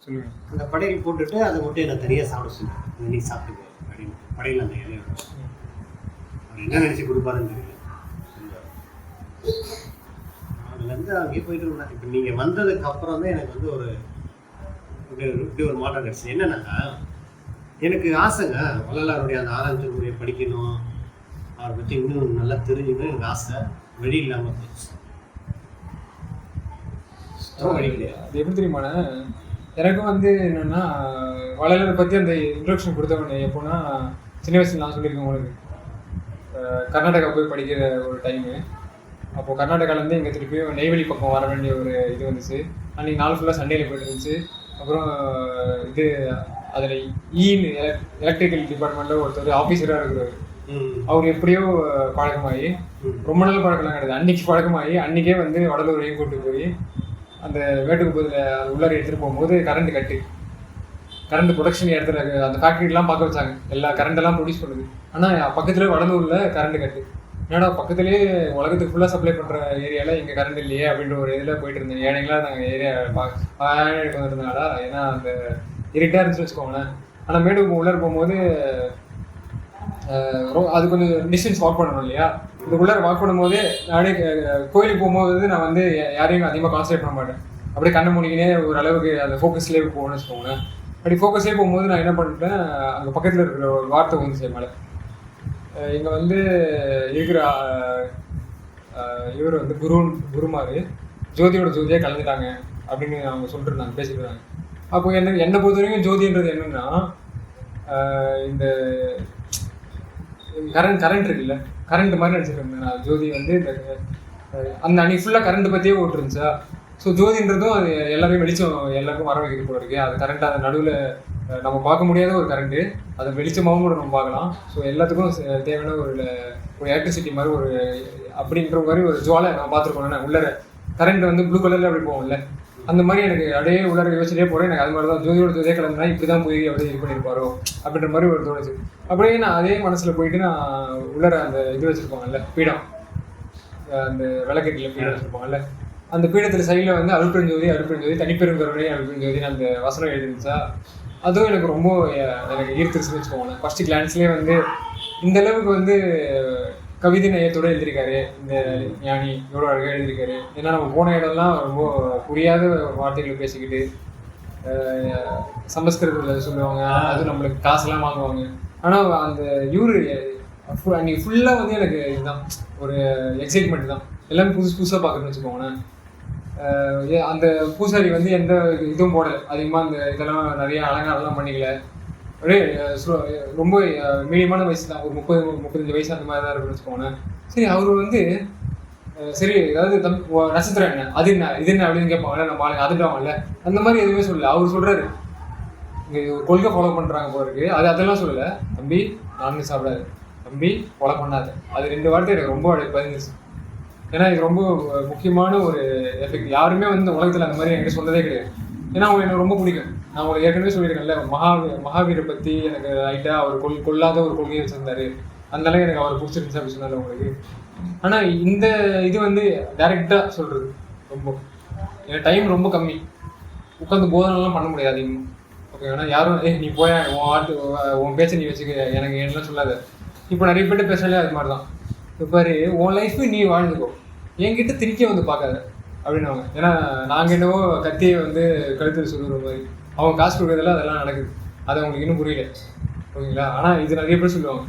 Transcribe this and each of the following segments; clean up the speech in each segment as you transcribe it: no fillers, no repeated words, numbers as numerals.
சொல்லுங்க. அந்த படையல் போட்டுட்டு அதை மட்டும் என்னை தனியாக சாப்பிட சொல்லுவேன். நீ சாப்பிடுங்க அப்படின்னு படையில் அந்த இலையை அவர் என்ன நினச்சி கொடுப்பாருன்னு தெரியல. அதுலேருந்து அங்கேயே போயிட்டு இருந்தேன். இப்போ நீங்கள் வந்ததுக்கு அப்புறம் தான் எனக்கு வந்து இப்படி ஒரு மாற்றம் கிடச்சி. என்னென்னாக்கா எனக்கு ஆசைங்க வள்ளலாருடைய அந்த 6ஆம் திருமுறையை படிக்கணும், அவரை பற்றி இன்னும் நல்லா தெரிஞ்சுக்கணும் எனக்கு ஆசை. வழி இல்லாமல் போச்சு. வழி கிடையாது. அது எப்படி தெரியுமாண்ணே, எனக்கும் வந்து என்னென்னா வள்ளலாரை பற்றி அந்த இன்ட்ரோடக்ஷன் கொடுத்தவொடனே எப்போனா சின்ன வயசில் நான் சொல்லியிருக்கேன் உங்களுக்கு, கர்நாடகா போய் படிக்கிற ஒரு டைமு. அப்போது கர்நாடகாலேருந்து இங்கே திருப்பியும் நெய்வேலி பக்கம் வர வேண்டிய ஒரு இது வந்துச்சு. அன்றைக்கி நாள் ஃபுல்லாக சண்டேயில் போய்ட்டு இருந்துச்சு. அப்புறம் இது அதில் எலக்ட்ரிக்கல் டிபார்ட்மெண்ட்டில் ஒருத்தர் ஆஃபீஸராக இருக்கிறவர். அவர் எப்படியோ பழக்கமாகி, ரொம்ப நாள் பழக்கலாம் கிடையாது, அன்றைக்கி பழக்கமாகி அன்றைக்கே வந்து வடலூர் வரையும் கூப்பிட்டு போய் அந்த வேட்டுக்குப்பத்தில் அது உள்ளார எடுத்துகிட்டு போகும்போது கரண்ட் ப்ரொடக்ஷன் எடுத்துகிட்டு அந்த ஃபேக்ட்ரிலாம் பார்க்க வச்சாங்க. எல்லா கரண்டெல்லாம் ப்ரொடியூஸ் பண்ணுது. ஆனால் பக்கத்தில் வடலூரில் கரண்ட் கட்டு. ஏன்னா பக்கத்துலேயே உலகத்துக்கு ஃபுல்லாக சப்ளை பண்ணுற ஏரியாவில் இங்கே கரண்ட் இல்லையே அப்படின்ற ஒரு இதில் போயிட்டு இருந்தேன். ஏழைங்களாக நாங்கள் ஏரியா எடுத்து வந்துருந்தாங்களா, ஏன்னா அந்த இருட்டாக இருந்துச்சு வச்சுக்கோங்களேன். ஆனால் மேடுக்கு உள்ளார போகும்போது அது கொஞ்சம் டிஸ்டன்ஸ் வாக் பண்ணணும் இல்லையா. இந்த உள்ளார வாக் பண்ணும்போது அப்படியே கோயிலுக்கு போகும்போது நான் வந்து யாரையும் அதிகமாக கான்சன்ட்ரேட் பண்ண மாட்டேன். அப்படியே கண்ணை மூடிக்கினே ஒரு அளவுக்கு அந்த ஃபோக்கஸ்லேயே போகணும்னு வச்சுக்கோங்களேன். அப்படி ஃபோக்கஸ்லேயே போகும்போது நான் என்ன பண்ணிட்டேன், அங்கே பக்கத்தில் இருக்கிற ஒரு வார்த்தை வந்துச்சு மேலே. இங்கே வந்து இருக்கிற இவர் வந்து குருமார் ஜோதியோட ஜோதியாக கலந்துட்டாங்க அப்படின்னு அவங்க சொல்லிட்டு இருந்தாங்க, பேசிட்டு இருந்தாங்க. அப்போ என்னை பொறுத்த வரைக்கும் ஜோதின்றது என்னென்னா, இந்த கரண்ட் இருக்குல்ல, கரண்ட் மாதிரி நினச்சிருக்கேன் நான். ஜோதி வந்து இந்த அந்த அன்னைக்கு ஃபுல்லாக கரண்ட் பற்றியே ஓட்டுருந்துச்சா. ஸோ ஜோதின்றதும் அது எல்லாரையும் வெளிச்சம் எல்லாருக்கும் வர வைக்கிறது போல இருக்கு. அது கரண்ட் அது நடுவில் நம்ம பார்க்க முடியாத ஒரு கரண்ட்டு, அதை வெளிச்சமாகவும் கூட நம்ம பார்க்கலாம். ஸோ எல்லாத்துக்கும் தேவையான ஒரு எலக்ட்ரிசிட்டி மாதிரி ஒரு அப்படின்ற மாதிரி ஒரு ஜுவாலை நான் பார்த்துருக்கோம். உள்ளார கரண்ட் வந்து ப்ளூ கலரில் அப்படி போகும்ல, அந்த மாதிரி எனக்கு அப்படியே உள்ளார யோசிச்சிட்டே போகிறேன். எனக்கு அது மாதிரி தான் ஜோதியோட ஜோதியே கலந்துனா இப்படி தான் போய் அப்படியே இது பண்ணியிருப்பாரோ அப்படின்ற மாதிரி ஒரு தோணுச்சு. அப்படியே நான் அதே மனசில் போயிட்டு நான் உள்ளார அந்த இது வச்சுருப்பாங்கல்ல பீடம், அந்த விளக்கட்டில் பீடம் வச்சுருப்பாங்கல்ல, அந்த பீடத்தில் சைடில் வந்து அருட்பெருஞ்சோதி தனிப்பெருங்கருணை அருட்பெருஞ்சோதின்னு அந்த வசனம் எழுதிருந்துச்சா. அதுவும் எனக்கு ரொம்ப எனக்கு ஈர்த்துருச்சுன்னு வச்சுக்கோங்களேன். ஃபஸ்ட்டு கிளான்ஸ்லேயே வந்து இந்த அளவுக்கு வந்து கவிதை நயத்தோடு எழுதியிருக்காரு இந்த ஞானி, எவ்வளோ அழகாக எழுதியிருக்காரு. ஏன்னா நம்ம போன இடம்லாம் ரொம்ப புரியாத வார்த்தைகளை பேசிக்கிட்டு சமஸ்கிருதத்தில் சொல்லுவாங்க, அது நம்மளுக்கு காசுலாம் வாங்குவாங்க. ஆனால் அந்த அன்றைக்கி ஃபுல்லாக வந்து எனக்கு இதுதான் ஒரு எக்ஸைட்மெண்ட் தான். எல்லாமே புதுசாக பார்க்குறேன்னு வச்சுக்கோங்களேன். அந்த பூசாரி வந்து எந்த இதுவும் போடலை அதிகமாக, அந்த இதெல்லாம் நிறைய அலங்காரம்லாம் பண்ணிக்கல. அப்படியே ரொம்ப மீடியமான வயசு தான், ஒரு 30-35 வயசு அந்த மாதிரி தான் இருக்குன்னு வச்சுக்கோங்களேன். சரி, அவர் வந்து சரி ஏதாவது நட்சத்திரம் என்ன அது என்ன இது என்ன அப்படின்னு கேட்பாங்கல்ல, நம்ம ஆளுங்க அதுட்டாங்கல்ல, அந்த மாதிரி எதுவுமே சொல்லலை. அவர் சொல்கிறாரு இங்கே ஒரு கொள்கை ஃபாலோ பண்ணுறாங்க போல இருக்கு, அதெல்லாம் சொல்லலை. தம்பி நான்வெஜ் சாப்பிடாது, தம்பி கொலை பண்ணாது, அது 2 வார்த்தை எனக்கு ரொம்ப பதிஞ்சிச்சு. ஏன்னா இது ரொம்ப முக்கியமான ஒரு எஃபெக்ட். யாருமே வந்து உலகத்தில் அந்த மாதிரி என்கிட்ட சொன்னதே கிடையாது. ஏன்னா அவங்க எனக்கு ரொம்ப பிடிக்கும். நான் உங்களுக்கு ஏற்கனவே சொல்லியிருக்கேன்ல, மகாவீரை பற்றி எனக்கு லைட்டாக அவர் கொல்லாத ஒரு கொள்கையை வச்சுருந்தாரு, அதனால எனக்கு அவர் பிடிச்சிருந்துச்சு அப்படி சொன்னார் உங்களுக்கு. ஆனால் இந்த இது வந்து டைரெக்டாக சொல்கிறது ரொம்ப எனக்கு டைம் ரொம்ப கம்மி, உட்காந்து போதனெல்லாம் பண்ண முடியாது அதிகமாக. ஓகே, ஆனால் யாரும் நீ போய் உன் பேச்சை நீ வச்சுக்க எனக்கு என்னெல்லாம் சொல்லாத. இப்போ நிறைய பேர்ட்ட பேசினாலே அது மாதிரி தான். இப்போ பாரு, உன் லைஃபு நீ வாழ்ந்துக்கோ, என்கிட்ட திருக்கி வந்து பார்க்காத அப்படின்னுவாங்க. ஏன்னா நாங்கள் என்னவோ கத்தியை வந்து கழுத்தில் சொல்லுற மாதிரி, அவங்க காசு கொடுக்குறதுல அதெல்லாம் நடக்குது. அது அவங்களுக்கு இன்னும் புரியல, ஓகேங்களா. ஆனால் இது நிறைய பேர் சொல்லுவாங்க,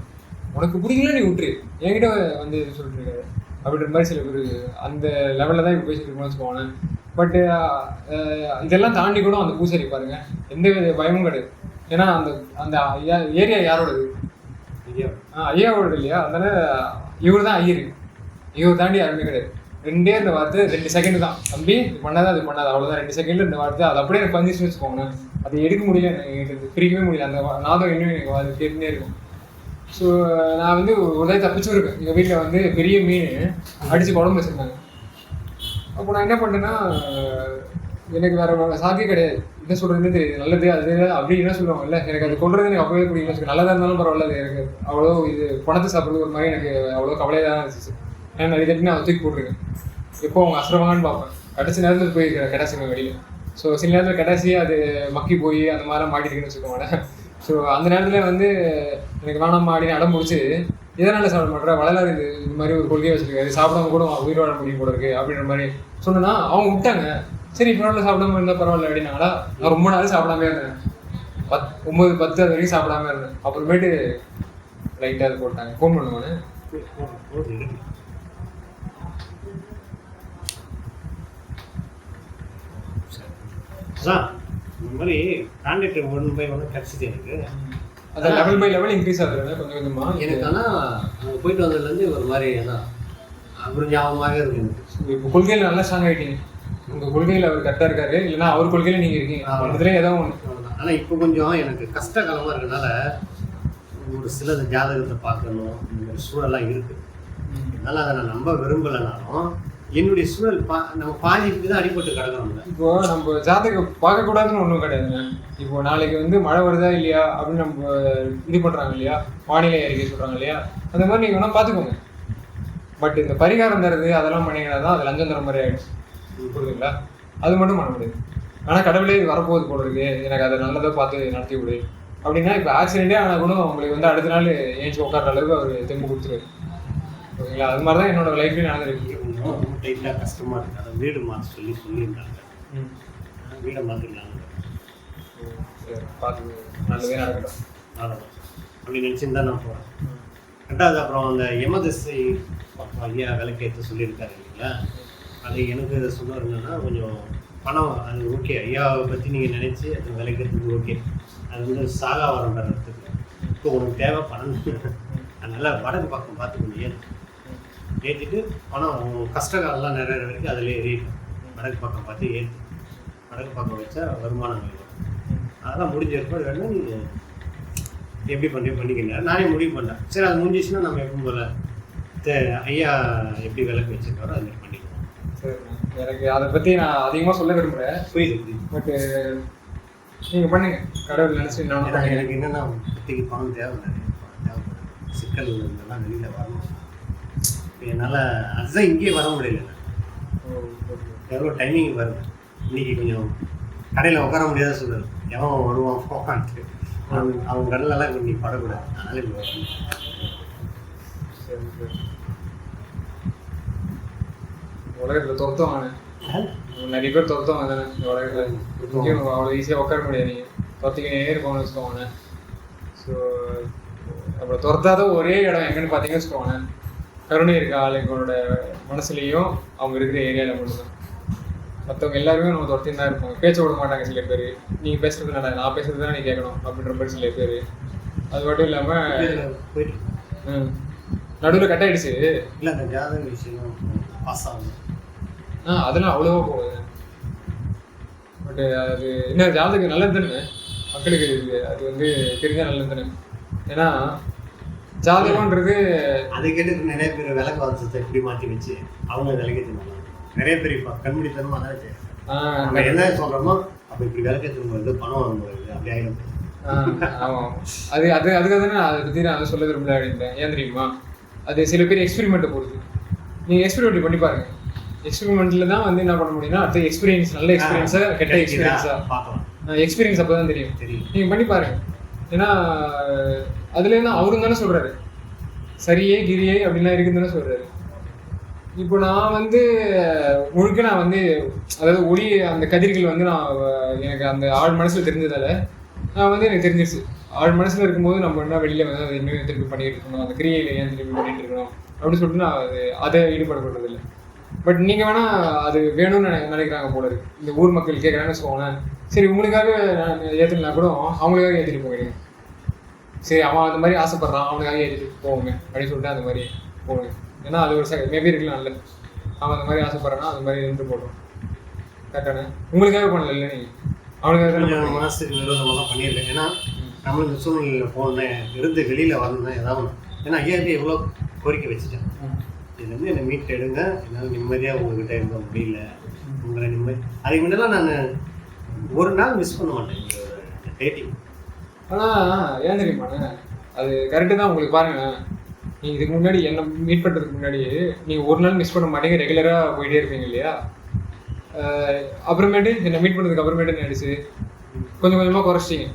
உனக்கு பிடிக்கல நீ விட்டுரு, என்கிட்ட வந்து சொல்லிட்டு இருக்காரு அப்படின்ற மாதிரி சில பேர் அந்த லெவலில் தான் இப்போ பேசிட்டு இருக்கோம்னு வச்சுக்கோங்க. பட்டு இதெல்லாம் தாண்டி கூட அந்த பூசாரி பாருங்கள் எந்த வித பயமும் கிடையாது. ஏன்னா அந்த அந்த ஏரியா யாரோடது? ஐயாவோடது இல்லையா. அதனால இவர் தான் ஐயரு, இவர் தாண்டி யாருமே கிடையாது. 2 இந்த வார்த்தை 2 செகண்ட் தான், தம்பி இது பண்ணாதான் அது பண்ணாது, அவ்வளோதான். 2 செகண்டில் இந்த வார்த்தை அது அப்படியே எனக்கு பதிஞ்சிச்சுன்னு வச்சுக்கோங்க. அதை எடுக்க முடியல, எனக்கு பிரிக்கவே முடியல. அந்த நாதம் இன்னும் எனக்கு அது கேட்டுனே இருக்கும். ஸோ நான் வந்து ஒரு தான் தப்பிச்சுருக்கேன். எங்கள் வீட்டில் வந்து பெரிய மீன் அடித்து குழம்பு வச்சுருந்தாங்க. அப்போ நான் என்ன பண்ணேன்னா, எனக்கு வேறு சாத்தியே கிடையாது, என்ன சொல்கிறதுன்னு தெரியுது, நல்லது அது அப்படி என்ன சொல்லுவாங்கல்ல, எனக்கு அது கொள்றது எனக்கு அப்போவே பிடிக்கும். நல்லதாக இருந்தாலும் பரவாயில்ல, எனக்கு அவ்வளோ இது பணத்தை சாப்பிட்றது ஒரு மாதிரி எனக்கு அவ்வளோ கவலையாக தான் இருந்துச்சு. ஏன்னா நிறைய தட்டி நான் தூக்கி போட்டிருக்கேன். எப்போ அவங்க அசுரவாங்கன்னு பார்ப்பேன், கடைசி நேரத்தில் போய் கிடச்சிங்க வெளியில். ஸோ சில நேரத்தில் கடைசி அது மக்கி போய் அந்த மாதிரிலாம் மாட்டிருக்குன்னு வச்சுக்கோங்களேன். ஸோ அந்த நேரத்தில் வந்து எனக்கு வேணாம் மாடின்னு அடம் பிடிச்சி இதனால் சாப்பிட மாட்டேன் வளராது இது மாதிரி ஒரு கொள்கையை வச்சுருக்காரு, சாப்பிடாம கூட உயிர் வாழ முடியும் கூட இருக்குது அப்படின்ற மாதிரி சொன்னா அவங்க விட்டாங்க. சரி இப்போ நாளில் சாப்பிடாம இருந்தால் பரவாயில்ல அப்படின்னாங்களா. நான் ரொம்ப நாள் சாப்பிடாம இருந்தேன், 9, 10 அது வரைக்கும் சாப்பிடாம இருந்தேன். அப்புறமேட்டு லைட்டாக அது போட்டாங்க. ஃபோன் பண்ணுவானு இந்த மாதிரி கான்டாக்ட் 1 by 1 கிடச்சிது எனக்கு. அது லெவல் பை லெவல் இன்க்ரீஸ் ஆகுது கொஞ்சம் கொஞ்சமாக எனக்கு. ஆனால் அங்கே போயிட்டு வந்ததுலேருந்து ஒரு மாதிரி தான் அப்புறம் ஞாபகமாகவே இருக்கு எனக்கு. இப்போ கொள்கையில் நல்லா ஸ்ட்ராங் ஆகிட்டீங்க. உங்கள் கொள்கையில் அவர் கரெக்டாக இருக்காரு, இல்லைன்னா அவர் கொள்கையில் நீங்கள் இருக்கீங்க. அதுலேயே ஏதோ ஒன்று. ஆனால் இப்போ கொஞ்சம் எனக்கு கஷ்ட காலமாக இருக்கிறதுனால ஒரு சில ஜாதகத்தை பார்க்கணும், இந்த மாதிரி சூழலாம் இருக்குது. அதனால் அதை நான் நம்ப விரும்பலைனாலும் என்னுடைய சூழல் நம்ம பாதிப்புக்கு தான் அடிபட்டு கிடக்கிறோம். இப்போ நம்ம ஜாதகம் பார்க்கக்கூடாதுன்னு ஒன்றும் கிடையாதுங்க. இப்போ நாளைக்கு வந்து மழை வருதா இல்லையா அப்படின்னு நம்ம இது பண்ணுறாங்க இல்லையா, வானிலை அறிக்கை சொல்கிறாங்க இல்லையா, அந்த மாதிரி நீங்கள் வேணால் பார்த்துக்கோங்க. பட் இந்த பரிகாரம் தருது அதெல்லாம் பண்ணிங்கன்னா தான் அது லஞ்சம் தர மாதிரி ஆகிடும். புரியுதுங்களா? அது மட்டும் பண்ண முடியாது. ஆனால் கடவுளே இது வரப்போகுது போல இருக்கு, எனக்கு அதை நல்லதாக பார்த்து நடத்தி விடு அப்படின்னா இப்போ ஆக்சிடென்ட்டே ஆனால் கூட உங்களுக்கு வந்து அடுத்த நாள் ஏஞ்சி உட்கார அளவுக்கு அவர் தெம்பு கொடுத்துருவாரு. ஓகேங்களா? அது மாதிரி தான் என்னோட லைஃப்லேயும் நடந்துருக்கு. ரொம்ப டைட்டாக கஷ்டமாக இருக்குது. அதை வீடு மாற்ற சொல்லியிருந்தாங்க. வீடை மாற்றிருக்காங்க. சரி, பார்த்து நல்லதே நடக்கட்டும். அதான் அப்படி நினச்சின்னு தான் நான் போகிறேன். ரெண்டாவது அப்புறம் அந்த எமதிசை ஐயா விளக்கேற்ற சொல்லியிருக்காரு இல்லைங்களா, அது எனக்கு சொன்னார் என்னன்னா கொஞ்சம் பணம் அது ஓகே, ஐயாவை பற்றி நீங்கள் நினச்சி அது விளக்கேற்றது ஓகே, அது வந்து சாகா வரன்றதுக்கு இப்போ உனக்கு தேவை பணம். அதனால் வடக்கு பக்கம் பார்த்து கொஞ்சம் ஏற்றிட்டு பணம் கஷ்டகாலெலாம் நிறைய வரைக்கும் அதில் ஏறிடும். வடக்கு பக்கம் பார்த்து ஏற்றி வடக்கு பக்கம் வச்சா வருமானங்கள் வரும். அதெல்லாம் முடிஞ்ச ஏற்பாடு வேணும். நீங்கள் எப்படி பண்ணிக்கிங்க நானே முடிவு பண்ணேன். சரி அது முடிஞ்சிச்சுன்னா நம்ம எப்பவும் போல் ஐயா எப்படி விளக்கு வச்சுருக்காரோ அது மாதிரி பண்ணிக்குவோம். சரி, எனக்கு அதை பற்றி நான் அதிகமாக சொல்ல விரும்புகிறேன். புரியுது. பட்டு நீங்கள் பண்ணுங்க, கடவுள் நினச்சி நான் எனக்கு என்னென்னா பத்திக்கு பணம் தேவைப்படுது, சிக்கல் இதெல்லாம் வெளியில் வரணும். என்னால் அதுதான் இங்கேயே வர முடியல. எவ்வளோ டைமிங் வருது. இன்றைக்கி கொஞ்சம் கடையில் உட்கார முடியாத சூழல், எவன் வருவான் போகான்ட்டு அவங்க கடலெல்லாம் இப்போ நீ படக்கூடாது. அதனால இப்போ வரணும். உலகத்தில் துரத்துவாங்க நிறைய பேர், துரத்துவாங்க தானே இந்த உலகத்தில். அவ்வளோ ஈஸியாக உட்கார முடியாது, நீங்கள் துரத்திக்கினே இருக்கோம்னு வச்சுக்கோங்க. ஸோ அப்புறம் துரத்தாத ஒரே இடம் எங்கன்னு பார்த்தீங்கன்னு வச்சுக்கோங்க, கருணை இருக்க ஆளுங்களோட மனசுலேயும் அவங்க இருக்கிற ஏரியாவில் மட்டும்தான். மற்றவங்க எல்லாருமே நம்ம துரத்தின்னு தான் இருப்போம். பேச்ச விட மாட்டாங்க சில பேர். நீங்கள் பேசுறது நட, நான் பேசுறது தான் நீ கேட்கணும் அப்படின்ற மாதிரி சில பேர். அது மட்டும் இல்லாமல் நடுவில் கட் ஆகிடுச்சு. இல்லை அந்த ஜாதக விஷயம் பாஸ் ஆகும். அதெல்லாம் அவ்வளோவா போகுது. பட் அது என்ன ஜாதகம் நல்லது தானே மக்களுக்கு, அது வந்து தெரிஞ்சால் நல்லது தானே. ஏன்னா ஜாதகம்ன்றது அதை கேட்டு நிறைய பேர் விளக்கு வாசத்தை எப்படி மாற்றி வச்சு அவங்க விளக்கேற்று நிறைய பேர் இப்போ கண்மூடித்தனமாக தான் செய்யறாங்க. நம்ம என்ன சொல்கிறோமோ அப்போ இப்படி விளக்கேற்று வருது, பணம் வாங்குறது அப்படி ஆகிடும். ஆமாம், அதுக்காக தானே அதை பற்றி நான் அதை சொல்ல விரும்பல அப்படின்றேன். ஏன் தெரியுமா, அது சில பேர் எக்ஸ்பெரிமெண்ட்டை பொறுத்து. நீங்கள் எக்ஸ்பெரிமெண்ட் பண்ணி பாருங்கள். எக்ஸ்பெரிமெண்ட்டில் தான் வந்து என்ன பண்ண முடியும்னா அடுத்த எக்ஸ்பீரியன்ஸ், நல்ல எக்ஸ்பீரியன்ஸாக கெட்ட எக்ஸ்பீரியன்ஸாக பார்க்கலாம். எக்ஸ்பீரியன்ஸ் அப்போ தான் தெரியும். நீங்கள் பண்ணி பாருங்கள். ஏன்னா அதுலேருந்து அவரும் தானே சொல்கிறாரு, சரியே கிரியே அப்படின்லாம் இருக்குன்னு தானே சொல்கிறாரு. இப்போ நான் வந்து முழுக்க நான் வந்து அதாவது ஒளி அந்த கதிர்கள் வந்து நான் எனக்கு அந்த ஆழ் மனசில் தெரிஞ்சதால் நான் வந்து எனக்கு தெரிஞ்சிருச்சு. ஆழ் மனசில் இருக்கும்போது நம்ம என்ன வெளியில் வந்து அதை இன்னும் திருப்பி பண்ணிகிட்டு இருக்கணும், அந்த கிரியையில் ஏன் திருப்பி பண்ணிகிட்டு இருக்கணும் அப்படின்னு சொல்லிட்டு நான் அதை ஈடுபடப்படுறதில்லை. பட் நீங்கள் வேணால் அது வேணும்னு நினைக்கிறாங்க போல இருக்கு. இந்த ஊர் மக்கள் கேட்குறாங்கன்னு வச்சுக்கோங்களேன், சரி உங்களுக்காக நான் ஏற்றுனா கூட அவங்களுக்காக ஏற்றிட்டு போயிடுங்க. சரி அவன் அந்த மாதிரி ஆசைப்பட்றான், அவனுக்காக ஏற்றிட்டு போவோங்க அப்படின்னு சொல்லிட்டு அந்த மாதிரி போங்க. ஏன்னா அது ஒரு மேபி இருக்கலாம் நல்லது. அவன் அந்த மாதிரி ஆசைப்பட்றான்னா அந்த மாதிரி இருந்து போடுறோம். கரெக்டானே உங்களுக்காக பண்ணல இல்லை, நீங்கள் அவனுக்காக மனசுக்கு விரோதமெல்லாம் பண்ணியிருக்கேன். ஏன்னா நம்மளுக்கு இந்த சூழ்நிலையில் போனேன், இருந்து வெளியில் வந்தேன் ஏதாவது. ஏன்னா ஐயாவே எவ்வளோ கோரிக்கை வச்சுட்டேன், இதுலேருந்து என்னை மீட் எடுங்க, என்னால் நிம்மதியாக உங்கள்கிட்ட இருக்க முடியல, உங்களை நிம்மதி. அதுக்கு முன்னெல்லாம் நான் ஒரு நாள் மிஸ் பண்ண மாட்டேன் டேட்டிங். ஆனால் ஏன் தெரியுமாண்ணே, அது கரெக்டு தான். உங்களுக்கு பாருங்கள், நீங்கள் இதுக்கு முன்னாடி என்ன மீட் பண்ணுறதுக்கு முன்னாடி நீங்கள் ஒரு நாள் மிஸ் பண்ண மாட்டீங்க, ரெகுலராக போயிட்டே இருப்பீங்க இல்லையா. அப்புறமேட்டு என்னை மீட் பண்ணதுக்கு அப்புறமேட்டு என்ன ஆயிடுச்சு, கொஞ்சம் கொஞ்சமாக குறைச்சிட்டிங்க.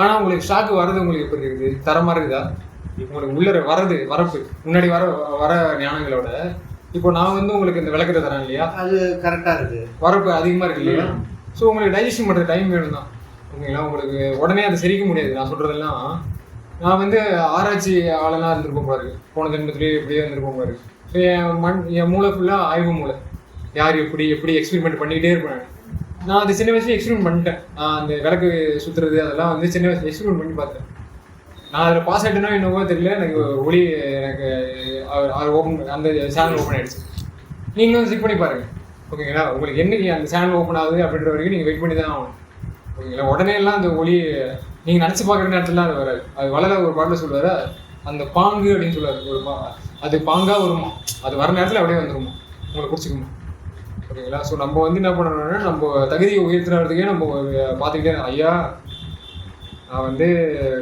ஆனால் உங்களுக்கு ஷாக்கு வர்றது உங்களுக்கு எப்படி இருக்குது? தரமாக இருக்குதா? உங்களுக்கு உள்ள வர்றது வரப்பு முன்னாடி வர ஞானங்களோட இப்போ நான் வந்து உங்களுக்கு இந்த விளக்கத்தை தரேன் இல்லையா, அது கரெக்டாக இருக்குது, வரப்பு அதிகமாக இருக்கு இல்லையா. ஸோ உங்களுக்கு டைஜஷன் பண்ணுற டைம் வேணும் தான், ஓகேங்களா. உங்களுக்கு உடனே அதை செரிக்க முடியாது. நான் சொல்கிறதெல்லாம் நான் வந்து ஆராய்ச்சி ஆளெல்லாம் இருந்திருப்போம் பாரு, போன ஜென்மத்திலேயே எப்படியே இருந்திருப்போம் பாரு. ஸோ என் மூளை ஃபுல்லாக ஆய்வு மூளை, யார் எப்படி எக்ஸ்பெரிமெண்ட் பண்ணிக்கிட்டே இருப்பேன். நான் அது சின்ன வயசுல எக்ஸ்பெரிமெண்ட் பண்ணிட்டேன். அந்த விளக்கு சுற்றுறது அதெல்லாம் வந்து சின்ன வயசுல எக்ஸ்பெரிமெண்ட் பண்ணி பார்த்தேன். நான் அதில் பாஸ் ஆகிட்டேன்னா என்னவோ தெரியல, எனக்கு ஒளி எனக்கு ஓப்பன் அந்த சேனல் ஓப்பன் ஆகிடுச்சு. நீங்களும் செக் பண்ணி பாருங்கள், ஓகேங்களா. உங்களுக்கு என்னைக்கு அந்த சேனல் ஓப்பன் ஆகுது அப்படின்ற வரைக்கும் நீங்கள் வெயிட் பண்ணி தான் ஆகணும், ஓகேங்களா. உடனே எல்லாம் அந்த ஒளி நீங்கள் நினச்சி பார்க்குற நேரத்துலாம் அது வராது. அது வளர ஒரு பாட்டில் சொல்லுவார், அந்த பாங்கு அப்படின்னு சொல்லுவார். அது பாங்காக வருமா, அது வர நேரத்தில் அப்படியே வந்துருமா, உங்களை பிடிச்சிக்குமா, ஓகேங்களா. ஸோ நம்ம வந்து என்ன பண்ணணும்னா, நம்ம தகுதியை உயர்த்துறதுக்கே நம்ம பார்த்துக்கிட்டே, ஐயா நான் வந்து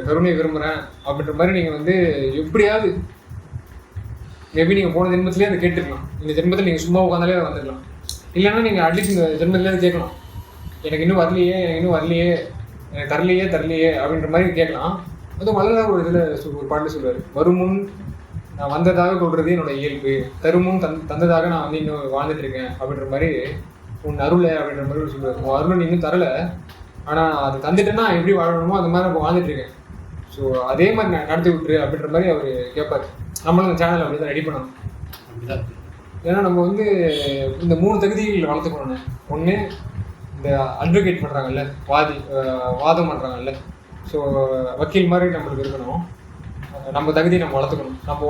கருணையை விரும்புகிறேன் அப்படின்ற மாதிரி நீங்கள் வந்து எப்படியாவது மேபி நீங்கள் போன ஜென்மத்திலே அதை கேட்டுக்கலாம். இந்த ஜென்மத்தில் நீங்கள் சும்மா உட்காந்தாலே வந்துடலாம். இல்லைன்னா நீங்கள் அட்லீஸ்ட் இந்த ஜென்மத்திலே கேட்கலாம், எனக்கு இன்னும் வரலையே, எனக்கு தரலையே அப்படின்ற மாதிரி கேட்கலாம். அதுவும் வளர ஒரு இதில் ஒரு பாட்டு சொல்லுவார், வருமுன் நான் வந்ததாக கொள்வது என்னோட இயல்பு, தருமுன் தந்ததாக நான் வந்து இன்னும் வாழ்ந்துட்டு இருக்கேன் அப்படின்ற மாதிரி, உன் அருளை அப்படின்ற மாதிரி சொல்லுவார். உன் அருளை நீ இன்னும் தரலை, ஆனால் அது தந்துட்டேன்னா எப்படி வாழணுமோ அந்த மாதிரி நம்ம வாழ்ந்துட்டு இருக்கேன். ஸோ அதே மாதிரி நான் நடத்தி விட்டுரு அப்படின்ற மாதிரி அவர் கேட்பார். நம்மளும் அந்த சேனல் அப்படி தான் ரெடி பண்ணணும். ஏன்னா நம்ம வந்து இந்த 3 தகுதிகள் வளர்த்துக்கணும். ஒன்று, இந்த அட்வொகேட் பண்ணுறாங்கல்ல, வாதம் பண்ணுறாங்கல்ல, ஸோ வக்கீல் மாதிரி நம்மளுக்கு இருக்கணும். நம்ம தகுதியை நம்ம வளர்த்துக்கணும். நம்ம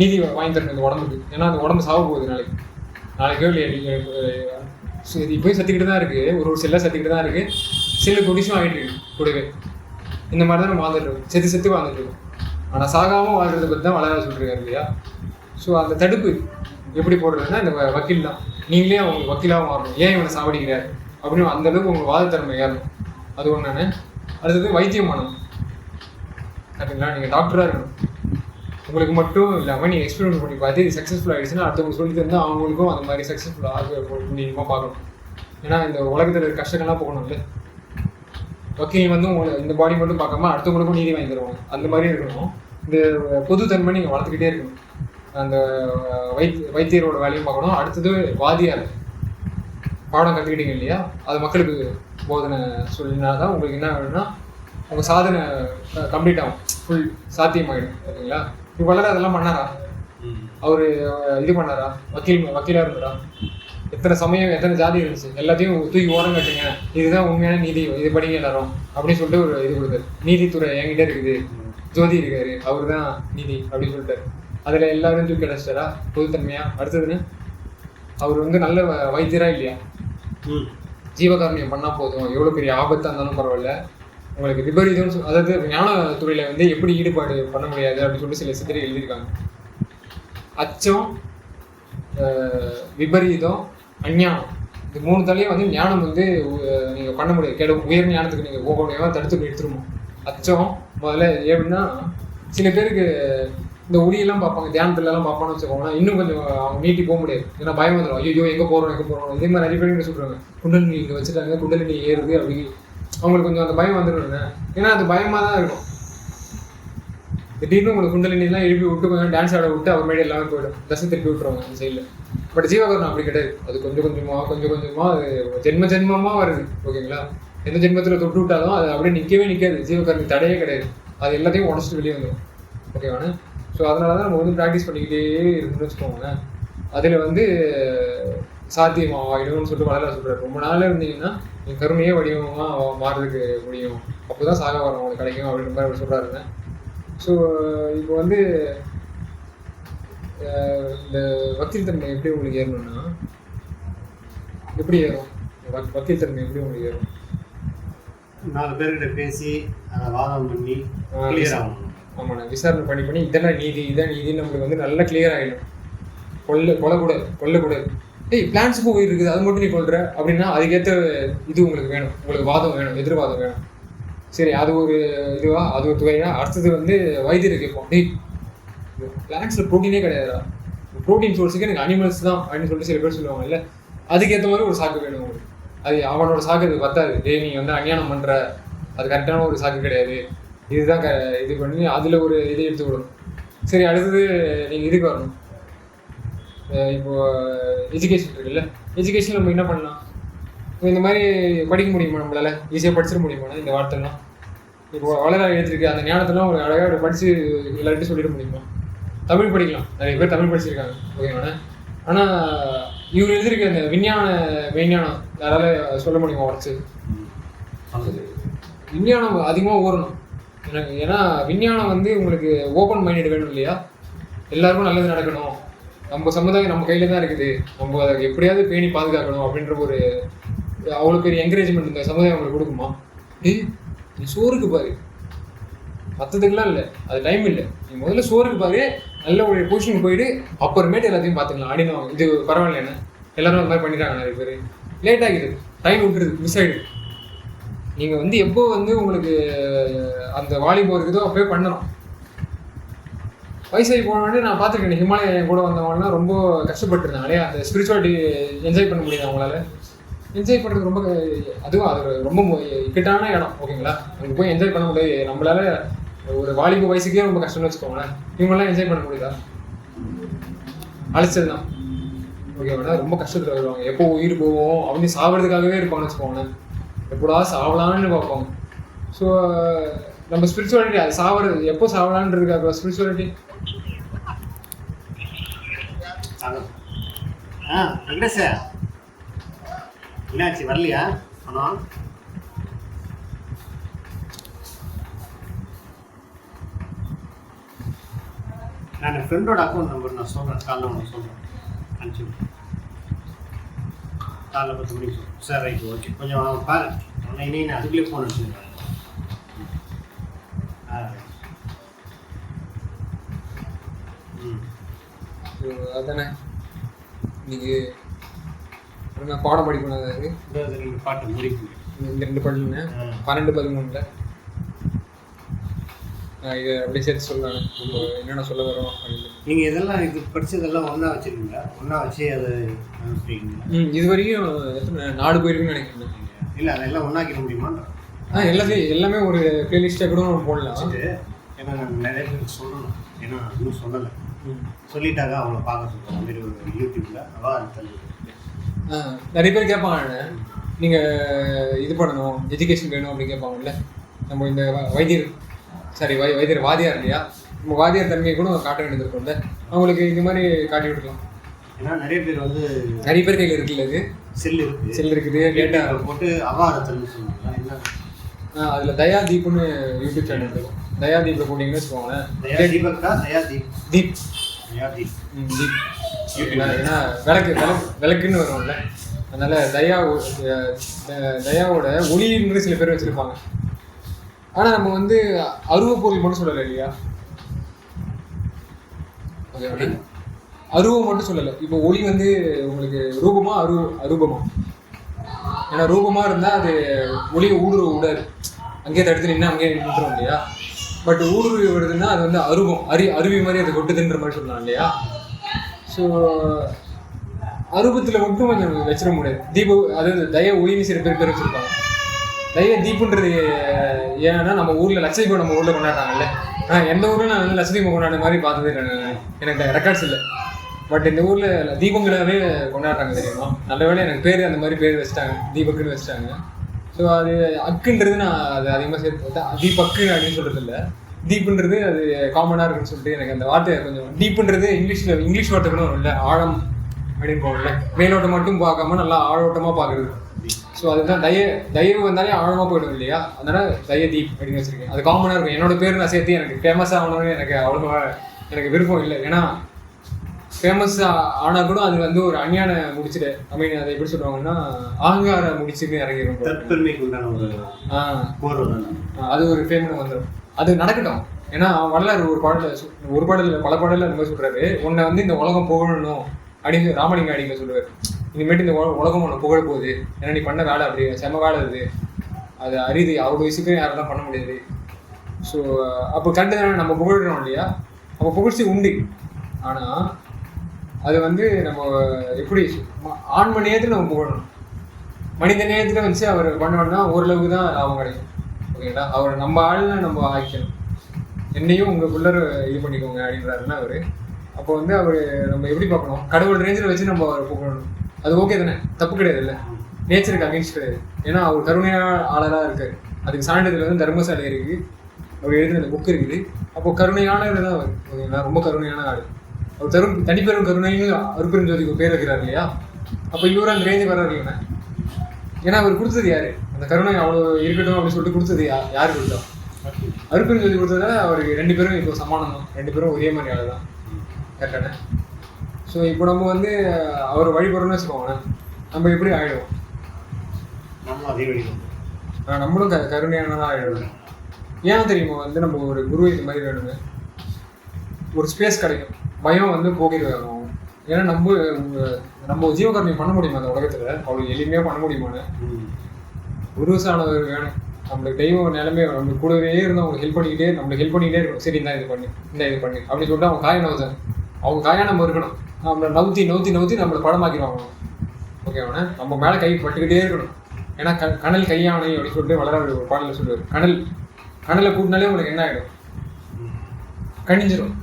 நீதி வாங்கி தரணும் இந்த உடம்புக்கு. ஏன்னா அந்த உடம்பு சாக போகுது நாளைக்கு இப்போயும் சத்திக்கிட்டு தான் இருக்குது, ஒரு செல்ல சத்திக்கிட்டு தான் இருக்குது, சில கொடிஷும் ஆகிட்டு இருக்கு கூடவே. இந்த மாதிரி தான் நம்ம வாழ்ந்துட்டு இருக்கோம், செத்து வாழ்ந்துட்டு இருக்கோம். ஆனால் சாகாமல் வாழ்றதை பற்றி தான் வளர சொல்லிருக்காரு இல்லையா. ஸோ அந்த தடுப்பு எப்படி போடுறதுன்னா, இந்த வக்கீல் தான். நீங்களே அவங்க வக்கீலாகவும் மாறணும், ஏன் இவனை சாவடிக்கிறார் அப்படின்னு அந்தளவுக்கு உங்கள் வாதத்திறமை ஏறணும். அது ஒன்று. அடுத்தது வைத்தியம் பண்ணணும், கரெக்டுங்களா. நீங்கள் டாக்டராக இருக்கணும். உங்களுக்கு மட்டும் இல்லாமல் நீங்கள் எக்ஸ்பெரிமெண்ட் பண்ணி பார்த்து இது சக்ஸஸ்ஃபுல் ஆகிடுச்சுன்னா அடுத்தவங்க சொல்லி தந்தால் அவங்களுக்கும் அந்த மாதிரி சக்ஸஸ்ஃபுல் ஆக முடியுமா பார்க்கணும். ஏன்னா இந்த உலகத்தில் இருக்க கஷ்டங்கள்லாம் போகணும் இல்லை. வக்கீல் வந்து இந்த பாடி மட்டும் பார்க்காம அடுத்தவங்களுக்கும் நீதி வாங்கி தருவாங்க, அந்த மாதிரி இருக்கணும். இந்த பொதுத்தன்மை நீங்கள் வளர்த்துக்கிட்டே இருக்கணும். அந்த வைத்தியரோட வேலையும் பார்க்கணும். அடுத்தது வாதியார் பாடம் கற்றுக்கிட்டீங்க இல்லையா, அது மக்களுக்கு போதனை சொல்லினா தான் உங்களுக்கு என்ன வேணும்னா உங்கள் சாதனை கம்ப்ளீட் ஆகும், ஃபுல் சாத்தியமாகிடும், ஓகேங்களா. இப்போ வளர அதெல்லாம் பண்ணாரா அவர், இது பண்ணாரா, வக்கீலாக இருந்தாரா, எத்தனை சமயம் எத்தனை ஜாதி இருந்துச்சு எல்லாத்தையும் தூக்கி ஓரம் கட்டுங்க, இதுதான் உண்மையான நீதி, இது படிங்க எல்லாரும் அப்படின்னு சொல்லிட்டு ஒரு இது கொடுத்தாரு. நீதித்துறை என்கிட்ட இருக்குது, ஜோதி இருக்காரு, அவர் தான் நீதி அப்படின்னு சொல்லிட்டாரு. அதில் எல்லாரும் தூக்கி அடைச்சிட்டாரா பொதுத்தன்மையா. அடுத்ததுன்னு அவர் வந்து நல்ல வைத்தியரா இல்லையா, ஜீவகாரணியம் பண்ணால் போதும், எவ்வளோ பெரிய ஆபத்தாக இருந்தாலும் பரவாயில்ல, உங்களுக்கு விபரீதம், அதாவது ஞானத்துறையில் வந்து எப்படி ஈடுபாடு பண்ண முடியாது அப்படின்னு சொல்லிட்டு சில சித்தரை எழுதியிருக்காங்க. அச்சம், விபரீதம், அஞ்ஞானம், இந்த 3 தலையும் வந்து ஞானம் வந்து நீங்கள் பண்ண முடியாது. உயர் ஞானத்துக்கு நீங்கள் போக முடியாமல் தடுத்து எடுத்துருமோ. அச்சம் முதல்ல எப்படின்னா, சில பேருக்கு இந்த ஒளியெல்லாம் பார்ப்பாங்க, தியானத்துலலாம் பார்ப்பான்னு வச்சுக்கோங்கன்னா இன்னும் கொஞ்சம் அவங்க நீட்டி போக முடியாது. ஏன்னா பயம் வந்துடும், ஐயோ எங்கே போகிறோம். இதே மாதிரி நிறைய பேர் சொல்கிறாங்க, குண்டலினி இங்கே வச்சுட்டாங்க, குண்டலினி ஏறுது அப்படி, அவங்களுக்கு கொஞ்சம் அந்த பயம் வந்துடுங்க. ஏன்னா அது பயமாக தான் இருக்கும். திடீர்னு உங்களுக்கு குண்டலினிலாம் எழுப்பி விட்டு கொஞ்சம் டான்ஸ் ஆட விட்டு அவர் மேலே எல்லாமே போய்டும், தசை திருப்பி விட்டுருவாங்க அந்த சைடில். பட் ஜீவகாரணம் அப்படி கிடையாது. அது கொஞ்சம் கொஞ்சமாக அது ஜென்மமாக வருது, ஓகேங்களா. எந்த ஜென்மத்தில் தொட்டு விட்டாலும் அது அப்படியே நிற்காது. ஜீவகாரணம் தடையே கிடையாது, அது எல்லாத்தையும் உடச்சிட்டு வெளியே வந்துடும், ஓகேவானு. ஸோ அதனால தான் நம்ம வந்து ப்ராக்டிஸ் பண்ணிக்கிட்டே இருக்குன்னு வச்சுக்கோங்களேன். அதில் வந்து சாத்தியமாகிடும்னு சொல்லிட்டு வளர சொல்கிறார். ரொம்ப நாளில் இருந்தீங்கன்னா நீங்கள் கருணையே வடிவமாக மாறுறதுக்கு முடியும், அப்போ தான் சாக வரம் உங்களுக்கு கிடைக்கும் அப்படின்ற மாதிரி அவர் சொல்கிறாருங்க. ஸோ இப்போ வந்து இந்த வக்கீல் தன்மை எப்படி உங்களுக்கு ஏறணும்னா, எப்படி ஏறும் வக்கீல் தன்மை எப்படி உங்களுக்கு ஏறும்? 4 பேர்கிட்ட பேசி அதை வாதம் பண்ணி கிளியர் ஆகணும். ஆமாண்ணா, விசாரணை பண்ணி இதெல்லாம் நீதி, இதான் நீதின்னு நம்மளுக்கு வந்து நல்லா கிளியர் ஆகிடும். கொல்லக்கூடாது. பிளான்ஸுக்கும் உயிர் இருக்குது, அது மட்டும் நீ கொள்ற அப்படின்னா அதுக்கேற்ற இது உங்களுக்கு வேணும், உங்களுக்கு வாதம் வேணும், எதிர்வாதம் வேணும். சரி, அது ஒரு இதுவா, அது ஒரு துவையா. அடுத்தது வந்து வைத்தியரை கேட்போம், பிளான்ஸில் ப்ரோட்டீனே கிடையாதுடா, ப்ரோட்டீன் சோர்ஸுக்கு எனக்கு அனிமல்ஸ் தான் அப்படின்னு சொல்லிட்டு சில பேர் சொல்லுவாங்க இல்லை. அதுக்கேற்ற மாதிரி ஒரு சாக்கு வேணும் உங்களுக்கு. அது அவனோட சாக்கு அது பத்தாது. நீ வந்து அஞ்ஞானம் பண்ணுற, அது கரெக்டான ஒரு சாக்கு கிடையாது, இதுதான் இது பண்ணி அதில் ஒரு இதை எடுத்து விடணும். சரி, அடுத்தது நீங்கள் இதுக்கு வரணும். இப்போது எஜுகேஷன் இருக்குல்ல, எஜுகேஷன் நம்ம என்ன பண்ணலாம்? இந்த மாதிரி படிக்க முடியுமா நம்மளால்? ஈஸியாக படிச்சிட முடியுமா இந்த வார்த்தைலாம்? இப்போ வளர எழுதிருக்கு அந்த ஞானத்தெல்லாம் ஒரு அழகாக படித்து எல்லார்ட்டும் சொல்லிட முடியுமா? தமிழ் படிக்கலாம், நிறைய பேர் தமிழ் படிச்சிருக்காங்க, ஓகேவானே. ஆனால் இவர் எழுதியிருக்க அந்த விஞ்ஞானம் யாரால சொல்ல முடியுமா உடச்சு? விஞ்ஞானம் அதிகமாக ஓடணும் எனக்கு. ஏன்னா விஞ்ஞானம் வந்து உங்களுக்கு ஓப்பன் மைண்டட் வேணும் இல்லையா? எல்லாருக்கும் நல்லது நடக்கணும், நம்ம சமுதாயம் நம்ம கையில் தான் இருக்குது, நம்ம அதை எப்படியாவது பேணி பாதுகாக்கணும் அப்படின்ற ஒரு அவ்வளோ பெரிய என்கரேஜ்மெண்ட் இந்த சமுதாயம் அவங்களுக்கு கொடுக்குமா? நீ சோறுக்கு பாரு, மற்றதுக்கெல்லாம் இல்லை, அது டைம் இல்லை, நீ முதல்ல சோறுக்கு பாரு, நல்ல ஒரு பொசிஷனுக்கு போயிட்டு அப்புறமேட்டு எல்லாத்தையும் பார்த்துக்கலாம் அப்படின்னு. இது பரவாயில்ல, என்ன எல்லாரும் அந்த மாதிரி பண்ணிட்டாங்க நிறைய பேர். லேட் ஆகிடுது, டைம் விட்டுருது, மிஸ் ஆகிடுது. நீங்கள் வந்து எப்போ வந்து உங்களுக்கு அந்த வாலிபம் இருக்குதோ அப்போயே பண்ணணும். வயசாகி போனோடனே நான் பார்த்துருக்கேன், ஹிமாலயா கூட வந்தவங்கன்னா ரொம்ப கஷ்டப்பட்டுருந்தாங்க இல்லையா? அந்த ஸ்பிரிச்சுவாலிட்டி என்ஜாய் பண்ண முடியுது அவங்களால. என்ஜாய் பண்ணுறது ரொம்ப அதுவும் அது ரொம்ப இக்கட்டான இடம், ஓகேங்களா? அங்கே போய் என்ஜாய் பண்ண முடியாது. நம்மளால ஒரு வாலிப வயசுக்கே ரொம்ப கஷ்டம்னு வச்சுக்கோங்களேன். இவங்கெல்லாம் என்ஜாய் பண்ண முடியுதா? அழைச்சது தான், ஓகேவாடா. ரொம்ப கஷ்டத்தில் வருவாங்க, எப்போ உயிர் போவோம் அப்படின்னு சாப்பிட்றதுக்காகவே இருப்பாங்கன்னு வச்சுக்கோங்களேன். எப்படா சாவலான்னு பார்ப்பாங்க. ஸோ நம்ம ஸ்பிரிச்சுவாலிட்டி அது சாவறது எப்போ சாவலான்றதுக்காக ஸ்பிரிச்சுவாலிட்டி. வெங்கடேஷ் என்னாச்சு, வரலையா? ஆனால் நான் என் ஃப்ரெண்டோட அக்கௌண்ட் நம்பர் நான் சொல்கிறேன், காலைல ஒன்று சொல்கிறேன், அனுப்பிச்சு காலைல 10 மணிக்கு சொல்கிறேன். Sir right, okay. கொஞ்சம் அவன் பாரு, அவனை இனி அதுக்குள்ளேயே ஃபோன் அடிச்சுருக்கேன். அதானே நீங்கள் நான் பாடம் படிக்கணும். அதாவது நீங்கள் பாட்டு முடிக்கணும். இந்த 2 பாடலுங்க 12-13 இதை அப்படியே சேர்த்து சொல்லலாம். நம்ம என்னென்ன சொல்ல வரோம் அப்படின்னு. நீங்கள் இதெல்லாம் இது படித்ததெல்லாம் ஒன்றா வச்சுருக்கீங்களா? ஒன்றா வச்சு அதை அனுப்பிச்சிருக்கீங்களா? இது வரைக்கும் எத்தனை 4 போயிருக்குன்னு நினைக்கிறேன். இல்லை, அதெல்லாம் ஒன்றாக்கிட முடியுமா? எல்லாமே ஒரு பிளேலிஸ்ட்டாக கூட போடலாம். ஏன்னா நான் நிறைய பேருக்கு சொல்லணும், ஏன்னா இன்னும் சொல்லலை. சொல்லிட்டாங்க அவங்கள பார்க்க சொல்லுவோம். மாதிரி ஒரு யூடியூப்பில் அதான் நிறைய பேர் கேட்பாங்க, நீங்கள் இது பண்ணணும், எஜுகேஷன் வேணும் அப்படின்னு கேட்பாங்கல்ல. நம்ம இந்த வாதியார் இல்லையா, நம்ம வாதியார் தன்மையை கூட காட்ட வேண்டியது இருக்கும்ல. அவங்களுக்கு இந்த மாதிரி காட்டி விட்டுக்கலாம். ஏன்னா நிறைய பேர் வந்து நிறைய பேர் கையில் இருக்குல்ல, அது செல் இருக்குது, டேட்டா போட்டு அவாரத்தல்னு சொல்லுவாங்க. என்ன அதில் தயாதீப்னு யூடியூப் சேனல் இருக்கும். தயாதீப்பில் போட்டிங்கன்னு வச்சுக்கோங்களேன். தீப் ஏன்னா விளக்குன்னு வரும்ல, அதனால தயாவோட ஒளின்னு சில பேர் வச்சுருப்பாங்க. ஆனால் நம்ம வந்து அருவப்பொருள் மட்டும் சொல்லலை இல்லையா? ஓகே, அருவம் மட்டும் சொல்லலை. இப்போ ஒளி வந்து உங்களுக்கு ரூபமா அரூபமா? ஏன்னா ரூபமாக இருந்தால் அது ஒளியை விடாது, அங்கேயே தடுத்து நின்று அங்கேயே நின்றுடும் இல்லையா? பட் ஊடுருவி விடுதுன்னா அது வந்து அருவி மாதிரி அது கொட்டுதுன்ற மாதிரி சொல்லலாம் இல்லையா? ஸோ அருபத்தில் மட்டும் கொஞ்சம் வச்சிட முடியாது. அதாவது தய ஒளின்னு சில பேர் வச்சுருப்பாங்க. தய தீப்புன்றது ஏன்னா நம்ம ஊரில் லட்சதீபம் நம்ம ஊரில் கொண்டாடுறாங்கல்ல. எந்த ஊரில் நான் வந்து லட்சதீபம் கொண்டாடுற மாதிரி பார்த்ததே எனக்கு ரெக்கார்ட்ஸ் இல்லை. பட் இந்த ஊரில் தீபங்களாகவே கொண்டாடுறாங்க தெரியுமா? நல்ல வேளை எனக்கு பேர் அந்த மாதிரி பேர் வச்சுட்டாங்க, தீபக்குன்னு வச்சுட்டாங்க. ஸோ அது அக்குன்றது நான் அது அதிகமாக சேர்த்து தீபக்கு அப்படின்னு சொல்கிறது இல்லை. டீப்புன்றது அது காமனாக இருக்குன்னு சொல்லிட்டு எனக்கு அந்த வார்த்தை கொஞ்சம் டீப்புன்றது இங்கிலீஷ் வார்த்தைகளும் இல்லை, ஆழம் அப்படின்னு போகல. மேலோட்டம் மட்டும் பார்க்காம நல்லா ஆழோட்டமாக பார்க்குறது. ஸோ அதுதான் தயவு வந்தாலே ஆழமாக போயிடும் இல்லையா? அதனால் தீப் அப்படின்னு வச்சுருக்கேன். அது காமனாக இருக்கும். என்னோட பேர் நான் சேர்த்து எனக்கு ஃபேமஸ் ஆகணும்னு எனக்கு அவ்வளோவா எனக்கு விருப்பம் இல்லை. ஏன்னா ஃபேமஸ் ஆனால் கூட அது வந்து ஒரு அஞ்ஞான முடிச்சுட்டு அதை எப்படி சொல்லுவாங்கன்னா ஆங்கார முடிச்சுன்னு இறங்கிடும். அது ஒரு ஃபேமஸ் வந்துடும். அது நடக்கட்டும். ஏன்னா வரலாறு ஒரு பாடலில் பல பாடலில் அந்த மாதிரி சொல்கிறாரு, உன்னை வந்து இந்த உலகம் புகழணும் அப்படின்னு ராமலிங்க அடிங்க சொல்லுவார். இனிமேட்டு இந்த உலகம் உன்னை புகழ போகுது, ஏன்னா நீ பண்ண வேலை அப்படி செம்ம வேலை அது அரிது, அவ்வளோ வயசுக்கு யாரெல்லாம் பண்ண முடியாது. ஸோ அப்போ கண்டு நம்ம புகழ்கிறோம் இல்லையா? அப்போ புகழ்ச்சி உண்டு. ஆனால் அது வந்து நம்ம எப்படி ஆன்ம நேயத்தில் நம்ம புகழணும். மனித நேயத்தில் வச்சு அவர் பண்ணோம்னா ஓரளவுக்கு தான் லாபம் கிடைக்கும். ஓகேங்களா? அவர் நம்ம ஆளுன்னு நம்ம ஆக்கிக்கணும். என்னையும் உங்களுக்குள்ள இது பண்ணிக்கோங்க அப்படின்றாருன்னா அவர். அப்போ வந்து அவர் நம்ம எப்படி பார்க்கணும், கடவுள் ரேஞ்சில் வச்சு நம்ம அவரை புகழணும். அது ஓகே தானே, தப்பு கிடையாது இல்லை, நேச்சருக்கு அகேன்ஸ்ட் கிடையாது. ஏன்னா அவர் கருணையான ஆளராக இருக்கார். அதுக்கு சான்றிதழ் வந்து தர்மசாலை இருக்குது, அவர் எழுதின புக் இருக்குது. அப்போ கருணையானது தான் அவர். ஓகேங்களா? ரொம்ப கருணையான ஆள். அவர் தனிப்பெரும் கருணைன்னு அருப்பெருஞ்சோதிக்கு பேர் வைக்கிறார் இல்லையா? அப்போ இவரும் அந்த ரேஞ்சு வர்றாரு இல்லைன்னா, ஏன்னா அவர் கொடுத்தது யாரு, அந்த கருணை அவ்வளோ இருக்கட்டும் அப்படின்னு சொல்லிட்டு கொடுத்தது யார் கொடுத்தா? அருப்பெருஞ்சோதி கொடுத்ததால அவருக்கு 2 பேரும் இப்போ சமானம் தான், 2 பேரும் ஒரே மாதிரி ஆள் தான். கரெக்டான? ஸோ இப்போ நம்ம வந்து அவர் வழிபடுறோம்னு வச்சுக்கோங்களேன், நம்ம எப்படி ஆகிடுவோம்? நம்ம அதே வழி நம்மளும் கருணையானதான் ஆகிடுவோம். ஏன் தெரியுமா? வந்து நம்ம ஒரு குரு இந்த மாதிரி வேணுங்க, ஒரு ஸ்பேஸ் கிடைக்கும், பயம் வந்து போகிடுவாங்க. ஏன்னா நம்ம ஜீவகாரணியம் பண்ண முடியுமா அந்த உலகத்தில்? அவ்வளோ எளிமையாக பண்ண முடியுமான்னு குருசானவர் வேணும். நம்மளுக்கு தெய்வம் நிலைமை நம்மளுக்கு கூடவே இருந்து அவங்களுக்கு ஹெல்ப் பண்ணிக்கிட்டே இருக்கணும். சரி, இந்த இது பண்ணி அப்படின்னு சொல்லிட்டு அவங்க காய நவுதான். அவங்க காயாக நம்ம இருக்கணும். நம்மளை நவுத்தி நம்மளை படமாக்கிடுவாங்க. ஓகேவாண்ணே? நம்ம மேலே கை பட்டுக்கிட்டே இருக்கணும். ஏன்னா கனல் கையானை அப்படின்னு சொல்லிட்டு வளர ஒரு பாடலில் சொல்லுவார். கனலை கூட்டினாலே உங்களுக்கு என்ன ஆகிடும்? கணிஞ்சிடும்.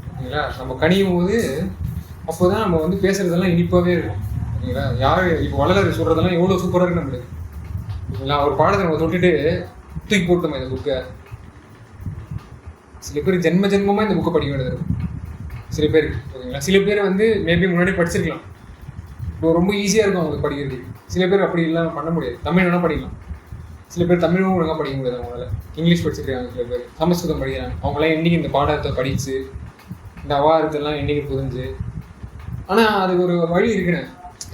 ஓகேங்களா? நம்ம கணியும் போது அப்போ தான் நம்ம வந்து பேசுகிறதெல்லாம் இனிப்பாகவே இருக்கும். ஓகேங்களா? யார் இப்போ வளர சொல்கிறதெல்லாம் எவ்வளோ சூப்பராக இருக்கு நம்மளுக்கு. ஓகேங்களா? ஒரு பாடத்தை நம்ம தொட்டுட்டு தூக்கி போட்டோமா இந்த புக்கை. சில பேர் ஜென்மமாக இந்த புக்கை படிக்க வேண்டியது இருக்கும் சில பேருக்கு. ஓகேங்களா? சில பேர் வந்து மேபி முன்னாடி படிச்சிருக்கலாம், இப்போ ரொம்ப ஈஸியாக இருக்கும் அவங்களுக்கு படிக்கிறதுக்கு. சில பேர் அப்படி எல்லாம் பண்ண முடியாது. தமிழ் வேணால் படிக்கலாம், சில பேர் தமிழும் ஒழுங்காக படிக்க முடியாது அவங்களால. இங்கிலீஷ் படிச்சிருக்காங்க, சில பேர் சமஸ்கிருதம் படிக்கிறாங்க. அவங்களாம் இன்றைக்கி இந்த பாடத்தை படித்து இந்த அவாரத்தெல்லாம் இன்றைக்கி புரிஞ்சு. ஆனால் அதுக்கு ஒரு வழி இருக்குண்ணே.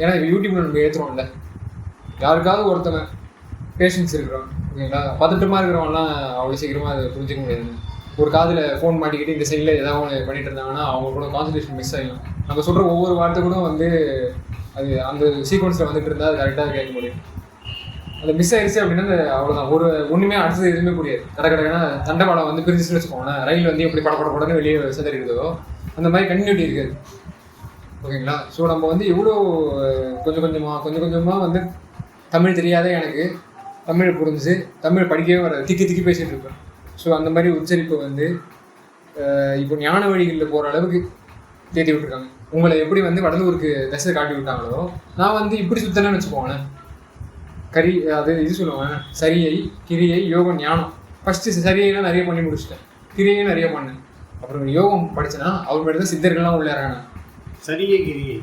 ஏன்னா இப்போ யூடியூப்பில் நம்ம ஏற்றுறோம்ல, யாருக்காவது ஒருத்தவங்க பேஷன்ஸ் இருக்கிறோம். ஓகேங்களா? பதட்டமாக இருக்கிறவங்கலாம் அவ்வளோ சீக்கிரமாக அதை புரிஞ்சிக்க முடியாதுங்க. ஒரு காதில் ஃபோன் மாட்டிக்கிட்டு இந்த சைடில் ஏதாவது ஒன்று பண்ணிட்டு இருந்தாங்கன்னா அவங்க கூட கான்சன்ட்ரேஷன் மிஸ் ஆகிடும். நம்ம சொல்கிற ஒவ்வொரு வார்த்தை கூட வந்து அது அந்த சீக்வன்ஸில் வந்துட்டு இருந்தால் அது கரெக்டாக கேட்க முடியும். அது மிஸ் ஆயிடுச்சு அப்படின்னா அவ்வளோதான். ஒன்றுமே அடுத்தது எதுவுமே புரியாது. கடற்கடனா தண்டவாளம் வந்து பிரிஞ்சுன்னு வச்சுக்கோங்களேன், ரயில் வந்து எப்படி படப்படப்படன்னு வெளியே சிதறிடுதோ அந்த மாதிரி கண்டினியூட்டி இருக்காது. ஓகேங்களா? ஸோ நம்ம வந்து எவ்வளோ கொஞ்சம் கொஞ்சமாக வந்து தமிழ் தெரியாத எனக்கு தமிழ் புரிஞ்சு தமிழ் படிக்கவே வர திக்கி பேசிகிட்டு இருப்பேன். ஸோ அந்த மாதிரி உச்சரிப்பு வந்து இப்போ ஞான வழிகளில் போகிற அளவுக்கு தேடி விட்டுருக்காங்க. உங்களை எப்படி வந்து வடலூருக்கு தசை காட்டி விட்டாங்களோ நான் வந்து இப்படி சுத்தனேன்னு வச்சுக்கோங்களேன். அது இது சொல்லுவேன், சரியை கிரியை யோகம் ஞானம். ஃபஸ்ட்டு சரியைலாம் நிறைய பண்ணி முடிச்சிட்டேன், கிரியையும் நிறைய பண்ணேன். அப்புறம் யோகம் படித்தேன்னா அவர் மட்டும் தான் சித்தர்கள்லாம் உள்ள இறங்கினாங்க. சரியை கிரியை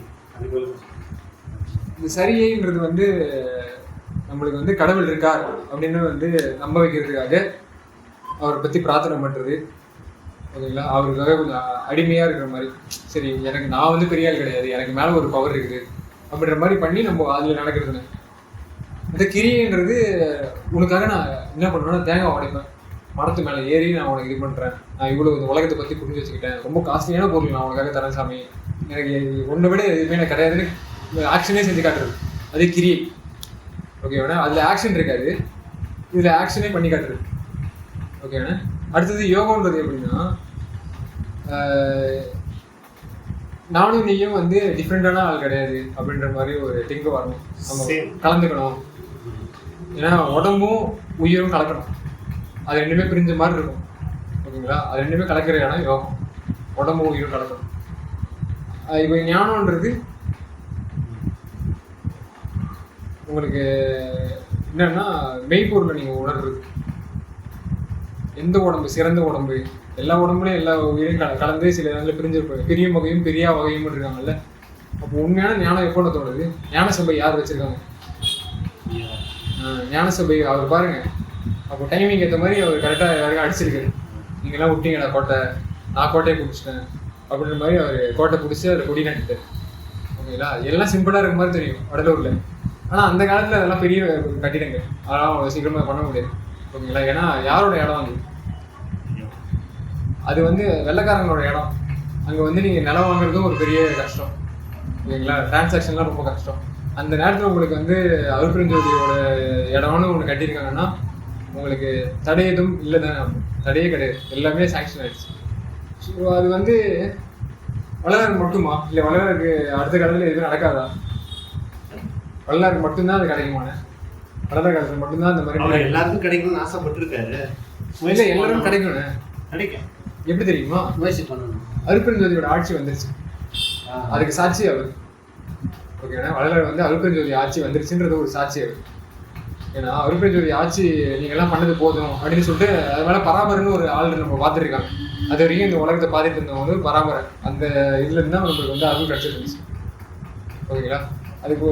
இந்த சரியைன்றது வந்து நம்மளுக்கு வந்து கடவுள் இருக்கார் அப்படின்னு வந்து நம்ப வைக்கிறதுக்காக அவரை பற்றி பிரார்த்தனை பண்ணுறது. ஓகேங்களா? அவருக்காக கொஞ்சம் அடிமையாக இருக்கிற மாதிரி. சரி, எனக்கு நான் வந்து பெரிய ஆள் கிடையாது, எனக்கு மேலே ஒரு பவர் இருக்குது அப்படின்ற மாதிரி பண்ணி நம்ம அதில் நடக்கிறதுன்னு. இந்த கிரியைன்றது உனக்காக நான் என்ன பண்ணுவேன்னா தேங்காய் உடைப்பேன், மரத்து மேலே ஏறி நான் உனக்கு இது பண்ணுறேன், நான் இவ்வளோ இந்த உலகத்தை பற்றி புரிஞ்சு வச்சுக்கிட்டேன், ரொம்ப காஸ்ட்லியான பொருள் நான் உனக்காக தரேன் சாமி, எனக்கு ஒன்றை விட எதுவுமே எனக்கு கிடையாதுன்னு ஆக்ஷனே செஞ்சு காட்டுறது. அது கிரியை. ஓகேவாண்ணே? அதில் ஆக்ஷன் இருக்காது, இதில் ஆக்ஷனே பண்ணி காட்டுறது. ஓகேண்ணே? அடுத்தது யோகன்றது எப்படின்னா நானும் நீயும் வந்து டிஃப்ரெண்டான ஆள் கிடையாது அப்படின்ற மாதிரி ஒரு திங்க் வரணும். நம்ம கலந்துக்கணும். ஏன்னா உடம்பும் உயிரும் கலக்கணும், அது ரெண்டுமே பிரிஞ்ச மாதிரி இருக்கும். ஓகேங்களா? அது ரெண்டுமே கலக்கிற இடம் யோகம், உடம்பும் உயிரும் கலக்கணும். இப்போ ஞானம்ன்றது உங்களுக்கு என்னன்னா மெய்ப்பொருளை நீங்கள் உணர்றது. எந்த உடம்பு சிறந்த உடம்பு, எல்லா உடம்புலையும் எல்லா உயிரையும் கலந்து சில இடங்களில் பிரிஞ்சிருப்பாங்க. பெரிய வகையும் பெரிய வகையும் இருக்காங்கல்ல. அப்போ உண்மையான ஞானம் எப்போன்னு தோணுது? ஞான சபை யார் வச்சிருக்காங்க? ஞான சபை அவர் பாருங்க. அப்போ டைமிங் ஏற்ற மாதிரி அவர் கரெக்டாக யாருக்கும் அடிச்சிருக்காரு. நீங்கள்லாம் விட்டீங்கடா கோட்டை, நான் கோட்டையை பிடிச்சிட்டேன் அப்படின்ற மாதிரி அவர் கோட்டை பிடிச்சி அதில் கொடி நட்டுட்டார். ஓகேங்களா? எல்லாம் சிம்பிளாக இருக்க மாதிரி தெரியும் வடலூரில். ஆனால் அந்த காலத்தில் அதெல்லாம் பெரிய கட்டிடங்கள், அதெல்லாம் அவ்வளோ சீக்கிரமாக பண்ண முடியாது. ஓகேங்களா? ஏன்னா யாரோட இடம் அது வந்து வெள்ளைக்காரங்களோட இடம். அங்கே வந்து நீங்கள் நிலம் வாங்குறதும் ஒரு பெரிய கஷ்டம். ஓகேங்களா? டிரான்சாக்ஷன்லாம் ரொம்ப கஷ்டம். அந்த நேரத்தில் உங்களுக்கு வந்து அருப்பெருஞ்சோதியோட இடம்னு ஒன்று கட்டியிருக்காங்கன்னா உங்களுக்கு தடை எதுவும் இல்லை தானே? தடையே கிடையாது, எல்லாமே சாங்ஷன் ஆகிடுச்சு. ஸோ அது வந்து வள்ளலாருக்கு மட்டுமா இல்லை வள்ளலாருக்கு அடுத்த காலத்தில் எதுவும் நடக்காதா? வள்ளலாருக்கு மட்டும்தான் அது கிடைக்குமாண்ணே? வள்ளலார் காலத்தில் மட்டும்தான் அந்த மாதிரி எல்லாருக்கும் கிடைக்கணும்னு ஆசைப்பட்டிருக்காரு. இல்லை எல்லாருக்கும் கிடைக்கும்ண்ணே. கிடைக்கும். எப்படி தெரியுமா? முயற்சி பண்ணணும். அருட்பெருஞ்சோதியோட ஆட்சி வந்துருச்சு, அதுக்கு சாட்சி அவர். ஓகேண்ணா, வள்ளலார் வந்து அருட்பெருஞ்சோதி ஆட்சி வந்துருச்சுன்றது ஒரு சாட்சி அவர். ஏன்னா அருட்பெருஞ்சோதி ஆட்சி நீங்கள்லாம் பண்ணது போதும் அப்படின்னு சொல்லிட்டு அது மேலே பராபரன்னு ஒரு ஆள் நம்ம பார்த்துட்டு இருக்காங்க. அது வரைக்கும் இந்த உலகத்தை பார்த்துட்டு இருந்தவங்க வந்து பராபரை அந்த இதுலேருந்து தான் நம்மளுக்கு வந்து அருள் கிடச்சிருந்துச்சு. ஓகேங்களா, அதுக்கு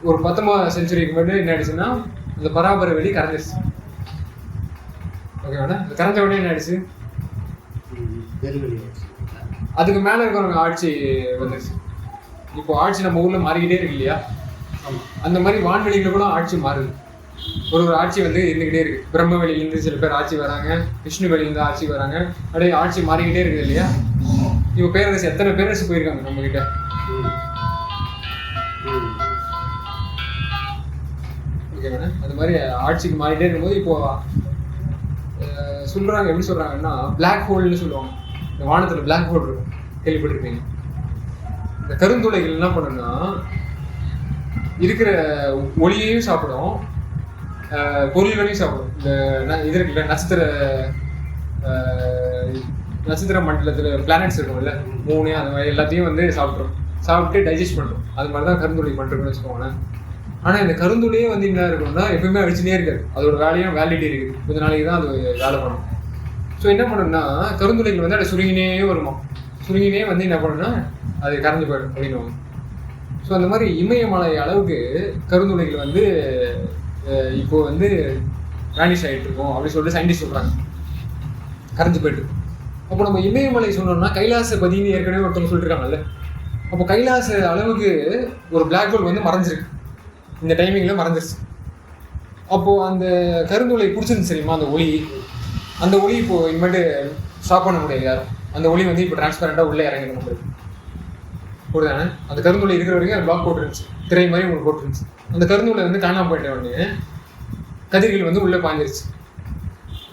ஒரு 19ஆம் செஞ்சுரிக்கு முன்னாடி என்ன ஆயிடுச்சுன்னா இந்த பராபரை வெளி கரைஞ்சிருச்சு. ஓகேவாண்ணா, இந்த கரைஞ்ச உடனே என்ன ஆயிடுச்சு, அதுக்கு மேலே இருக்கிறவங்க ஆட்சி வந்துருச்சு. இப்போ ஆட்சி நம்ம ஊரில் மாறிக்கிட்டே இருக்கு இல்லையா? அந்த மாதிரி வான்வெளியில் கூட ஆட்சி மாறுது. ஒரு ஆட்சி வந்து இருந்துக்கிட்டே இருக்கு. பிரம்ம வெளியிலேருந்து சில பேர் ஆட்சி வராங்க, விஷ்ணு வெளியிலேருந்து ஆட்சி வராங்க, அப்படியே ஆட்சி மாறிக்கிட்டே இருக்குது இல்லையா? இப்போ பேரரசு எத்தனை பேரரசு போயிருக்காங்க நம்ம கிட்ட. ஓகேண்ணா, அது மாதிரி ஆட்சிக்கு மாறிட்டே இருக்கும்போது இப்போ சொல்றாங்க, எப்படி சொல்றாங்கன்னா பிளாக் ஹோல்னு சொல்லுவாங்க. இந்த வானத்துல பிளாக் ஹோல் இருக்கும், கேள்விப்பட்டிருப்பீங்க. இந்த கருந்துளைகள் என்ன பண்ணுன்னா இருக்கிற ஒளியையும் சாப்பிடும், பொருள்களையும் சாப்பிடும். இந்த இது இருக்குல்ல, நட்சத்திர மண்டலத்தில் பிளானட்ஸ் இருக்கும்ல 3, அந்த மாதிரி எல்லாத்தையும் வந்து சாப்பிட்டு டைஜஸ்ட் பண்ணுறோம். அது மாதிரி தான் கருந்துளை பண்ணுறோம்னு வச்சுக்கோங்களேன். ஆனால் இந்த கருந்துளையே வந்து என்ன இருக்கும்னா எப்பவுமே அழிச்சுனே இருக்காது. அதோட வேலையும் வேலிடிட்டி இருக்குது, கொஞ்ச நாளைக்கு தான் அது வேலை பண்ணும். ஸோ என்ன பண்ணுன்னா கருந்துளைகள் வந்து அது சுருங்கினே வருமா, சுருங்கினே வந்து என்ன பண்ணுன்னா அது கரைஞ்சு போயிடும் அப்படின்னு. ஸோ அந்த மாதிரி இமயமலை அளவுக்கு கருந்துளைகள் வந்து இப்போ வந்து வேனிஷ் ஆகிட்டு இருக்கோம் அப்படின்னு சொல்லிட்டு சயின்டிஸ்ட் சொல்கிறாங்க, கரைஞ்சு போயிட்டு. அப்போ நம்ம இமயமலை சொன்னோம்னா கைலாசபதினு ஏற்கனவே ஒருத்தவங்க சொல்லியிருக்காங்கல்ல, அப்போ கைலாச அளவுக்கு ஒரு பிளாக் ஹோல் வந்து மறைஞ்சிருக்கு, இந்த டைமிங்கில் மறைஞ்சிருச்சு. அப்போது அந்த கருந்துளை பிடிச்சிருந்து தெரியுமா, அந்த ஒளி இப்போது இனிமேட்டு ஸ்டாப் பண்ண முடியாது யாரும். அந்த ஒளி வந்து இப்போ டிரான்ஸ்பரண்டாக உள்ளே இறங்கிடும் நம்மளுக்கு. போடுதானே, அந்த கருந்துளை இருக்கிற வரைக்கும் அது பிளாக் போட்டுருந்துச்சு, திரை மாதிரி உங்களுக்கு போட்டுருந்துச்சு. அந்த கருந்துளை வந்து காணாமல் போயிட்ட உடனே கதிர்கள் வந்து உள்ளே பாய்ஞ்சிருச்சு.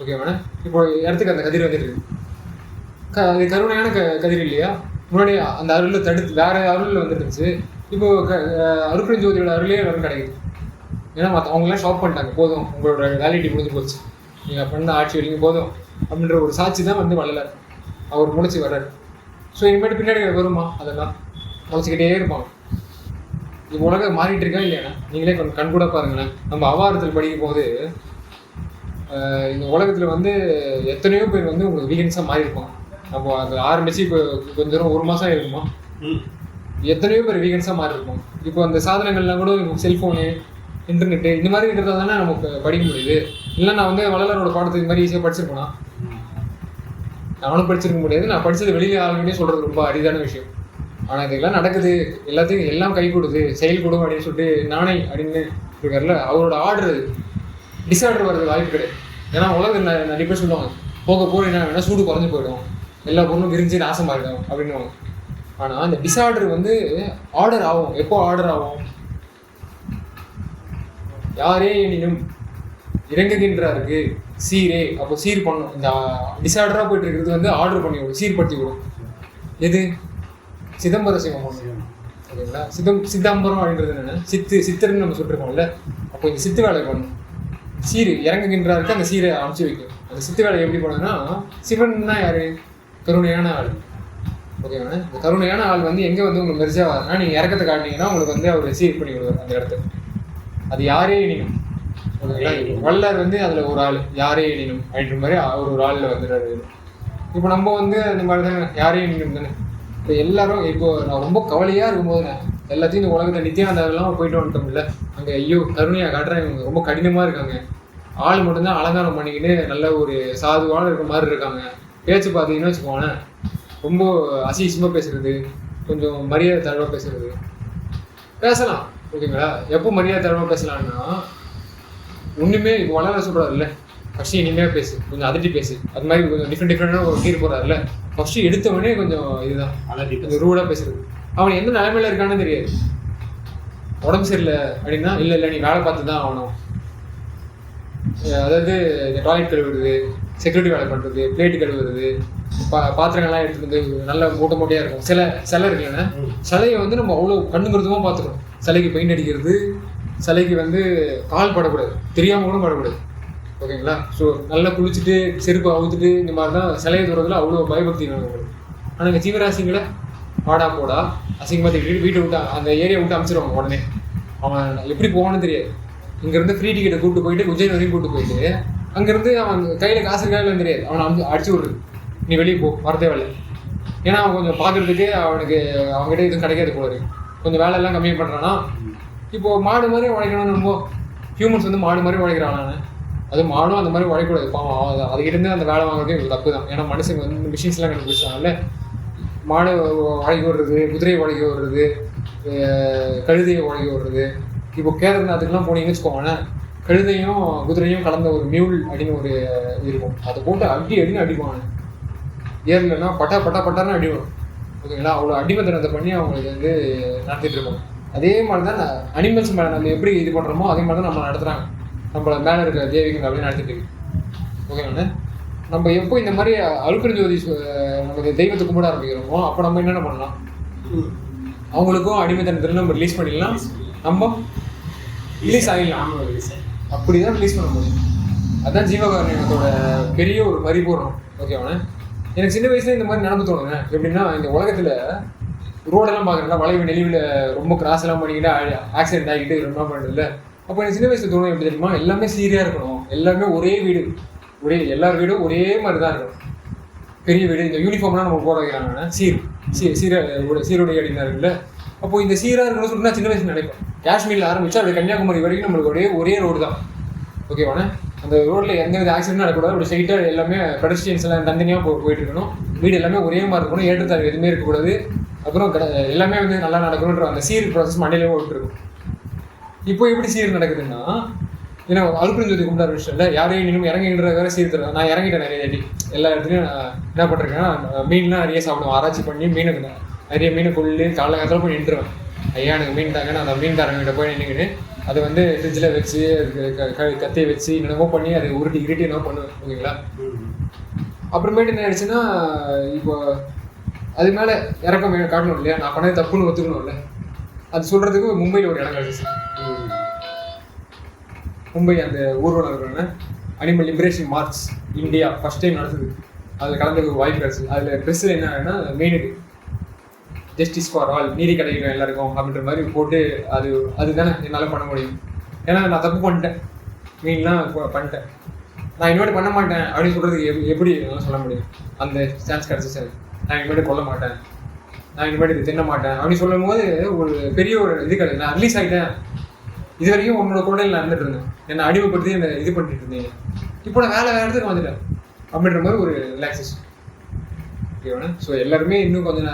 ஓகேவாண்ணே, இப்போ இடத்துக்கு அந்த கதிர் வந்துட்டு அது கருணையான கதிர் இல்லையா? முன்னாடி அந்த அருளில் தடுத்து வேற அருளில் வந்துருந்துச்சு. இப்போ அருட்பெருஞ்சோதியோட அருளே எல்லாரும் கிடைக்குது. ஏன்னா அவங்களாம் ஸ்டாப் பண்ணிட்டாங்க, போதும் உங்களோட வேலிடிட்டி முடிஞ்சு போச்சு, நீங்கள் பண்ண ஆட்சி வரைக்கும் போதும் அப்படின்ற ஒரு சாட்சி தான் வந்து வள்ளலார். அவர் முளைச்சி வர்றாரு. ஸோ இனிமேட்டு பின்னாடி வருமா, அதெல்லாம் முளைச்சிக்கிட்டே இருப்பாங்க. இந்த உலகம் மாறிட்டு இருக்கா இல்லையாண்ணா? நீங்களே கொஞ்சம் கண்கூட பாருங்களேன். நம்ம அவாரத்தில் படிக்கும் போது இந்த உலகத்தில் வந்து எத்தனையோ பேர் வந்து உங்களுக்கு வீகன்ஸாக மாறியிருப்பாங்க. நம்ம அது ஆரம்பித்து இப்போ கொஞ்சம் தூரம் 1 மாதம் இருக்குமா, எத்தனையோ பேர் வீகன்ஸாக மாறியிருப்போம். இப்போ அந்த சாதனங்கள்லாம் கூட செல்ஃபோனு, இன்டர்நெட்டு இந்த மாதிரி இருக்கிறதால தானே நமக்கு படிக்க முடியுது. இல்லை நான் வந்து வள்ளலாரோட பாடத்தை இது மாதிரி ஈஸியாக படிச்சிருப்பேனா? நானும் படிச்சிருக்க முடியாது. நான் படித்தது வெளியில் ஆளுங்கன்னே சொல்கிறது ரொம்ப அரிதான விஷயம். ஆனால் இதெல்லாம் நடக்குது, எல்லாத்தையும் எல்லாம் கை கொடுது, செயல் கொடுக்கும் அப்படின்னு சொல்லிட்டு நானே அப்படின்னு இருக்காருல்ல, அவரோட ஆர்டர் டிஸார்டர் வர்றது வாய்ப்பு கிடையாது. ஏன்னா உலகம் நிறைய பேர் சொல்லுவாங்க, போக போக என்ன வேணால் சூடு குறைஞ்சி போயிடும், எல்லா பொருளும் விரிஞ்சு நாசமாகிடும் அப்படின்னுவாங்க. ஆனால் அந்த டிஸார்டர் வந்து ஆர்டர் ஆகும். எப்போ ஆர்டர் ஆகும்? யாரே எனினும் இறங்குகின்றாருக்கு சீரே, அப்போ சீர் பண்ணும். இந்த டிஸார்டராக போயிட்டு இருக்கிறது வந்து ஆர்டர் பண்ணி விடும், சீர்படுத்தி விடும். எது? சிதம்பர சிவம் ஒன்று. ஓகேங்களா, சிதம்பரம் அப்படின்றது என்னென்ன, சித்தர்னு நம்ம சொல்லிருக்கோம்ல. அப்போ இந்த சித்து வேலை பண்ணும், சீர் இறங்குகின்றாருக்கு அந்த சீரை அனுப்பிச்சு வைக்கும். அந்த சித்து வேலை எப்படி பண்ணுன்னா, சிவன்னா யாரு? கருணையான ஆள். ஓகேவாண்ணே, இந்த கருணையான ஆள் வந்து எங்கே வந்து உங்களுக்கு மெரிஜா வரனா, நீங்கள் இறக்கத்தை காட்டினீங்கன்னா உங்களுக்கு வந்து அவர் சீர் பண்ணி விடுவார் அந்த இடத்துல. அது யாரே எனினும். ஓகேங்களா, வள்ளலார் வந்து அதில் ஒரு ஆள், யாரே எனினும் அப்படின்ற மாதிரி அவர் ஒரு ஆளில் வந்துடுறாரு. இப்போ நம்ம வந்து அந்த மாதிரி தானே, யாரே எனினும் தானே. இப்போ எல்லாரும் இப்போ நான் ரொம்ப கவலையாக இருக்கும்போது எல்லாத்தையும் இந்த உலகத்தை நித்தியானந்தெல்லாம் போயிட்டு வந்துட்டோம்ல, அங்கே ஐயோ கருணையாக காட்டுறாங்க, இவங்க ரொம்ப கடினமாக இருக்காங்க, ஆள் மட்டும்தான் அலங்காரம் பண்ணிக்கிட்டு நல்ல ஒரு சாதுவான இருக்க மாதிரி இருக்காங்க. பேச்சு பார்த்தீங்கன்னு வச்சுக்கோங்களேன், ரொம்ப அசிங்கமாக பேசுறது, கொஞ்சம் மரியாதை தாழ்வாக பேசுறது, பேசலாம். ஓகேங்களா, எப்போ மரியாதை தாழ்வாக பேசலாம்னா, ஒன்றுமே இப்போ வளர சொல்கிறாருல்ல, ஃபஸ்ட்டு இனிமையாக பேசு, கொஞ்சம் அதிர்ச்சி பேசு, அது மாதிரி கொஞ்சம் டிஃப்ரெண்டான ஒரு கீர் போகிறாருல்ல, ஃபஸ்ட்டு எடுத்தவொடனே கொஞ்சம் இதுதான் கொஞ்சம் ரூடாக பேசுறது. அவன் எந்த நிலைமையில இருக்கான்னு தெரியாது. உடம்பு சரியில்லை அப்படின்னா, இல்லை நீ வேலை பார்த்து தான் ஆகணும். அதாவது இந்த டாய்லெட் கழுவுறது, செக்யூரிட்டி வேலை பண்ணுறது, பிளேட்டு கழுவுறது, பாத்திரங்கள்லாம் எடுத்துட்டு வந்து நல்ல மூட்டையாக இருக்கும். சிலை இருக்குல்லண்ணே, சிலையை வந்து நம்ம அவ்வளோ கண்ணுங்கிறதுமா பார்த்துக்கணும். சிலைக்கு பெயிண்ட் அடிக்கிறது, சிலைக்கு வந்து கால் படக்கூடாது, தெரியாமல் கூட படக்கூடாது. ஓகேங்களா? ஸோ நல்லா குளிச்சுட்டு செருப்பு அவுத்துட்டு இந்த மாதிரி தான் சிலையை தோறதுல அவ்வளோ பயபக்தி வேணும் உங்களுக்கு. ஆனால் இங்கே ஜீவராசிங்களை வாடா போடா அசிங்கமாக திட்டிட்டு வீட்டை விட்டு அந்த ஏரியா விட்டு அமைச்சிருவாங்க. உடனே அவன் எப்படி போவான்னு தெரியாது. இங்கேருந்து ஃப்ரீ டிக்கெட்டை கூப்பிட்டு போயிட்டு உஜ்ஜைன் வரைக்கும் கூப்பிட்டு போயிட்டு அங்கேருந்து அவன் கையில் காசு இருக்காதுன்னு தெரியாது, அவனை அடிச்சு விடுறது, நீ வெளியே போ, வரதே வேலை. ஏன்னா அவன் கொஞ்சம் பார்க்குறதுக்கு அவனுக்கு அவங்ககிட்ட எதுவும் கிடைக்காது போல இருக்கு, கொஞ்சம் வேலையெல்லாம் கம்மியாக பண்ணுறான்னா. இப்போது மாடு மாதிரி உழைக்கணும்னு ரொம்ப ஹியூமன்ஸ் வந்து மாடு மாதிரி உழைக்கிறான். அது மாடும் அந்த மாதிரி உழைக்கூடாது பாவம். அதுக்கிட்டேருந்து அந்த வேலை வாங்குறது தப்பு தான். ஏன்னா மனுஷங்க வந்து மிஷின்ஸ்லாம் கண்டுபிடிச்சாங்கல்ல, மாடு உழைக்க விடுறது, குதிரையை உழைக்க விடுறது, கழுதையை உழைக்க விடுறது. இப்போ கேதார்நாத்துக்குலாம் போனீங்கன்னு வச்சுக்கோங்களேன், கழுதையும் குதிரையும் கலந்த ஒரு மியூல் அப்படின்னு ஒரு இருக்கும், அதை போட்டு அடின்னு அடிப்பாங்க. ஏர்லன்னா பட்டான்னு அடிவாங்க. ஓகேங்களா? அவ்வளோ அடிமைத்தனத்தை பண்ணி அவங்களுக்கு வந்து நடத்திட்டு இருப்பாங்க. அதே மாதிரி தான் அனிமல்ஸ் மேலே நம்ம எப்படி இது பண்ணுறோமோ அதே மாதிரி தான் நம்ம நடத்துகிறாங்க. நம்மள மேலே இருக்கிற தேவிகள் அப்படின்னு நடத்திட்டு இருக்கு. ஓகேங்கண்ணே, நம்ம எப்போ இந்த மாதிரி அழுக்கறிஞ்சோதி நமக்கு தெய்வத்தை கும்பிட ஆரம்பிக்கிறோமோ அப்போ நம்ம என்னென்ன பண்ணலாம், அவங்களுக்கும் அடிமைத்தனத்தில் நம்ம ரிலீஸ் பண்ணிடலாம், நம்ம ரிலீஸ் ஆகிடலாம். அப்படிதான் ரிலீஸ் பண்ண முடியும். அதுதான் ஜீவகாருண்யத்தோட பெரிய ஒரு பரிபூர்ணம். ஓகேவாண்ணே, எனக்கு சின்ன வயசுல இந்த மாதிரி நடந்து தோணுங்க. எப்படின்னா, இந்த உலகத்தில் ரோடெல்லாம் பார்க்குறேன்னா வளைவு நெளிவில் ரொம்ப கிராஸ் எல்லாம் பண்ணிக்கிட்டு ஆக்சிடென்ட் ஆகிட்டு ரொம்ப பண்ணுறது இல்லை. அப்போ எனக்கு சின்ன வயசுல தோணும், எப்படி தெரியுமா, எல்லாமே சீராக இருக்கணும், எல்லாருமே ஒரே வீடு, எல்லார் வீடும் ஒரே மாதிரி தான் இருக்கணும். பெரிய வீடு, இந்த யூனிஃபார்ம்லாம் நம்ம போட வைக்கிறாங்கன்னா சீருடை அப்படின்னு இருக்குல்ல. அப்போது இந்த சீராக இருக்கணும்னு சொல்லிட்டு நான் சின்ன வயசுல நினைப்பேன். காஷ்மீரில் ஆரம்பிச்சா அது கன்னியாகுமரி வரைக்கும் நம்மளுக்கு ஒரே ரோடு தான். ஓகேவாண்ணே, அந்த ரோட்டில் எந்த வித ஆக்சிடென்ட் நடக்கக்கூடாது, அப்படி ஸ்ட்ரைட்டாக எல்லாமே பெடஸ்ட்ரியன்ஸ் எல்லாம் தனித்தனியாக போயிட்டு இருக்கணும், வீடு எல்லாமே ஒரே மாதிரி இருக்கணும், ஏற்றத்தாழ்வு எதுவுமே இருக்கக்கூடாது, அப்புறம் எல்லாமே வந்து நல்லா நடக்கணுன்ற அந்த சீர் ப்ராசஸ் மண்டையிலே ஓடிட்டுருக்கும். இப்போ எப்படி சீர் நடக்குதுன்னா, ஏன்னா அழுப்புரிஞ்சோதி கும்பிட விஷயம்ல யாரையும் இன்னும் இறங்கின்ற வேற சீர் தருவேன். நான் இறங்கிட்டேன் நிறைய தாட்டி, எல்லா இடத்துலையும் நான் என்ன பண்ணிருக்கேன்னா, மீன்லாம் நிறைய சாப்பிடுவேன், ஆராய்ச்சி பண்ணி மீனுக்கு நிறைய மீன் கொள்ளு காலங்காலத்தில் போய் நின்றுவேன். ஐயா எனக்கு மீன் தாங்க, நான் அந்த மீன்காரங்கிட்ட போய் நின்றுக்கிட்டு அதை வந்து ஃப்ரிட்ஜில் வச்சு அதுக்கு கத்தையை வச்சு என்னென்னமோ பண்ணி அதை உருட்டி என்னவோ பண்ணுவேன். ஓகேங்களா? அப்புறமேட்டு என்ன ஆயிடுச்சுன்னா, இப்போ அது மேலே இறக்கம் காட்டணும் இல்லையா, நான் பண்ணது தப்புன்னு ஒத்துக்கணும் இல்லை, அது சொல்கிறதுக்கு மும்பையில் ஒரு இடம் கிடச்சிச்சு. மும்பை அந்த ஊர்வலம் இருக்கிறாங்க, animal liberation march India first time நடத்துது. அதில் கலந்துக்கு வாய்ப்பு கிடச்சிது. அதில் ட்ரெஸ்ஸில் என்ன ஆகுதுன்னா, மெயினுக்கு ஜஸ்டிஸ் ஃபார் ஆல், நீதி கிடைக்கணும் எல்லாருக்கும் அப்படின்ற மாதிரி போட்டு அதுதானே என்னால் பண்ண முடியும். ஏன்னா நான் தப்பு பண்ணிட்டேன், மீன்லாம் பண்ணிட்டேன், நான் இனிமேட்டு பண்ண மாட்டேன் அப்படின்னு சொல்கிறதுக்கு எப்படி என்னால் சொல்ல முடியும்? அந்த சான்ஸ் கிடச்சிச்சு. நான் இனிமேட்டு கொல்ல மாட்டேன், நான் இனிமேட்டு இது தின்ன மாட்டேன் அப்படின்னு சொல்லும் போது ஒரு பெரிய ஒரு இது கிடையாது. நான் ரிலீஸ் ஆகிட்டேன், இது வரைக்கும் உன்னோட கொள்ளையில் நான் இருந்துட்டு இருந்தேன், என்னை அடிமைப்படுத்தி என்னை இது பண்ணிட்டு இருந்தேன், இப்போ நான் வேறு இடத்துக்கு வந்துட்டேன் அப்படின்ற மாதிரி ஒரு ரிலாக்ஸேஷன். ஓகேவாண்ணே, ஸோ எல்லாருமே இன்னும் கொஞ்சம்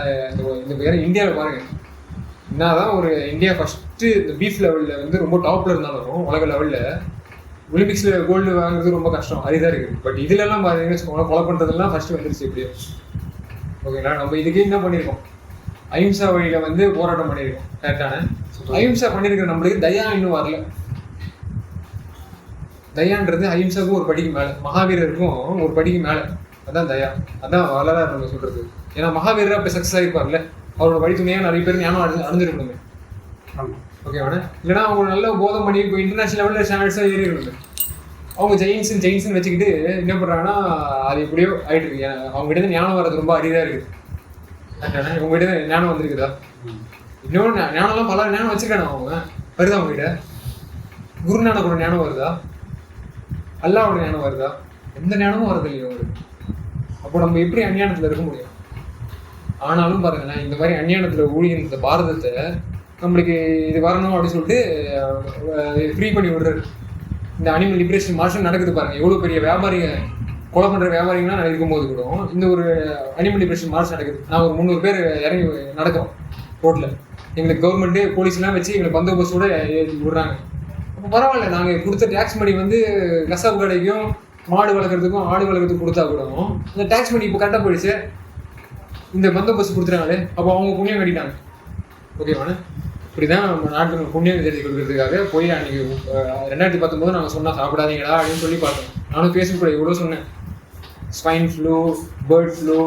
இந்த வேறு இந்தியாவில் பாருங்கள், என்ன தான் ஒரு இந்தியா ஃபஸ்ட்டு இந்த பீஃப் லெவலில் வந்து ரொம்ப டாப்பில் இருந்தாலும் உலக லெவலில் ஒலிம்பிக்ஸில் கோல்டு வாங்குறது ரொம்ப கஷ்டம், அதுதான் இருக்குது. பட் இதுலலாம் பார்த்தீங்கன்னு வச்சுக்கோங்களேன், கொலை பண்ணுறதுலாம் ஃபஸ்ட்டு வந்துருச்சு எப்படியோ. ஓகேங்களா? நம்ம இதுக்கே என்ன பண்ணியிருக்கோம், அஹிம்சா வழியில் வந்து போராட்டம் பண்ணியிருக்கோம். கரெக்டான அஹிம்சா பண்ணியிருக்கிற நம்மளுக்கு தயா இன்னும் வரல. தயான்றது அஹிம்சாவுக்கும் ஒரு படிக்கு மேலே, மகாவீரருக்கும் ஒரு படிக்கு மேலே, அதான் தயா, அதான் வளரார் நம்ம சொல்கிறது. ஏன்னா மகாவீரர் அப்போ சக்ஸஸ் ஆகிருப்பார்ல, அவரோட வழி துணையாக நிறைய பேர் ஞானம் அடைஞ்சிருக்கணுமே. ஓகேவாண்ணே, இல்லைனா அவங்க நல்ல போதம் பண்ணி இப்போ இன்டர்நேஷனல் லெவலில் ஸ்டாண்டர்ட்ஸாக ஏறி இருக்கணும். அவங்க ஜெயின்ஸ்ன்னு வச்சுக்கிட்டு என்ன பண்ணுறாங்கன்னா, அது எப்படியோ ஆகிட்டு இருக்கு. அவங்ககிட்ட ஞானம் வர்றது ரொம்ப அரிதாக இருக்குது. உங்ககிட்ட ஞானம் வந்துருக்குதா? இன்னொன்று ஞானம்லாம் பல ஞானம் வச்சுருக்காங்க, அவங்க வருதா அவங்ககிட்ட? குருநானக்கோட ஞானம் வருதா? அல்லாவோட ஞானம் வருதா? எந்த ஞானமும் வருது இல்லையா அவங்களுக்கு? அப்போ நம்ம எப்படி அஞ்ஞானத்தில் இருக்க முடியும்? ஆனாலும் பாருங்களேன், இந்த மாதிரி அஞ்ஞானத்தில் ஊழிய இந்த பாரதத்தை நம்மளுக்கு இது வரணும் அப்படின்னு சொல்லிட்டு ஃப்ரீ பண்ணி விடுறாரு. இந்த அனிமல் லிபரேஷன் மார்ச் நடக்குது பாருங்கள், எவ்வளோ பெரிய வியாபாரிங்க கொலை பண்ணுற வியாபாரிங்களாம் இருக்கும்போது கூட இந்த ஒரு அனிமல் லிபரேஷன் மார்ச் நடக்குது. நான் ஒரு 300 பேர் இறங்கி நடக்கிறோம் ரோட்டில், எங்களுக்கு கவர்மெண்ட்டு போலீஸ்லாம் வச்சு எங்களுக்கு பந்தோபஸ்தோட விடுறாங்க. அப்போ பரவாயில்ல, நாங்கள் கொடுத்த டேக்ஸ் மணி வந்து கசாப்பு கடைக்கும் மாடு வளர்க்குறதுக்கும் ஆடு வளர்க்குறதுக்கும் கொடுத்தா கூட அந்த டேக்ஸ் மணி இப்போ கரெக்டாக போயிடுச்சு, இந்த பந்தோபஸ்து கொடுத்துறாங்களே, அப்போ அவங்க புண்ணியம் கட்டிட்டாங்க. ஓகேவாண்ணே, இப்படி தான் நம்ம நாட்டுக்கு புண்ணியம் தெரிஞ்சு கொடுக்கறதுக்காக போய் அன்றைக்கி 2019 நாங்கள் சொன்னால் சாப்பிடாதீங்களா அப்படின்னு சொல்லி பார்த்தோம். நானும் ஃபேஸ்புக்கில் இவ்வளோ சொன்னேன், ஸ்வைன் ஃப்ளூ, பேர்ட் ஃப்ளூ,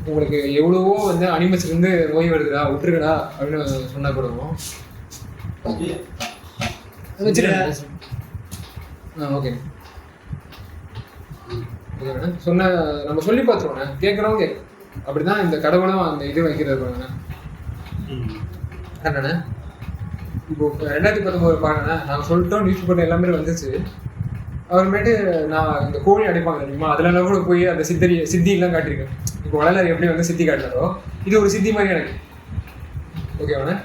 உங்களுக்கு எவ்வளவோ வந்து அனிமல்ஸ் இருந்து நோய் வருதுடா விட்டுருக்கடா அப்படின்னு சொன்னா கூடவும் வச்சுருக்கேன். ஓகே சொன்ன நம்ம சொல்லி பார்த்துருவோண்ணே, கேட்குறவங்க அப்படிதான் இந்த கடவுளும் அந்த இது வைக்கிறது என்னண்ணே. இப்போ 2019 பாருங்கண்ணே, நாங்கள் சொல்லிட்டோம், நியூஸ் பேப்பர் எல்லாமே வந்துச்சு. அப்புறமேட்டு நான் இந்த கோழி அடைப்பாங்க தெரியுமா, அதுலலாம் கூட போய் அந்த சித்திலாம் காட்டியிருக்கேன். இப்போ வளர்ல எப்படி வந்து சித்தி காட்டுறாரோ இது ஒரு சித்தி மாதிரி எனக்கு. ஓகேவாண்ணே.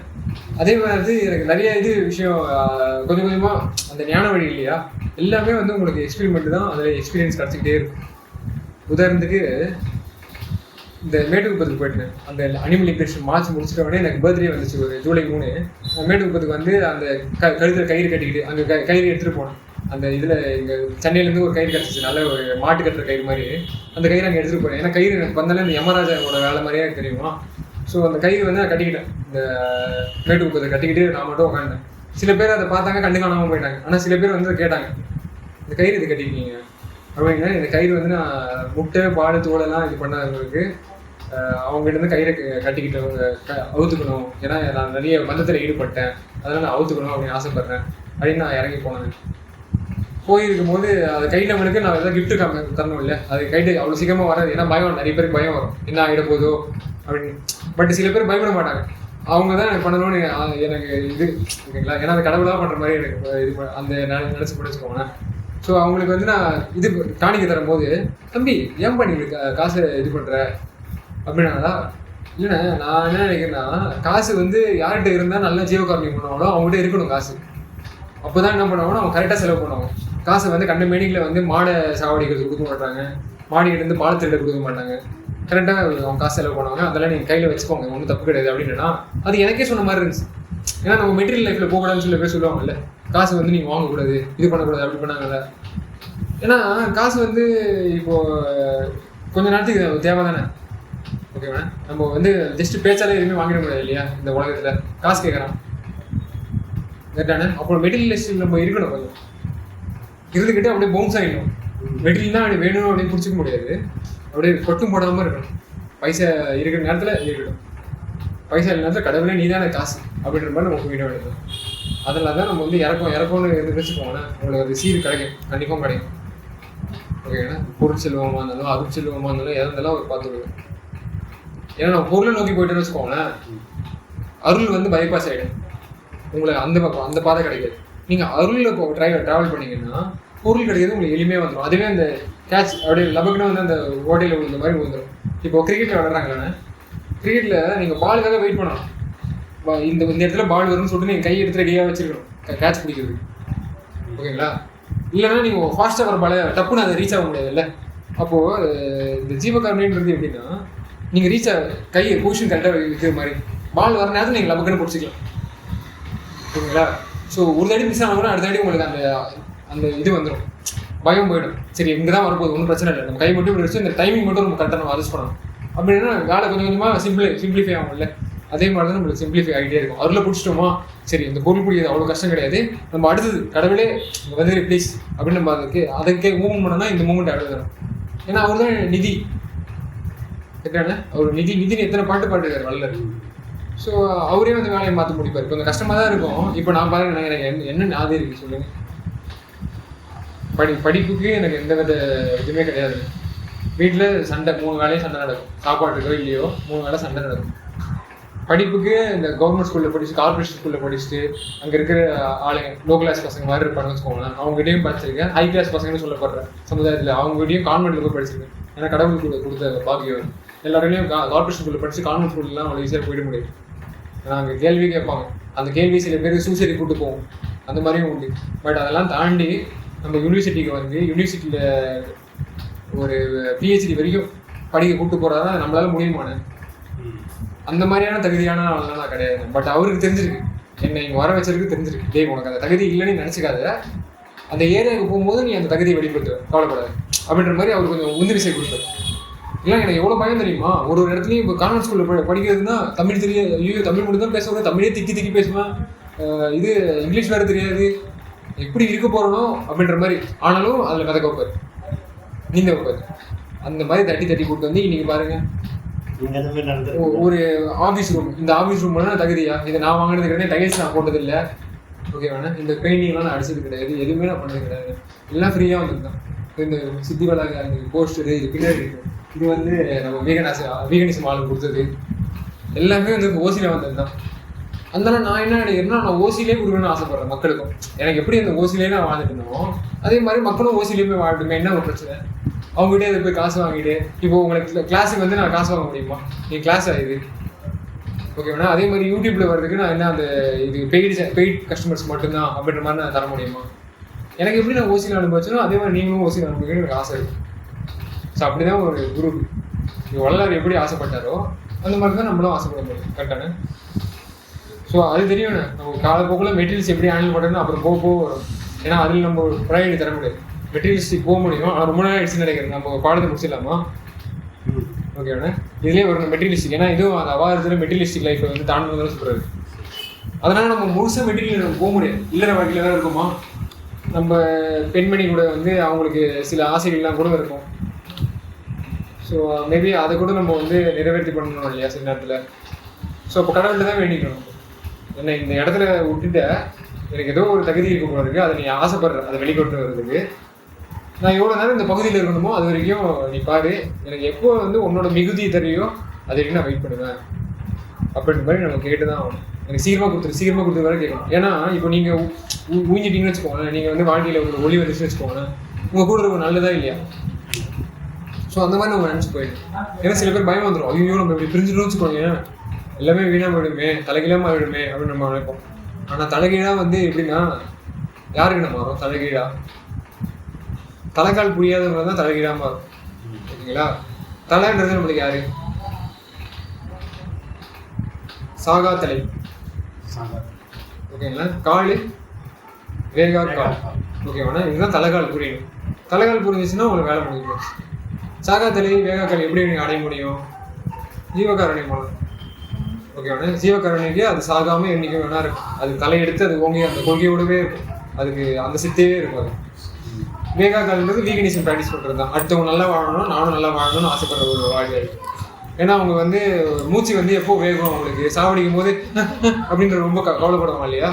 அதே மாதிரி எனக்கு நிறைய இது விஷயம் கொஞ்சம் கொஞ்சமாக அந்த ஞான வழி இல்லையா, எல்லாமே வந்து உங்களுக்கு எக்ஸ்பெரிமெண்ட் தான், அதில் எக்ஸ்பீரியன்ஸ் கிடச்சிக்கிட்டே இருக்கும். உதாரணத்துக்கு இந்த மேட்டுக்குப்பத்துக்கு போயிட்டேன். அந்த அனிமல் லிபரேஷன் மார்ச் முடிச்சிட்ட உடனே எனக்கு பர்த்டே வந்துச்சு ஒரு ஜூலை 3. மேட்டுக்குப்பத்துக்கு வந்து அந்த கழுத்தில் கயிறு கட்டிக்கிட்டு அங்கே கயிறு எடுத்துகிட்டு போனேன். அந்த இதில் இங்கே சென்னையிலேருந்து ஒரு கயிறு கிடச்சிச்சு, நல்ல ஒரு மாட்டு கட்டுற கயிறு மாதிரி. அந்த கயிறு அங்கே எடுத்துகிட்டு போனேன். ஏன்னா கயிறு எனக்கு வந்தாலே இந்த யமராஜாவோட வேலை மாதிரியே எனக்கு தெரியுமா. ஸோ அந்த கயிறு வந்து நான் கட்டிக்கிட்டேன். இந்த மேட்டுக்குப்பத்தை கட்டிக்கிட்டு நான் மட்டும் உட்காந்தேன். சில பேர் அதை பார்த்தாங்க, கண்டு காணாமல் போயிட்டாங்க. ஆனால் சில பேர் வந்து கேட்டாங்க, இந்த கயிறு இது கட்டிக்கிட்டீங்க அப்படின்னா. இந்த கயிறு வந்து நான் முட்டை பால் தோலெல்லாம் இது பண்ணாதவங்களுக்கு அவங்ககிட்ட இருந்து கயிறை கட்டிக்கிட்டவங்க அவுத்துக்கணும், ஏன்னா நான் நிறைய பந்தத்தில் ஈடுபட்டேன், அதனால் நான் அவுத்துக்கணும் அப்படின்னு ஆசைப்பட்றேன் அப்படின்னு நான் இறங்கி போனேன். போயிருக்கும் போது அது கையிலவங்களுக்கு நான் ஏதாவது கிஃப்ட்டு தரணும் இல்லை, அது கைட்டு அவ்வளோ சீக்கிரமாக வராது. ஏன்னா பயம், நிறைய பேருக்கு பயம் வரும், என்ன ஆகிட போதோ அப்படின்னு. பட் சில பேர் பயப்பட மாட்டாங்க, அவங்க தான் எனக்கு பண்ணணும்னு எனக்கு இது ஓகேங்களா. ஏன்னா அது கடவுளாக பண்ணுற மாதிரி எனக்கு இது அந்த நினச்சி படிச்சுக்கோங்களேன். ஸோ அவங்களுக்கு வந்து நான் இது காணிக்க தரும்போது, தம்பி ஏன் பண்ணி காசை இது பண்ணுற அப்படின்னாங்களா. இல்லைண்ணே, நான் என்ன நினைக்கிறேன்னா, காசு வந்து யார்கிட்ட இருந்தால் நல்லா ஜீவகாரணியம் பண்ணுவாங்களோ அவங்ககிட்ட இருக்கணும் காசு. அப்போ தான் என்ன பண்ணுவாங்கன்னா அவங்க கரெக்டாக செலவு பண்ணுவாங்க. காசை வந்து கண்ட மேனிக்கில் வந்து மாடை சாவடிக்கிறது கொடுக்க மாட்டாங்க, மாடிக்கிட்டேருந்து பாலத்திட்ட கொடுக்க மாட்டாங்க, கரெக்டாக அவங்க காசு செலவு பண்ணுவாங்க. அதெல்லாம் நீங்கள் கையில் வச்சுக்கோங்க, ஒன்றும் தப்பு கிடையாது அப்படின்னா அது எனக்கே சொன்ன மாதிரி இருந்துச்சு. ஏன்னா நம்ம மெட்டீரியல் லைஃப்பில் போகக்கூடாதுன்னு சில பேர் சொல்லுவாங்கல்ல, காசு வந்து நீங்கள் வாங்கக்கூடாது, இது பண்ணக்கூடாது அப்படி பண்ணாங்கல்ல. ஏன்னா காசு வந்து இப்போது கொஞ்ச நேரத்துக்கு தேவை தானே. ஓகேவா, நம்ம வந்து ஜஸ்ட் பேச்சாலே எதுவுமே வாங்கிட முடியாது இல்லையா இந்த உலகத்தில். காசு கேட்குறான் கரெக்டானே. அப்புறம் மெட்டீரியலிஸ்ட் நம்ம இருக்கணும், கொஞ்சம் இருந்துக்கிட்டு அப்படியே பவுன்ஸ் ஆகிடணும். மெட்டீரியல் தான் அப்படி வேணும் அப்படின்னு பிடிச்சிக்க முடியாது, அப்படியே கொட்டும் போடாமல் இருக்கணும். பைசா இருக்கிற நேரத்தில் இருக்கட்டும், பைசா இல்லை நேரத்தில் கடவுளே நீ தானே காசு அப்படின்ற மாதிரி நம்ம போயிட வேண்டியது. அதில் தான் நம்ம வந்து இறக்கம்னு வச்சுக்கோங்கன்னா உங்களுக்கு அது சீர் கிடைக்கும், கண்டிப்பாக கிடைக்கும். ஓகேண்ணா. பொருள் செல்வமாக இருந்தாலும் அருள் செல்வமாக இருந்தாலும் எதாக இருந்தாலும் அவர் பார்த்துருவோம். ஏன்னா நம்ம பொருளை நோக்கி போயிட்டு வச்சுக்கோங்களேன், அருள் வந்து பைபாஸ் ஆகிடும் உங்களுக்கு. அந்த பக்கம் அந்த பாதை கிடைக்காது. நீங்கள் அருளில் ட்ராவல் பண்ணிங்கன்னா பொருள் கிடைக்கிறது உங்களுக்கு எளிமையாக வந்துடும். அதுவே அந்த கேட்ச் அப்படியே லபக்குன்னு வந்து அந்த ஓட்டையில் விழுந்த மாதிரி விழுந்துடும். இப்போ கிரிக்கெட்டில் விளையாடுறாங்களாண்ணே, கிரிக்கெட்டில் நீங்கள் பாலுக்காக வெயிட் பண்ணணும். இந்த இடத்துல பால் வரும்னு சொல்லிட்டு நீங்கள் கையை எடுத்து ரெடியாக வச்சுருக்கணும் கேட்ச் பிடிக்கிறது. ஓகேங்களா. இல்லைன்னா நீங்கள் ஃபாஸ்ட்டாக வர பாலை டப்புன்னு அதை ரீச் ஆக முடியாது இல்லை. அப்போது இந்த ஜீவகாரணின்றது எப்படின்னா, நீங்கள் ரீச் கையை பொசிஷன் கரெக்டாக இருக்கிற மாதிரி பால் வர நேரத்தில் நீங்கள் லபக்குன்னு பிடிச்சிக்கலாம். ஓகேங்களா. ஸோ ஒரு தடி மிஸ் ஆனால் கூட அடுத்த தடி உங்களுக்கு அந்த அந்த இது வந்துடும், பயம் போயிடும். சரி இங்கே தான் வரப்போகுது, ஒன்றும் பிரச்சனை இல்லை, நம்ம கை மட்டும் இப்படி வச்சு இந்த டைமிங் மட்டும் நம்ம கரெக்டாக நம்ம அட்ஜஸ்ட் பண்ணணும் அப்படின்னா வேலை கொஞ்சம் கொஞ்சமாக சிம்பிளிஃபை ஆகும் இல்லை. அதே மாதிரி தான் நம்மளுக்கு சிம்பிளிஃபை ஆகிட்டே இருக்கும். அதில் பிடிச்சிட்டோமா, சரி இந்த பொருள் பிடிக்கிறது அவ்வளோ கஷ்டம் கிடையாது, நம்ம அடுத்தது கடவுளே வந்து ப்ளீஸ் அப்படின்னு நம்ம அதுக்கே மூவ்மெண்ட் பண்ணோம்னா இந்த மூவ்மெண்ட் அழுதுறோம். ஏன்னா அவர் தான் நிதி கேட்குறாங்க, அவர் நிதினு எத்தனை பாட்டுக்காரு வல்லர். ஸோ அவரே வந்து வேலையை மாற்ற முடிப்பார். கொஞ்சம் கஷ்டமாக தான் இருக்கும். இப்போ நான் பாருங்க, எனக்கு என்ன ஞாபகம் இருக்குது சொல்லுங்கள். படிப்புக்கு எனக்கு எந்த வித இதுவுமே கிடையாது. வீட்டில் சண்டை, 3 வேலையும் சண்டை நடக்கும். சாப்பாடு இருக்கோ இல்லையோ 3 வேலை சண்டை நடக்கும். படிப்புக்கு இந்த கவர்மெண்ட் ஸ்கூலில் படிச்சுட்டு கார்பரேஷன் ஸ்கூலில் படிச்சுட்டு அங்கே இருக்கிற ஆளுங்க லோ கிளாஸ் பசங்க மாதிரி இருப்பாங்க வச்சுக்கோங்களேன். அவங்ககிட்டையும் படிச்சிருக்கேன். ஹை கிளாஸ் பசங்கன்னு சொல்லப்படுற சமுதாயத்தில் அவங்ககிட்டையும் கான்வென்ட்டில் போய் படிச்சிருக்கேன். ஏன்னா கடவுளுக்கு கொடுத்த பாக்கியம் எல்லாருடையும் கார்பரேஷன் ஸ்கூலில் படிச்சு கான்வென்ட் ஸ்கூல்லாம் அவ்வளோ ஈஸியாக போயிட முடியும். ஏன்னா அங்கே கேள்வி கேட்பாங்க, அந்த கேள்வி சில பேருக்கு சூசைடி கூட்டு போகும், அந்த மாதிரியும் உண்டு. பட் அதெல்லாம் தாண்டி நம்ம யூனிவர்சிட்டிக்கு வந்து யூனிவர்சிட்டியில் ஒரு பிஹெச்டி வரைக்கும் படிக்க கூப்பிட்டு போகிறதா நம்மளால முடியுமானு அந்த மாதிரியான தகுதியான ஆள்லாம் நான் கிடையாது. பட் அவருக்கு தெரிஞ்சிருக்கு, என்னை இங்கே வர வச்சிருக்கு தெரிஞ்சிருக்கு. டேய் உனக்கு அந்த தகுதி இல்லைன்னு நினச்சிக்காத, அந்த ஏரியாவுக்கு போகும்போது நீ அந்த தகுதியை வெளிப்படுத்து, கவலைப்படாது அப்படின்ற மாதிரி அவர் கொஞ்சம் உந்துவிசை கொடுத்தாரு. இல்லை எனக்கு எவ்வளோ பயம் தெரியுமா, ஒரு இடத்துலையும் இப்போ கான்வென்ட் ஸ்கூலில் படிக்கிறதுனா தமிழ் தெரியாது, ஐயோ தமிழ் மட்டும் தான் பேசக்கூடாது, தமிழே திக்கி பேசுவேன், இது இங்கிலீஷ் வேறு தெரியாது, எப்படி இருக்க போகிறனோ அப்படின்ற மாதிரி. ஆனாலும் அதில் கதை வைப்பார், நீந்த வைப்பார். அந்த மாதிரி தட்டி கூட்டு வந்து இன்னைக்கு பாருங்க ஒரு ஆஃபீஸ் ரூம், இந்த ஆஃபீஸ் ரூம் பண்ண தகுதியா, இதை நான் வாங்கினது கிடையாது, டைல்ஸ் நான் போட்டது இல்லை, ஓகேவாண்ணா, இந்த பெயிண்டிங்லாம் நான் அடிச்சது கிடையாது, எதுவுமே நான் பண்ணது கிடையாது, எல்லாம் ஃப்ரீயாக வந்துருந்தான். இந்த சித்தி வளாக போஸ்டரு இது பின்னாடி இருக்கு, இது வந்து நம்ம வீகனிசம் ஆளுக்கு கொடுத்தது எல்லாமே வந்து ஓசியில் வந்தது தான். அதனால நான் என்ன நினைக்கிறேன்னா, நான் ஓசிலே கொடுக்கணும்னு ஆசைப்படுறேன் மக்களுக்கும். எனக்கு எப்படி அந்த ஓசிலே நான் வாழ்ந்துட்டு இருந்தோம், அதே மாதிரி மக்களும் ஓசிலே போய் வாழ்ந்துமே. என்ன ஒரு பிரச்சனை, அவங்ககிட்டே அதை போய் காசு வாங்கிட்டு, இப்போ உங்களுக்கு கிளாஸுக்கு வந்து நான் காசு வாங்க முடியுமா, நீ கிளாஸ் ஆகுது, ஓகேவா? அதே மாதிரி யூடியூப்ல வர்றதுக்கு நான் என்ன அந்த இது பெய்ட் கஸ்டமர்ஸ் மட்டும்தான் அப்படின்ற மாதிரி நான் தர முடியுமா? எனக்கு எப்படி நான் ஓசியில் அனுபவிச்சனோ அதே மாதிரி நீங்களும் ஓசியில் அனுபவிக்கணும்னு எனக்கு ஆசை இருக்குது. ஸோ அப்படிதான் ஒரு குரு வள்ளலார் எப்படி ஆசைப்பட்டாரோ அந்த மாதிரி தான் நம்மளும் ஆசைப்பட முடியும். கரெக்டான? ஸோ அது தெரியும், நம்ம காலப்போக்கில் மெட்டீரியல்ஸ் எப்படி ஹேண்டில் பண்ணுறதுன்னு அப்புறம் போக வரும். ஏன்னா அதில் நம்ம ஒரு ப்ரையாரிட்டி தர முடியாது. மெட்டீரியலிஸ்டிக் போக முடியும், ஆனால் ரொம்ப நாள் ஆயிடுச்சுன்னு நினைக்கிறேன். நம்ம பாடத்தை முடிச்சிடலாமா? ஓகேண்ணா, இதுலேயே ஒரு மெட்டீரியலிஸ்டிக், ஏன்னா இதுவும் அந்த அவாரத்தில் மெட்டீரியலிஸ்டிக் லைஃப்பை வந்து தாண்டணும் சொல்கிறாரு. அதனால் நம்ம முழுசாக மெட்டீரியல் நம்ம போக முடியாது. இல்லற வாழ்க்கையில் தான் இருக்குமா, நம்ம பெண்மணி கூட வந்து அவங்களுக்கு சில ஆசைகள்லாம் கூட இருக்கும். ஸோ மேபி அதை கூட நம்ம வந்து நிறைவேற்றி பண்ணணும் இல்லையா சில நேரத்தில். ஸோ அப்போ கடவுள்கிட்ட தான் வேண்டிக்கணும், என்ன இந்த இடத்துல விட்டுட்ட எனக்கு ஏதோ ஒரு தகுதி இருக்க போல இருக்குது, அதை நீ ஆசைப்படுற அதை வெளிக்கொண்டு வர்றதுக்கு நான் எவ்வளோ நேரம் இந்த பகுதியில் இருக்கணுமோ அது வரைக்கும் நீ பாரு, எனக்கு எப்போ வந்து உன்னோட மிகுதி தெரியும் அது வரைக்கும் நான் வெயிட் பண்ணுவேன் அப்படின்ற மாதிரி நம்ம கேட்டு தான் ஆகணும். எனக்கு சீக்கிரமாக கொடுத்து வரை கேட்கணும். ஏன்னா இப்போ நீங்கள் ஊஞ்சிட்டீங்கன்னு வச்சுக்கோங்களேன், நீங்கள் வந்து வாழ்க்கையில் உங்களுக்கு ஒளி வந்துச்சுன்னு வச்சுக்கோங்களேன், உங்கள் கூட இருக்க நல்லதா இல்லையா? ஸோ அந்த மாதிரி நம்ம நினச்சி போயிடும். ஏன்னா சில பேர் பயம் வந்துடும், ஐயோ நம்ம இப்படி பிரிஞ்சுட்டோம்னு வச்சுக்கோங்க, எல்லாமே வீணாக போயிடுமே, தலைகீழாக ஆகிடுமே அப்படின்னு நம்ம நினைப்போம். ஆனால் தலைகீழாக வந்து எப்படின்னா யாருக்கு நம்ம வரும்? தலைகீழா தலைக்கால் புரியாதவங்க தான் தலைகீழாக மாறும். ஓகேங்களா? தலைன்றது நம்மளுக்கு யாரு? சாகா தலை, ஓகேங்களா? காலு வேகா கால், ஓகேவாண்ணா? இதுதான் தலைகால் புரியணும். தலைகால் புரிஞ்சிச்சுன்னா உங்களுக்கு வேலை முடியும். சாகா தலை வேகா கால் எப்படி நீங்கள் அடைய முடியும்? ஜீவகாரணி மூலம், ஓகேவாண்ணா? ஜீவகாரணிக்கு அது சாகாமல் என்றைக்கும் வேணா இருக்கும். அது தலையெடுத்து அது ஓங்கி அந்த கொள்கையோடவே இருக்கும், அதுக்கு அந்த சித்தையே இருக்கும். அது வேகா கால்ன்றது வீகனிசம் ப்ராக்டிஸ் பண்ணுறது தான். அடுத்தவங்க நல்லா வாழணும், நானும் நல்லா வாழணும்னு ஆசைப்படுற ஒரு வாழ்க்கை. ஏன்னா அவங்க வந்து மூச்சு வந்து எப்போ வேகும், அவங்களுக்கு சாவடிக்கும் போது அப்படின்ற ரொம்ப கவலைப்படுவாங்க இல்லையா?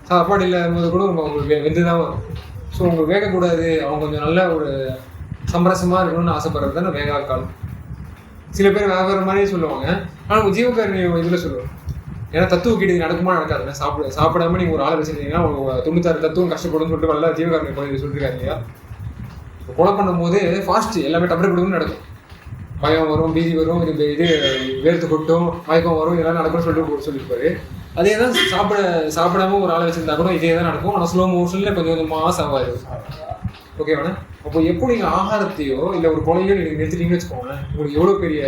சாப்பாடு இல்லாத போது கூட அவங்களுக்கு வெந்து தான் வரும். ஸோ உங்களுக்கு வேகக்கூடாது, அவங்க கொஞ்சம் நல்ல ஒரு சமரசமாக இருக்கணும்னு ஆசைப்படுறது தானே வேகா கால். சில பேர் வேறு மாதிரியே சொல்லுவாங்க, ஆனால் ஜீவகாரணி இதில் சொல்லுவாங்க. ஏன்னா தத்துவ கீடு நடக்குமா நடக்காதுங்க. சாப்பிடாம நீங்கள் ஒரு ஆளை வச்சுருந்தீங்கன்னா அவங்க 96 தத்துவம் கஷ்டப்படும்னு சொல்லிட்டு வரல ஜீவகாரணி கோயில் சொல்லியிருக்காரு இல்லையா? கொலை பண்ணும் போது ஃபாஸ்ட் எல்லாமே டபுள் கொடுக்குன்னு நடக்கும். பயம் வரும், பீதி வரும், இது வேர்த்து கொட்டும், மயக்கம் வரும், இதெல்லாம் நடக்கும்னு சொல்லியிருப்பாரு. அதே தான் சாப்பிடாம ஒரு ஆளை வச்சிருந்தா கூட இதே தான் நடக்கும். ஆனால் ஸ்லோ மோஷனில் கொஞ்சம் கொஞ்சமாக ஆவாது. ஓகேவாண்ணா? அப்போ எப்போ நீங்கள் ஆகாரத்தையோ இல்லை ஒரு கொலையோ நீங்கள் நிறுத்திட்டீங்கன்னு வச்சுக்கோங்க, உங்களுக்கு எவ்வளோ பெரிய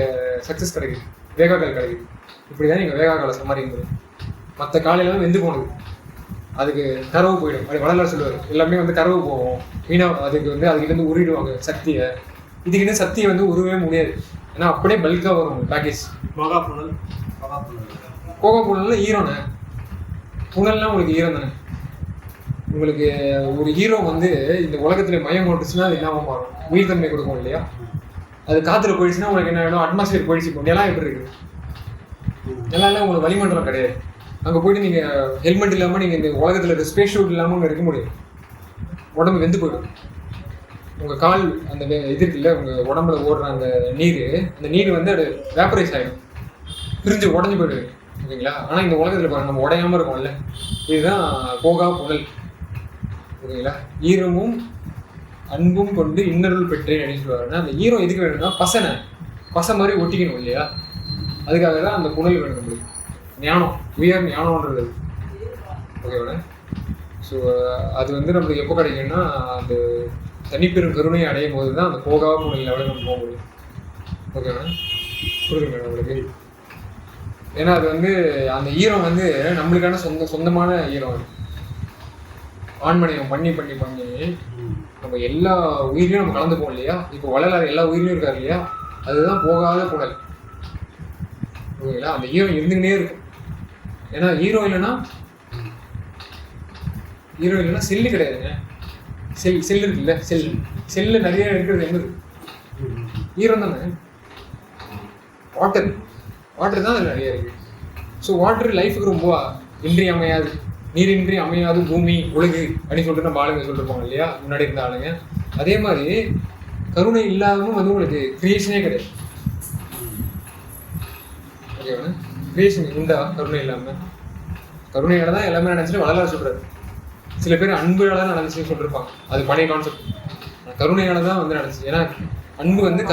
சக்ஸஸ் கிடைக்குது, வேகா கால் கிடைக்குது. இப்படி தான் நீங்கள் வேகா காலை சமாளிக்கும்போது மற்ற காலையெல்லாம் வெந்து போனது அதுக்கு கறவு போயிடும். அப்படி வள்ளலார் சொல்லுவார், எல்லாமே வந்து கறவு போகும் வீணாக. அதுக்கு வந்து அதுக்கிட்டேருந்து உருவிடுவாங்க சக்தியை. இதுக்கிட்ட சக்தியை வந்து உருவே முடியாது, ஏன்னா அப்படியே பல்காக வரும் பேக்கேஜ். கோகா புனல்ல ஈரோண்ணே, புனல்லாம் உங்களுக்கு ஈரம் தானே. உங்களுக்கு ஒரு ஹீரோ வந்து இந்த உலகத்தில் மயம் கொண்டுச்சுன்னா அது என்ன மாறும்? உயிர் தன்மை கொடுக்கும் இல்லையா? அது காற்றுல போயிடுச்சுன்னா உங்களுக்கு என்ன ஆகிடும்? அட்மாஸ்பியர் போயிடுச்சு. இப்போ நிலம் எப்படி இருக்குது? நிலம் உங்களுக்கு வளிமண்டலம் கிடையாது. அங்கே போயிட்டு நீங்கள் ஹெல்மெட் இல்லாமல் நீங்கள் இந்த உலகத்தில் இருக்க ஸ்பேஸ் ஷூட் இல்லாமல் அங்கே இருக்க முடியும். உடம்பு வெந்து போயிடும். உங்கள் கால் அந்த இது இருக்குல்ல, உங்கள் உடம்புல ஓடுற அந்த நீர் வந்து அது வேப்பரைஸ் ஆகிடும், பிரிஞ்சு உடஞ்சி போயிடுது. ஓகேங்களா? ஆனால் இந்த உலகத்தில் பாருங்க நம்ம உடையாமல் இருக்கோம்ல, இதுதான் போகா புனல். ஓகேங்களா? ஈரமும் அன்பும் கொண்டு இன்னருள் பெற்றேன் அப்படின்னு சொல்லுவாருன்னா, அந்த ஈரம் எதுக்கு வேணும்னா பசை மாதிரி ஒட்டிக்கணும் இல்லையா? அதுக்காக தான் அந்த புனல் வேணும் நம்மளுக்கு. ஞானம், உயர் ஞானம்ன்றது. ஓகேவாண்ணே? ஸோ அது வந்து நம்மளுக்கு எப்போ கிடைக்கும்னா அந்த தனிப்பெரும் கருணையை அடையும் போது தான் அந்த போகா புனல் லெவலில் நம்ம போக முடியும். ஓகேவாண்ணே? புரியுது மேடம் உங்களுக்கு? ஏன்னா அது வந்து அந்த ஈரம் வந்து நம்மளுக்கான சொந்தமான ஈரம். அது ஆண்மனையம் பண்ணி நம்ம எல்லா உயிரிலையும் நம்ம கலந்துப்போம் இல்லையா? இப்போ வள்ளலார் எல்லா உயிரிலையும் இருக்காரு இல்லையா? அதுதான் போகாத புனல். ஓகேங்களா? அந்த ஈரம் இருந்துக்கிட்டே இருக்கும். ஏன்னா ஈரம் இல்லைன்னா செல்லு கிடையாதுங்க. செல் இருக்குல்ல, செல்லு நிறைய இருக்கிறது என்னது? ஈரம் தானே, வாட்டர் வாட்டர் தான் அதில் நிறைய இருக்குது. ஸோ வாட்டர் லைஃபுக்கு ரொம்ப இன்றியமையாது, நீரின்றி அமையாது பூமி உலகு அப்படின்னு சொல்லிட்டு நம்ம ஆளுங்க சொல்லிருப்பாங்க இல்லையா, முன்னாடி இருந்த ஆளுங்க. அதே மாதிரி கருணை இல்லாமல் வந்து உங்களுக்கு கிரியேஷனே கிடையாது. ஓகேவா? கிரியேஷன் உண்டா கருணை இல்லாமல்? கருணையால தான் எல்லாமே நினைச்சிட்டு வள்ளலார் சொல்றாரு. சில பேர் அன்புனால தான் நடந்துச்சுன்னு சொல்லியிருப்பாங்க, அது பழைய கான்செப்ட். கருணையால தான் வந்து நடந்துச்சு. ஏன்னா அன்பு வந்து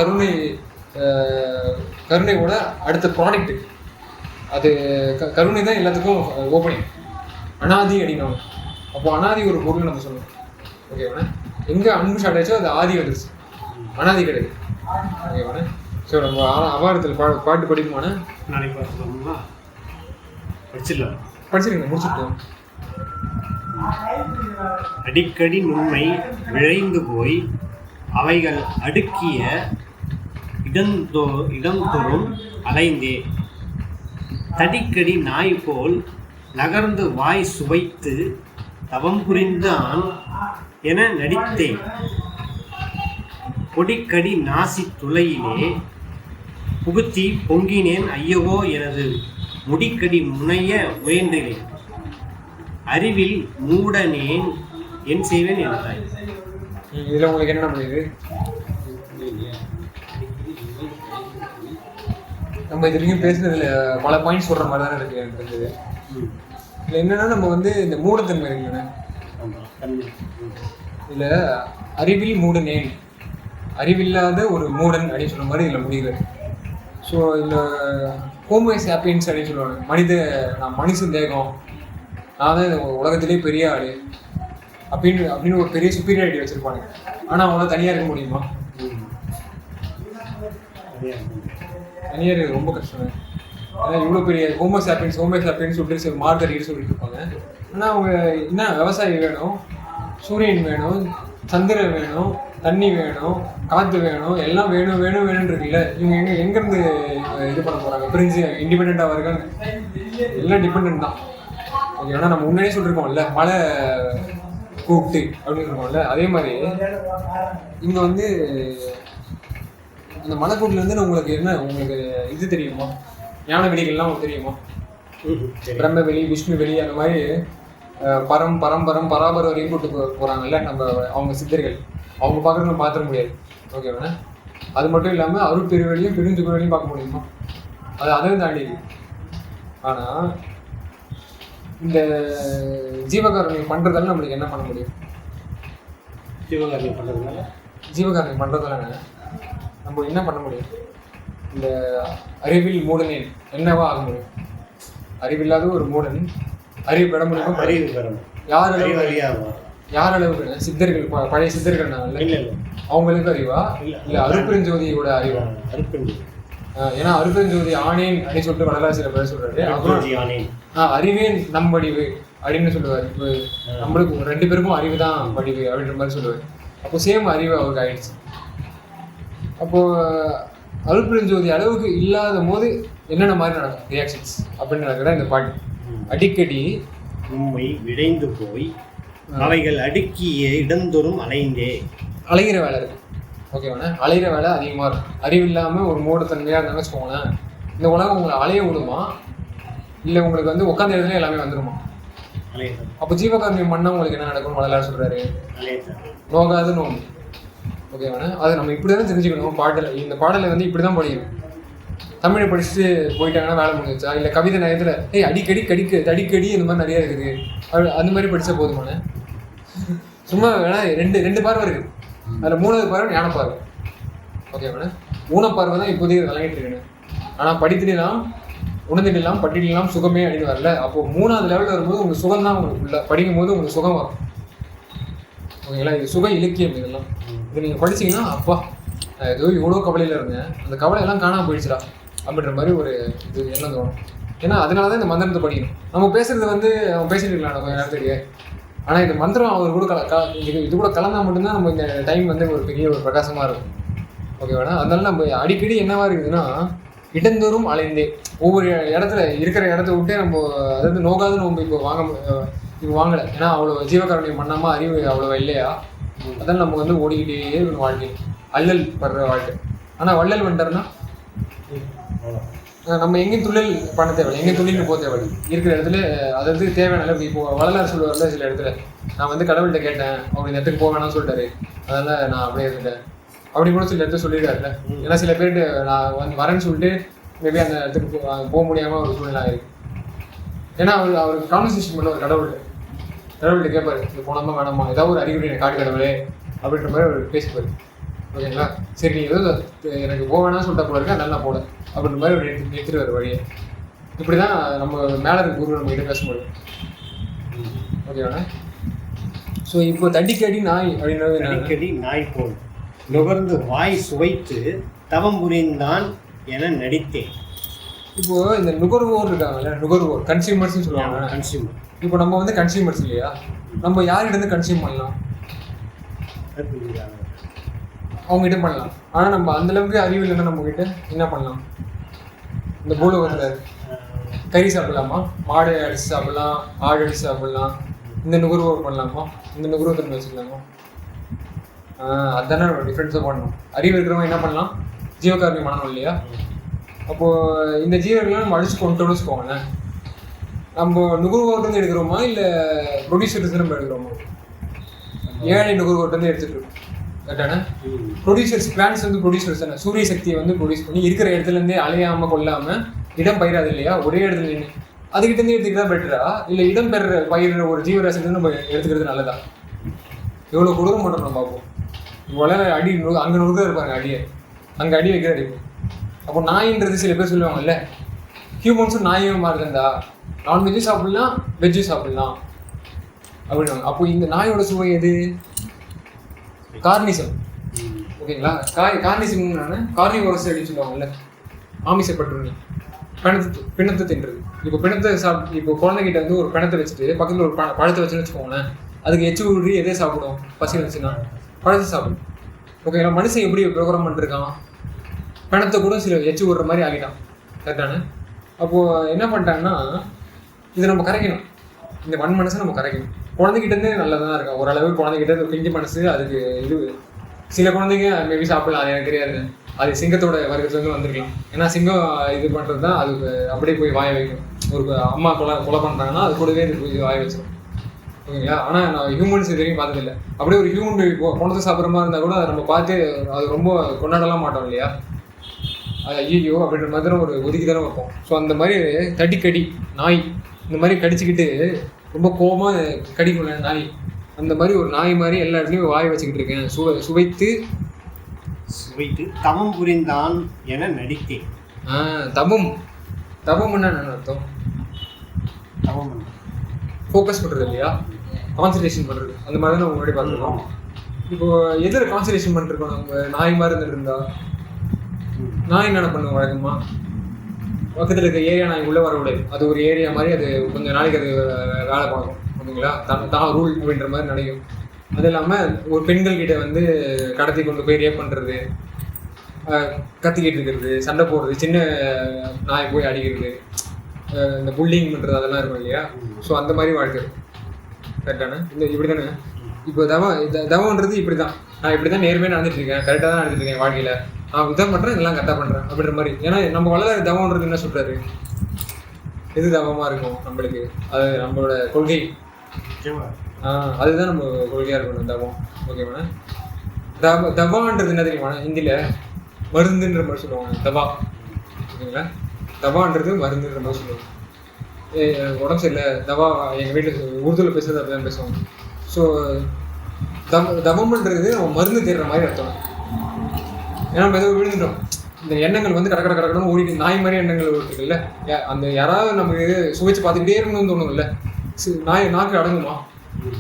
கருணையோட அடுத்த ப்ராடக்ட். அது கருணை தான் எல்லாத்துக்கும் ஓப்பனிங். அனாதி அடினவங்க. அப்போ அனாதி ஒரு பொருள் நம்ம சொல்லணும். ஓகேவாண்ணே? எங்கே அன்பு ஸ்டார்ட் ஆச்சோ அது ஆதி வந்துருச்சு, அனாதி கிடையாது. ஓகேவாண்ணே? ஸோ நம்ம அபாரத்தில் பாட்டு படிக்குமாண்ணே? நாளைக்கு பார்த்துக்கலாமா? படிச்சிருங்க, முடிச்சுட்டோம். அடிக்கடி நுண்மை விழைந்து போய் அவைகள் அடுக்கிய இடந்தோறும் அலைந்தே தடிக்கடி நாய் போல் நகர்ந்து வாய் சுவைத்து தவம் புரிந்தான் என நடித்தேன். பொடிக்கடி நாசி துளையிலே புகுத்தி பொங்கினேன் ஐயவோ எனது முடிக்கடி முனைய முயன்றேன். அறிவில் மூடனேன் என் செய்வேன் என்றாய். இதில் உங்களுக்கு என்ன முடியுது? நம்ம இது வரைக்கும் பேசுனதுல பல பாயிண்ட்ஸ் சொல்கிற மாதிரி தானே இருக்குது எனக்கு இருந்தது. இதில் என்னென்னா நம்ம வந்து இந்த மூடத்தன்மை இருக்குண்ணே. இதில் அறிவில் மூடனேன், அறிவில்லாத ஒரு மூடன் அப்படின்னு சொல்கிற மாதிரி இதில் முடியுது. ஸோ இதில் ஹோமோ சாப்பியன்ஸ் அப்படின்னு சொல்லுவாங்க. நான் மனுஷன் தேகம், நான் தான் இந்த உலகத்திலே பெரிய ஆள் அப்படின்னு ஒரு பெரிய சுப்பீரியாரிட்டி வச்சுருப்பாங்க. ஆனால் அவங்களால தனியாக இருக்க முடியுமா? தனியாக இருக்க ரொம்ப கஷ்டம். ஏன்னா இவ்வளோ பெரிய ஹோமோ சாப்பியன்ஸ் சொல்லிட்டு மார்கரின்னு சொல்லிட்டு இருப்பாங்க. ஆனால் அவங்க என்ன, விவசாயி வேணும், சூரியன் வேணும், சந்திரன் வேணும், தண்ணி வேணும், காற்று வேணும், எல்லாம் வேணும்னு இருக்குல்ல. இவங்க எங்கேருந்து இது பண்ண போகிறாங்க? பிரிஞ்சு இண்டிபெண்ட்டாக இருக்காங்க, எல்லாம் டிபெண்ட் தான். ஓகே, ஆனால் நம்ம முன்னாடியே சொல்லியிருக்கோம்ல, மழை கூப்பிட்டு அப்படின்னு இருக்கோம்ல. அதே மாதிரி இங்கே வந்து அந்த மலைக்கூட்டிலேருந்து உங்களுக்கு இது தெரியுமா? ஞான வெளிகள்லாம் உங்களுக்கு தெரியுமா? பிரம்ம வெளி, விஷ்ணு வெளி, அந்த மாதிரி பராபர வரையும் கூட்டு போகிறாங்கல்ல நம்ம அவங்க சித்தர்கள். அவங்க பார்க்குறது நம்ம பார்த்துட முடியாது. ஓகேவா? அது மட்டும் இல்லாமல் அருட்பெருவெளியும் பெருஞ்சுக்குவெளியும் பார்க்க முடியுமா? அதையும் தாண்டி இருக்கு. ஆனால் இந்த ஜீவகாரணியம் பண்ணுறதால நம்மளுக்கு என்ன பண்ண முடியும்? ஜீவகாரணியம் பண்ணுறதால நம்ம என்ன பண்ண முடியும்? இந்த அறிவில் மூடனேன் என்னவா ஆக முடியும்? அறிவில்லாத ஒரு மூடன் அறிவு பெற முடியும். அறிவு பெறணும். யார் அளவுக்கு? சித்தர்கள், பழைய சித்தர்கள் அவங்களுக்கு அறிவா இல்லை அருட்பெருஞ்சோதியோட அறிவா? ஏன்னா அருட்பெருஞ்சோதி ஆனேன் அப்படின்னு சொல்லிட்டு வடலா சில பேர் சொல்றாரு. அப்புறம் அறிவேன் நம் வடிவு அப்படின்னு சொல்லுவார். இப்போ நம்மளுக்கு 2 பேருக்கும் அறிவு தான் வடிவு அப்படின்ற மாதிரி சொல்லுவார். அப்போ சேம் அறிவு அவருக்கு ஆயிடுச்சு. அப்போ அருட்பெருஞ்சோதி அளவுக்கு இல்லாத போது என்னென்ன மாதிரி நடக்கும் ரியாக்ஷன்ஸ் அப்படின்னு நடக்குதா இந்த பாட்டு. அடிக்கடி உண்மை விளைந்து போய் அவைகள் அடுக்கிய இடந்தோறும் அலைகிற வேலை இருக்கு. ஓகேவாண்ணே? அலைகிற வேலை அதிகமாக இருக்கும். அறிவில்லாமல் ஒரு மூடத்தன்மையாக இருந்தாலும் வச்சுக்கோங்களேன், இந்த உலகம் உங்களை அலைய விடுமா இல்லை உங்களுக்கு வந்து உட்காந்த இடத்துல எல்லாமே வந்துடுமா? அப்போ ஜீவகாரணியம் பண்ணால் உங்களுக்கு என்ன நடக்கும்? வள்ளலார் சொல்கிறாரு, நோகாது நோம்பு. ஓகேவாண்ணே? அதை நம்ம இப்படி தான் தெரிஞ்சுக்கணும். இந்த பாடலை வந்து இப்படி தான் படிக்கணும். தமிழை படிச்சுட்டு போயிட்டாங்கன்னா வேலை முடிஞ்சிச்சா? இல்லை கவிதை நேரத்தில் அடிக்கடி இந்த மாதிரி நிறையா இருக்குது அந்த மாதிரி படித்தா போதுமானே? சும்மா வேணா ரெண்டு பார்வை இருக்குது. அதில் 3வது பார்வை ஞானப்பார்வை. ஓகேவாண்ணே? ஊனப்பார்வை தான் இப்போதைக்கு விளங்கிட்டு இருக்கேன். ஆனால் படித்துடலாம், உணர்ந்துடலாம், பட்டிடலாம், சுகமே அப்படின்னு வரல. அப்போது 3வது லெவலில் வரும்போது உங்களுக்கு சுகம் தான் உங்களுக்கு உள்ள படிக்கும் போது உங்களுக்கு சுகம் வரும். ஓகேங்களா? இது சுக இலக்கியம். இதெல்லாம் இது நீங்கள் படிச்சிங்கன்னா அப்பா ஏதோ இவ்வளோ கவலையில் இருந்தேன், அந்த கவலையெல்லாம் காணாமல் போயிடுச்சுடா அப்படின்ற மாதிரி ஒரு இது எண்ணம் தோணும். ஏன்னா அதனால தான் இந்த மந்திரத்தை படிக்கணும். நம்ம பேசுறது வந்து அவன் பேசிட்டு இருக்கலாம் கொஞ்சம் நேரத்துக்கு. ஆனால் இந்த மந்திரம் அவர் கூட இது கூட கலந்தால் மட்டும்தான் நம்ம இந்த டைம் வந்து ஒரு பெரிய ஒரு பிரகாசமாக இருக்கும். ஓகேவாண்ணா? அதனால நம்ம அடிக்கடி என்னவா இருக்குதுன்னா இடந்தோறும் அலைந்தே ஒவ்வொரு இடத்துல இருக்கிற இடத்த விட்டே நம்ம அதாவது நோகாத நோம்பு இப்போ வாங்கலை. ஏன்னா அவ்வளோ ஜீவகாரணியம் பண்ணாமல் அறிவு அவ்வளோ இல்லையா? அதனால் நம்ம வந்து ஓடிக்கிட்டே இருக்கணும் வாழ்க்கை, அல்லல் படுற வாழ்க்கை. ஆனால் வள்ளல் வந்துட்டாருன்னா நம்ம எங்கேயும் தொழில் பண்ண தேவையில்லை, எங்கேயும் தொழில்னு போக தேவையில்லை. இருக்கிற இடத்துல அதாவது தேவையான அளவுக்கு. இப்போ வள்ளலார் சொல்லுவார்ல சில இடத்துல, நான் வந்து கடவுள்கிட்ட கேட்டேன், அவர் இந்த இடத்துக்கு போக வேணாம்னு சொல்லிட்டாரு, அதனால நான் அப்படியே இருந்தேன் அப்படி கூட சில இடத்துல சொல்லிடுறாருல. ஏன்னா சில பேர்ட்டு நான் வரேன்னு சொல்லிட்டு மேபி அந்த இடத்துக்கு போக முடியாமல் ஒரு சூழ்நிலை ஆயிருக்கு. ஏன்னா அவருக்கு கான்வர்சேஷன் பண்ணுவார் கடவுள்கிட்ட கேட்பாரு, இது போனோமா வேணாமா, ஏதாவது ஒரு அறிகுறி எனக்கு காட்டு கடவுளே அப்படின்ற மாதிரி அவர் பேசிப்பார். ஓகேங்களா, சரி நீ ஏதோ எனக்கு போக வேணாம்னு சொல்லிட்டா போல இருக்கு, அதனால நான் போல அப்படின்ற மாதிரி ஒரு எடுத்துட்டு வழியே. இப்படி தான் நம்ம மேலே இருக்க குரு நம்ம கிட்ட பேச முடியும். ஓகேவாண்ணா. ஸோ இப்போ தடிக்கடி நாய் அப்படின்றது, தடிக்கடி நாய் போல் நுகர்ந்து வாய் சுவைத்து தவம் புரிந்தான் என நடித்தேன். இப்போ இந்த நுகர்வோர் இருக்காங்கல்ல, நுகர்வோர் கன்சியூமர்ஸ்னு சொல்லுவாங்க. கன்சியூமர். இப்போ நம்ம வந்து கன்சியூமர்ஸ் இல்லையா, நம்ம யார்கிட்ட கன்சியூம் பண்ணலாம், அவங்ககிட்ட பண்ணலாம். ஆனால் நம்ம அந்தளவுக்கு அறிவு இல்லைன்னா நம்மகிட்ட என்ன பண்ணலாம்? இந்த பூலோகத்தில் கறி சாப்பிடலாமா, மாடு அடிச்சு சாப்பிடலாம், ஆடு அடிச்சு சாப்பிடலாம், இந்த நுகர்வோர் பண்ணலாமா, இந்த நுகர்வோர் வச்சுக்கலாமா? அதுதானே டிஃப்ரென்ஸாக பண்ணணும். அறிவு இருக்கிறவங்க என்ன பண்ணலாம், ஜீவகாரணி பண்ணணும் இல்லையா? அப்போது இந்த ஜீவர்கள்லாம் நம்ம அடிச்சு கொண்டுட்டோம்னு வச்சுக்கோங்களேன், நம்ம நுகர்வோர்லேருந்து எடுக்கிறோமா இல்லை ப்ரொடியூசர்ஸ் நம்ம எடுக்கிறோமா? ஏழை நுகர்வோர்லேருந்து எடுத்துகிட்டு இருக்கோம். கரெக்டான ப்ரொடியூசர்ஸ், பிளான்ஸ் வந்து ப்ரொடியூசர்ஸ் தானே. சூரிய சக்தியை வந்து ப்ரொடியூஸ் பண்ணி இருக்கிற இடத்துலேருந்தே அலையாமல் கொள்ளாமல் இடம் பயிராது இல்லையா, ஒரே இடத்துல நின்று அதுக்கிட்டேருந்து எடுத்துக்கிட்டா பெட்டரா, இல்லை இடம் பெற பயிர ஒரு ஜீவராசிலேருந்து நம்ம எடுத்துக்கிறது நல்லதா? எவ்வளோ கொடூரம் பண்ணுறோம் நம்ம பார்ப்போம். இவ்வளோ அடி அங்கே நுறுக்க இருப்பாங்க, அடியை அங்கே அடி வைக்கிற அடிப்போம். அப்போ நாயின்றது சில பேர் சொல்லுவாங்கல்ல, ஹியூமன்ஸும் நாயும் மாறுதுண்டா, நான்வெஜ்ஜும் சாப்பிட்லாம் வெஜ்ஜும் சாப்பிட்லாம் அப்படின்னாங்க. அப்போ இந்த நாயோட சுவை எது? கார்னிசம். ஓகேங்களா, கார்னிசம்னு கார்னிவோரஸ் அப்படின்னு சொல்லுவாங்கல்ல, ஆமிசப்பட்டுருங்க, பிணத்தை தின்றது. இப்போ பிணத்தை இப்போ குழந்தைகிட்ட வந்து ஒரு பிணத்தை வச்சுட்டு பக்கத்தில் ஒரு பழத்தை வச்சுன்னு வச்சுக்கோங்களேன், அதுக்கு எச்சு ஊறி எதே சாப்பிடும், பசி வச்சுன்னா பழத்தை சாப்பிடும். ஓகேங்களா, மனுஷன் எப்படி ப்ரோக்ராம் பண்ணிருக்கான், பிணத்தை கூட சில எச்சு விடுற மாதிரி ஆகிட்டான். கரெக்டானு. அப்போது என்ன பண்ணிட்டாங்கன்னா, இதை நம்ம கரைக்கணும், இந்த மனசை நம்ம கரைக்கணும். குழந்தைகிட்டேருந்து நல்லதாக தான் இருக்கும் ஓரளவு. குழந்தைகிட்ட பிஞ்சு மனசு அதுக்கு இது, சில குழந்தைங்க மேபி சாப்பிடலாம், அது எனக்கு தெரியாது, அது சிங்கத்தோட வர்க்கத்துலேருந்து வந்திருக்கலாம். ஏன்னா சிங்கம் இது பண்ணுறது தான் அதுக்கு அப்படியே போய் வாய வைக்கும். ஒரு அம்மா கொலை பண்ணுறாங்கன்னா அது கூடவே இது வாய வச்சிடும். ஓகேங்களா. ஆனால் நான் ஹியூமன்ஸ் இது வரைக்கும் பார்த்ததில்லை. அப்படியே ஒரு ஹியூமன் குணத்தை சாப்பிட்ற மாதிரி இருந்தால் கூட அதை நம்ம பார்த்து அது ரொம்ப கொண்டாடலாம் மாட்டோம் இல்லையா, அது ஐயோ அப்படின்ற மாதிரி ஒரு ஒதுக்கி தானே வைப்போம். ஸோ அந்த மாதிரி தடிக்கடி நாய் இந்த மாதிரி கடிச்சிக்கிட்டு ரொம்ப கோபமாக கடிக்கல நாய், அந்த மாதிரி ஒரு நாய் மாதிரி எல்லா இடத்துலையும் வாய் வச்சுக்கிட்டு இருக்கேன். சுவைத்து தவம் புரிந்தான் என நடித்தேன். தவம் என்ன அர்த்தம்? தவம் ஃபோக்கஸ் பண்ணுறது இல்லையா, கான்சன்ட்ரேஷன் பண்ணுறது. அந்த மாதிரி தான் நம்ம முன்னாடி பார்த்துருக்கோம். இப்போ எதில் கான்சன்ட்ரேஷன் பண்ணிருக்கோம் நம்ம? நாய் மாதிரி இருந்துட்டு இருந்தா நாய் என்ன பண்ணுவோம் வழக்கமா, பக்கத்தில் இருக்க ஏரியா நாய் உள்ளே வரக்கூடாது, அது ஒரு ஏரியா மாதிரி, அது கொஞ்சம் நாளைக்கு அது வேலை பார்க்கும். ஓகேங்களா, தான் ரூல் அப்படின்ற மாதிரி நினைக்கும். அது இல்லாமல் ஒரு பெண்கள் கிட்ட வந்து கடத்தி கொண்டு போய் ரேப் பண்ணுறது, கத்திக்கிட்டு இருக்கிறது, சண்டை போடுறது, சின்ன நாய் போய் அடிக்கிறது, இந்த புல்லிங் பண்ணுறது, அதெல்லாம் இருக்கும் இல்லையா. ஸோ அந்த மாதிரி வாழ்க்கை. கரெக்டான இப்படி தானே. இப்போ தவன்றது இப்படி தான், நான் இப்படி தான் நேர்மையாக நடந்துட்டு இருக்கேன், கரெக்டாக தான் நடந்துட்டு இருக்கேன் வாழ்க்கையில், நான் இதான் பண்ணுறேன், இதெல்லாம் கரெக்டாக பண்ணுறேன் அப்படின்ற மாதிரி. ஏன்னா நம்ம வளர தவன்றது என்ன சொல்கிறாரு, எது தவமாக இருக்கும் நம்மளுக்கு, அது நம்மளோட கொள்கை. அதுதான் நம்ம கொள்கையாக இருக்கணும் தவம். ஓகேவாண்ணா. தவான்றது என்ன தெரியுமா, ஹிந்தியில் மருந்துன்ற மாதிரி சொல்லுவாங்க, தவா. ஓகேங்களா, தவான்றது மருந்துன்ற மாதிரி சொல்லுவாங்க. உடம்பு சரியில்லை தவா, எங்கள் வீட்டில் உருதுவில் பேசுறது அப்படி தான் பேசுவாங்க. ஸோ தவம்ன்றது நம்ம மருந்து தேடுற மாதிரி அர்த்தம். ஏன்னா நம்ம எதோ விழுந்துட்டோம், இந்த எண்ணங்கள் வந்து கடக்கடன்னு ஓடிட்டு நாய் மாதிரி எண்ணங்கள் ஓடிட்டுருக்குல்ல, அந்த யாராவது நமக்கு சுவைச்சு பார்த்துக்கிட்டே இருக்கணும்னு தோணும் இல்லை, நாக்கு அடங்குமா,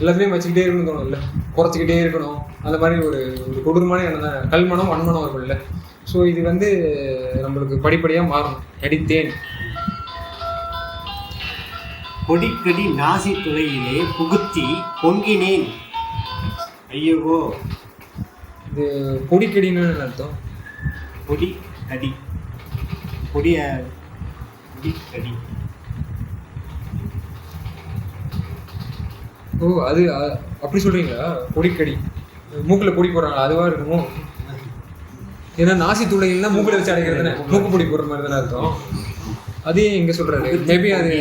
எல்லாத்தையும் வச்சுக்கிட்டே இருக்கணும்னு தோணும் இல்லை, குறைச்சிக்கிட்டே இருக்கணும், அந்த மாதிரி ஒரு கொடூரமான எண்ணம் தான். கல்மனம் வன்மனம் இருக்கும் இல்லை. ஸோ இது வந்து நம்மளுக்கு படிப்படியாக மாறும். நடித்தேன். கொடிக்கடி நாசி துளையிலே புகுத்தி பொங்கினேன். ஐயோ, இது பொடிக்கடின்னு அர்த்தம். பொடிக்கடி ஓ, அது அப்படி சொல்றீங்களா? பொடிக்கடி மூக்கில் பொடி போடுறாங்க அதுவா இருக்குமோ? ஏன்னா நாசி துளைகள்னா மூக்குல வச்சு அடைக்கிறதுன்னு மூக்கு பிடி போடுற மாதிரி தானே இருக்கும். அதையும் இங்க சொல்றாரு. மேபி அது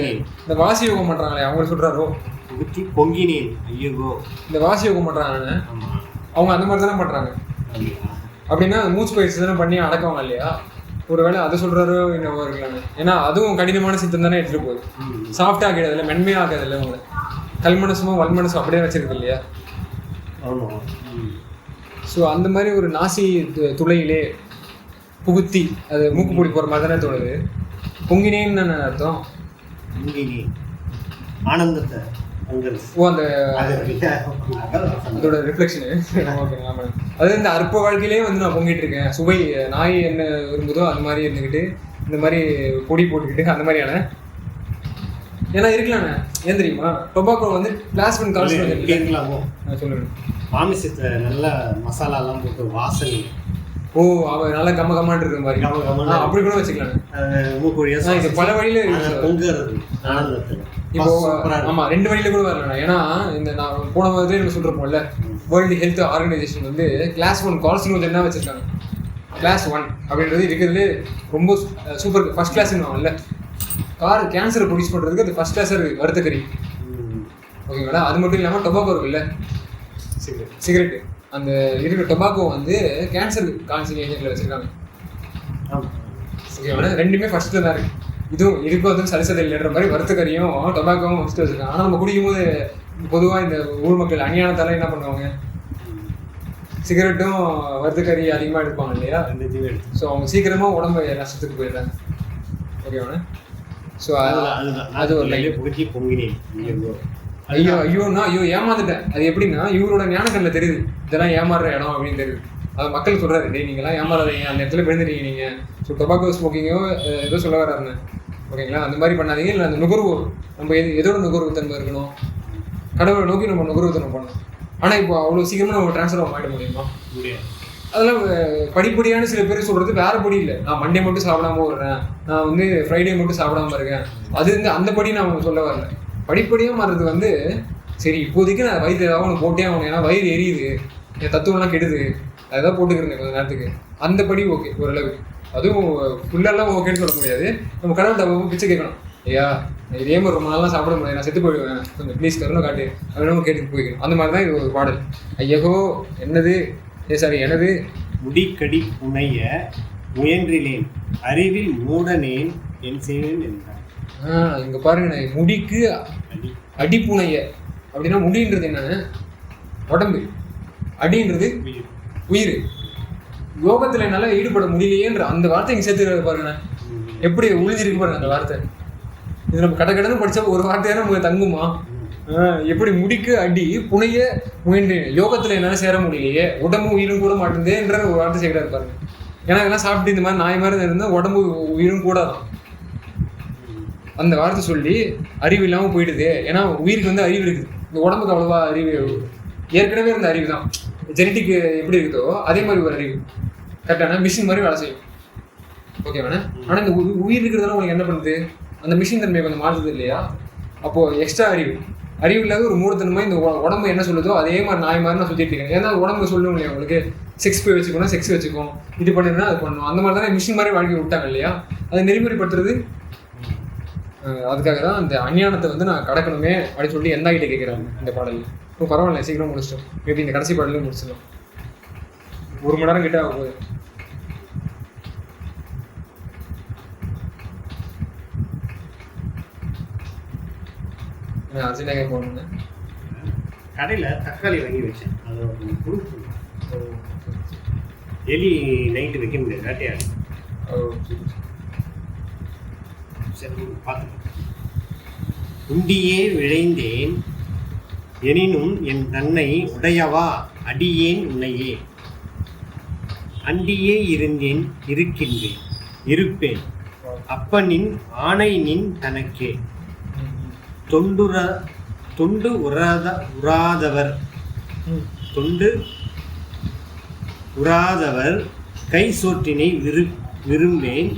இந்த வாசி யோகம் பண்றாங்களே அவங்க சொல்றாரோ பொங்கினேன். ஐயோ, இந்த வாசி யோகம் பண்றாங்கன்னு அவங்க அந்த மாதிரி தானே பண்றாங்க. அப்படின்னா மூச்சு பயிற்சி தானே பண்ணி அடக்கவங்க இல்லையா? ஒருவேளை அதை சொல்றாரோ என்னவோ இருக்கலான்னு. ஏன்னா அதுவும் கடினமான சித்தம் தானே எடுத்துட்டு போகுது. சாஃப்டா ஆகிடுறதில்ல, மென்மையாக ஆகிறதில்ல. உங்களை கல்மனசும் வல்மனசும் அப்படியே வச்சிருக்கு இல்லையா? ஸோ அந்த மாதிரி ஒரு நாசி துளையிலே புகுத்தி அது மூக்கு பிடி போகிற மாதிரி தானே தோணுது. பொங்கினேன்னு என்ன அர்த்தம்? ஆனந்தத்தை. ஓ, அந்த அதோட ரிஃப்ளெக்ஷனு. ஓகே, ஆமாம். அதாவது இந்த அற்ப வாழ்க்கையிலே வந்து நான் பொங்கிட்டு இருக்கேன். சுவை நாய் என்ன விரும்புதோ அந்த மாதிரி இருந்துக்கிட்டு இந்த மாதிரி பொடி போட்டுக்கிட்டு அந்த மாதிரியான. ஏன்னா இருக்கலாண்ணே, ஏன் தெரியுமா? டொபாக்கோ வந்து கிளாஸ் ஒன் கால்ஸ் இருக்கலாமோ சொல்லுங்க. மாமிசத்தை நல்லா மசாலாலாம் போட்டு வாசனை. ஓ, அவ நல்லா கம்ம கம்மான் இருக்கிற மாதிரி அப்படி கூட வச்சுக்கலாம். இது பல வழியில இப்போ ஆமா 2 வழியில கூட வரலாம். ஏன்னா இந்த நான் போன மாதிரி நம்ம சொல்றோம்ல, வேர்ல்டு ஹெல்த் ஆர்கனைசேஷன் வந்து கிளாஸ் 1 கால்சினோஜன் என்ன வச்சிருக்காங்க. கிளாஸ் 1 அப்படின்றது இருக்கிறது ரொம்ப சூப்பர் ஃபர்ஸ்ட் கிளாஸ்ன்னு கேன்சரை ப்ரொடியூஸ் பண்றதுக்கு அது ஃபர்ஸ்ட் கிளாஸ் வறுத்த கறி. ஓகேங்களா? அது மட்டும் இல்லாமல் டொபாக்கோ இருக்குல்ல, சிகரெட்டு, அந்த இருக்கிற டொபாக்கோ வந்து கேன்சர் கான்சன்ட்ரேஷன்ல வச்சிருக்காங்க. ஓகேங்களா? ரெண்டுமே ஃபர்ஸ்ட்ல தான் இருக்கு. இதுவும் இதுக்கும் வந்து சரிசதை இல்லைன்ற மாதிரி வறுத்த கறியும் டொபாக்கோவும் ஃபர்ஸ்ட் வச்சிருக்காங்க. ஆனால் நம்ம குடிக்கும் போது பொதுவாக இந்த ஊர் மக்கள் அஞ்ஞானத்தால என்ன பண்ணுவாங்க, சிகரெட்டும் வறுத்த கறி அதிகமாக எடுப்பாங்க இல்லையா? ஸோ அவங்க சீக்கிரமா உடம்பு நஷ்டத்துக்கு போயிடுறாங்க. ஓகேவாண்ணே? ஸோ அது ஒரு ஐயோ ஐயோன்னா ஐயோ ஏமாந்துட்டேன். அது எப்படின்னா இவரோட ஞானக்கண்ணில் தெரியுது இதெல்லாம் ஏமாறுற இடம் அப்படின்னு தெரியுது. அது மக்கள் சொல்றாரு, டே நீங்களாம் ஏமாறாதீங்க, அந்த இடத்துல விழுந்துட்டீங்க நீங்க. ஸோ டொபாக்கோ ஸ்மோக்கிங்கோ ஏதோ சொல்ல வர்றாருன்னு. ஓகேங்களா? அந்த மாதிரி பண்ணாதீங்க. இல்லை அந்த நுகர்வு நம்ம எதோட நுகர்வு தன்மை இருக்கணும், கடவுளை நோக்கி நம்ம நுகர்வு தன்மை பண்ணணும். ஆனால் இப்போ அவ்வளோ சீக்கிரமாக நம்ம ட்ரான்ஸ்ஃபர் ஆகிட முடியுமா? முடியாது. அதெல்லாம் படிப்படியான சில பேர் சொல்றது வேற படி இல்லை. நான் மண்டே மட்டும் சாப்பிடாம விடுறேன், நான் வந்து ஃப்ரைடே மட்டும் சாப்பிடாம இருக்கேன், அது வந்து அந்த படி நான் சொல்ல வரல. படிப்படியாக மாறுறது வந்து சரி இப்போதைக்கு நான் வயிறு ஏதாவது ஒன்று போட்டே ஆகணும், ஏன்னா வயிறு எரியுது, என் தத்துவம்லாம் கெடுது, அதான் போட்டுக்கிறேன் கொஞ்சம் நேரத்துக்கு. அந்த படி ஓகே ஓரளவுக்கு. அதுவும் ஃபுல்லெல்லாம் ஓகேன்னு சொல்ல முடியாது. நம்ம கடவுள்கிட்ட பிச்சை கேட்கணும், ஐயா இதே மாதிரி ரொம்ப நாள்லாம் சாப்பிட முடியாது, நான் செத்து போயிடுவேன், கொஞ்சம் ப்ளீஸ் கருணை காட்டு அப்படின்னு கேட்டுட்டு போய்க்கணும். அந்த மாதிரி தான் இது ஒரு பாடல். ஐயகோ என்னது சாரி எனது முடிக்கடி புனைய முயன்றிலேன் அறிவில் மூடனேன் என் செய்வேன் என்றார். இங்க பாருங்க, முடிக்கு அடிப்புனைய அப்படின்னா முடின்றது என்னன்னு உடம்பு, அடின்றது உயிர். யோகத்துல என்னால ஈடுபட முடியலையேன்ற அந்த வார்த்தை இங்க சேர்த்து பாருங்க, எப்படி உழுதிருக்கு பாருங்க அந்த வார்த்தை. இது நம்ம கடன்னு படிச்சா ஒரு வார்த்தையான நமக்கு தங்குமா? எப்படி முடிக்கு அடி புனைய முயன்றேன், யோகத்துல என்னால சேர முடியலையே, உடம்பு உயிரும் கூட மாட்டேங்குதுன்ற ஒரு வார்த்தை சேர்க்கிறாரு பாருங்க. ஏன்னா இதெல்லாம் சாப்பிட்டு இந்த மாதிரி நாய் மாதிரி இருந்தால் உடம்பு உயிரும் கூட தான். அந்த வார்த்தை சொல்லி அறிவு இல்லாமல் போயிடுது. ஏன்னா உயிருக்கு வந்து அறிவு இருக்குது, இந்த உடம்புக்கு அவ்வளோவா அறிவு ஏற்கனவே இருந்த அறிவு தான். ஜெனட்டிக் எப்படி இருக்குதோ அதே மாதிரி ஒரு அறிவு கரெக்டான மிஷின் மாதிரி வேலை செய்யும். ஓகே வேணா? ஆனால் இந்த உயிர் இருக்கிறதுனால உங்களுக்கு என்ன பண்ணுது, அந்த மிஷின் தன்மையை கொஞ்சம் மாற்றுது இல்லையா? அப்போது எக்ஸ்ட்ரா அறிவு இல்லாத ஒரு மூடத்தன்மை இந்த உடம்பு என்ன சொல்லுதோ அதே மாதிரி நாய் மாதிரி நான் சுற்றிட்டு இருக்கேன். ஏன்னா உடம்பு சொல்லணும் இல்லையா உங்களுக்கு, செக்ஸ் போய் வச்சுக்கணும், செக்ஸ் வச்சுக்கோம், இது பண்ணிருந்தா அது பண்ணணும், அந்த மாதிரி தானே மிஷின் மாதிரி வாழ்க்கை விட்டாங்க இல்லையா? அதை நெறிமுறைப்படுத்துறது அதுக்காக தான் அந்த அஞ்ஞானத்தை வந்து நான் கடக்கணுமே அப்படின்னு சொல்லி எந்த கிட்ட கேட்குறாங்க இந்த பாடல். இப்போ பரவாயில்ல, சீக்கிரம் முடிச்சிட்டோம். மேபி இந்த கடைசி பாடலே முடிச்சிடலாம், 1 மணி நேரம் கிட்ட ஆக போகுது. அர்ஜென்டாக போகணுங்க. கடையில் தக்காளி வாங்கி வச்சேன், அதை எலி நைட்டு வைக்க முடியாது, வேட்டையாடு. சரி பார்த்து. உண்டியே விழைந்தேன் எனினும் என் தன்னை உடையவா அடியேன் உன்னையே, அண்டியே இருந்தேன் இருக்கின்றேன் இருப்பேன் அப்பனின் ஆணை நின் தனக்கே, தொண்டு உறாதவர் கை சோற்றினை விரும்பேன்,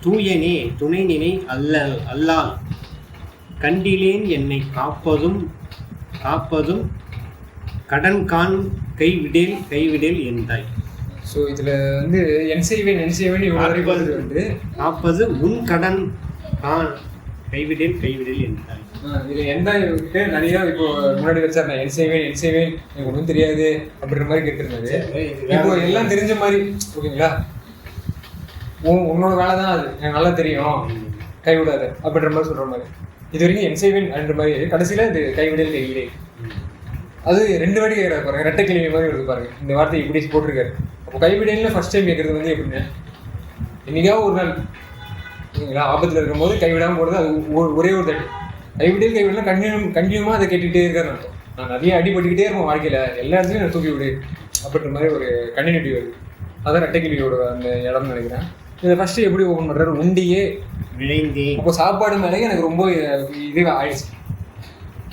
தூயனே துணை நினை அல்லால் கண்டிலேன் என்னை காப்பதும் கடன் கான் கைவிடேல் என்றாய். ஸோ இதில் வந்து என்செய்வேன் இவ்வளோ வரைக்கும் வந்து 40 உன் கடன் கைவிடேன் என்றால் இதில் எந்த விட்டு நிறையா இப்போ முன்னாடி வச்சார் நான் என்செய்வேன் எனக்கு ஒன்றும் தெரியாது அப்படின்ற மாதிரி கேட்டுருந்தாரு. இப்போ எல்லாம் தெரிஞ்ச மாதிரி ஓகேங்களா, உன்னோட வேலை தான் அது எனக்கு நல்லா தெரியும் கைவிடாது அப்படின்ற மாதிரி சொல்கிற மாதிரி. இது வரைக்கும் என்செய்வேன் அப்படின்ற மாதிரி கடைசியில் இது கைவிடேன் அது 2 வாட்டி கேட்குறாரு பாருங்க, ரெட்டை கிழமை மாதிரி வருது பாருங்க. இந்த வார்த்தை இப்படி போட்டிருக்காரு. அப்போ கைவிடேன்ல ஃபர்ஸ்ட் டைம் கேட்குறது வந்து எப்படின்னா, என்னைக்காவது ஒரு நாள் ஓகேங்களா ஆபத்தில் இருக்கும்போது கைவிடாமல் போடுறது அது ஒரே ஒரு தட்டு. கைவிடலாம் கண்டினியூமாக அதை கேட்டுகிட்டே இருக்காரு அர்த்தம். நான் நிறைய அடிபட்டுக்கிட்டே இருப்பேன் வாழ்க்கையில், எல்லா இடத்துலையும் நான் தூக்கி விடு அப்படின்ற மாதிரி ஒரு கண்டினியூட்டி வருது. அதான் ரெட்டை கிழியோட அந்த இடம்னு நினைக்கிறேன். இதை ஃபஸ்ட்டு எப்படி ஓப்பன் பண்ணுறாரு, உண்டியே விளைந்தே. அப்போ சாப்பாடு மேலே எனக்கு ரொம்ப இது ஆயிடுச்சு.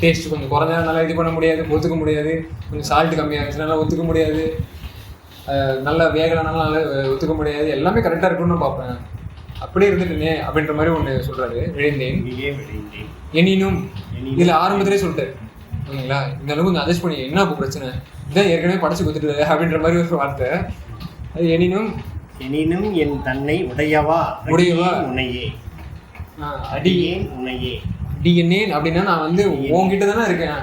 டேஸ்ட் கொஞ்சம் குறைஞ்சதுனால இது பண்ண முடியாது, ஒத்துக்க முடியாது. கொஞ்சம் சால்ட்டு கம்மியாக இருந்துச்சுனால ஒத்துக்க முடியாது, நல்லா வேகலைனாலும் நல்லா ஒத்துக்க முடியாது. எல்லாமே கரெக்டாக இருக்குன்னு நான் பார்ப்பேன். அப்படியே இருந்துட்டுனே அப்படின்ற மாதிரி ஒன்று சொல்கிறாரு. விளைந்தேன் எனினும் இதில் ஆரம்பத்திலே சொல்லிட்டாரு ஓகேங்களா. இந்த அளவுக்கு கொஞ்சம் அட்ஜஸ்ட் பண்ணி என்ன இப்போ பிரச்சனை இதான் ஏற்கனவே படைச்சு கொடுத்துட்டு அப்படின்ற மாதிரி ஒரு வார்த்தை. அது எனினும் என் தன்னை உடையவா உன்னையே அடியேன் உன்னையே. அடியேன் அப்படின்னா நான் வந்து உன்கிட்ட தானே இருக்கேன்.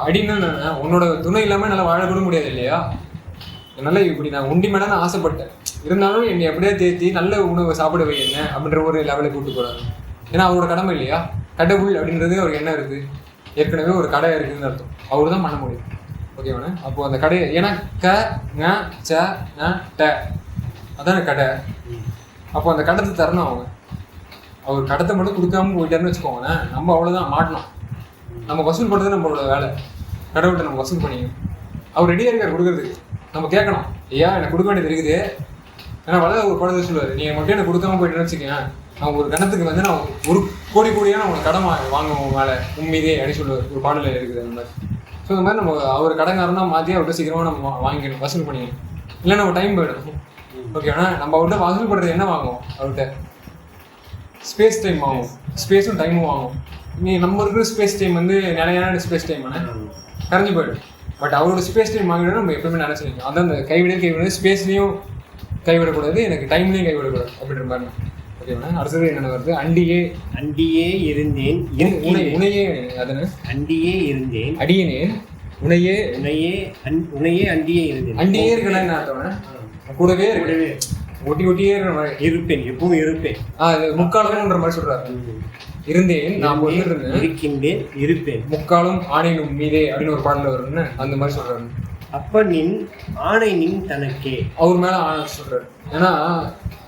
அடின்னு உன்னோட துணை இல்லாமல் என்னால் வாழக்கூட முடியாது இல்லையா. அதனால இப்படி நான் உண்டி மேலே நான் ஆசைப்பட்டேன். இருந்தாலும் என்னை எப்படியா தேர்த்தி நல்ல உணவை சாப்பிட வை என்ன அப்படின்ற ஒரு லெவலுக்கு கூப்பிட்டு போகிறாரு. ஏன்னா அவரோட கடமை இல்லையா, கடவுள் அப்படின்றது அவருக்கு என்ன இருக்குது, ஏற்கனவே ஒரு கடை இருக்குதுன்னு அர்த்தம். அவர் தான் பண்ண முடியும் ஓகேவானே. அப்போது அந்த கடை ஏன்னா அதான கடை. அப்போ அந்த கடத்தை தரணும் அவங்க. அவர் கடத்தை மட்டும் கொடுக்காம போயிட்டாருன்னு வச்சுக்கோங்களேன், நம்ம அவ்வளோதான் மாட்டணும். நம்ம வசூல் பண்ணுறது நம்மளோட வேலை. கடவுள்கிட்ட நம்ம வசூல் பண்ணிக்கணும். அவர் ரெடியாக இருக்கார் கொடுக்குறதுக்கு. நம்ம கேட்கணும், ஐயா எனக்கு கொடுக்க வேண்டியது இருக்குது. ஏன்னா வளர ஒரு படத்தை சொல்லுவார், நீங்கள் மட்டும் எனக்கு கொடுக்காம போயிட்டுன்னு வச்சுக்கேன், நான் ஒரு கணத்துக்கு வந்து நான் 1 கோடியாக நான் உனக்கு கடன் வாங்குவோம் மேலே உண்மையிலே அப்படின்னு சொல்லுவார். ஒரு பாடலில் இருக்குது அந்த மாதிரி. ஸோ இந்த மாதிரி நம்ம அவர் கடங்காரனா மாற்றி அவர்கிட்ட சீக்கிரமாக நம்ம வாங்கிக்கணும், வசூல் பண்ணிக்கணும். இல்லை நம்ம டைம் போயிடும் ஓகேண்ணா. நம்ம அவர்கிட்ட வசூல் பண்ணுறது என்ன வாங்குவோம், அவர்கிட்ட ஸ்பேஸ் டைம் வாங்குவோம், ஸ்பேஸும் டைமும் வாங்குவோம். நம்ம இருக்கிற ஸ்பேஸ் டைம் வந்து நிலையான ஸ்பேஸ் டைம் கரைஞ்சி போயிடும். பட் அவரோட ஸ்பேஸ் டைம் வாங்கினா நம்ம எப்பவுமே நினச்சிருக்கோம். அதான் அந்த கைவிட ஸ்பேஸ்லேயும் கைவிடக்கூடாது, எனக்கு டைம்லேயும் கைவிடக்கூடாது அப்படின்ற மாதிரி. ஓகேண்ணா. அடுத்தது என்னென்ன வருது, அண்டியே இருந்தேன் உனையே. அதனை அண்டியே இருந்தேன் அடியனேன் உனையே அண்டியே இருந்தேன். அண்டியே இருக்குன்னா என்ன அர்த்தம், கூடவே இருக்கு, ஒட்டியே இருப்பேன், எப்பவும் இருப்பேன். முக்காலம்ன்ற மாதிரி சொல்றாரு. இருந்தேன் நான் இருக்கின்றேன் இருப்பேன் முக்காலும் ஆணையினும் மீதே அப்படின்னு ஒரு பாடல வரும்னு அந்த மாதிரி சொல்றாரு. அப்ப நின் ஆணை நின் தனக்கே அவர் மேல ஆணை சொல்றாரு. ஏன்னா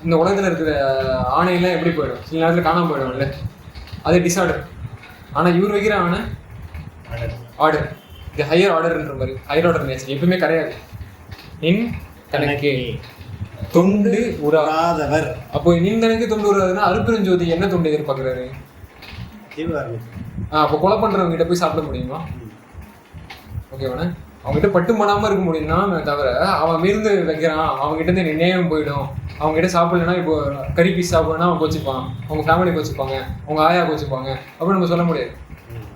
இந்த உலகத்துல இருக்கிற ஆணையெல்லாம் எப்படி போயிடும், சில நேரத்துல காணாம போயிடும்ல, அது டிஸ்ஆர்டர். ஆனா இவர் வைக்கிற ஆணை ஆர்டர், இது ஹையர் ஆர்டர்ன்ற மாதிரி. ஹையர் ஆர்டர் நேச்சர் எப்பவுமே கிடையாது. நின் தனக்கே தொண்டு உறாதவர். அப்போ நிந்தனுக்கு தொண்டு உறாதுன்னா அருப்பெருஞ்சோதி என்ன தொண்டு எதிர்பார்க்கிறாரு. அப்போ கொலை பண்றவங்க கிட்ட போய் சாப்பிட முடியுமா, ஓகேவானே. அவங்ககிட்ட பட்டு மணாம இருக்க முடியும்னா தவிர அவன் மிருந்து வைக்கிறான், அவங்ககிட்ட இருந்து நேரம் போயிடும். அவங்ககிட்ட சாப்பிடலன்னா இப்போ கறி பீஸ் சாப்பிடனா அவன் கோச்சிப்பான், அவங்க ஃபேமிலி கோச்சிப்பாங்க, அவங்க ஆயா கோச்சிப்பாங்க அப்படின்னு நம்ம சொல்ல முடியாது.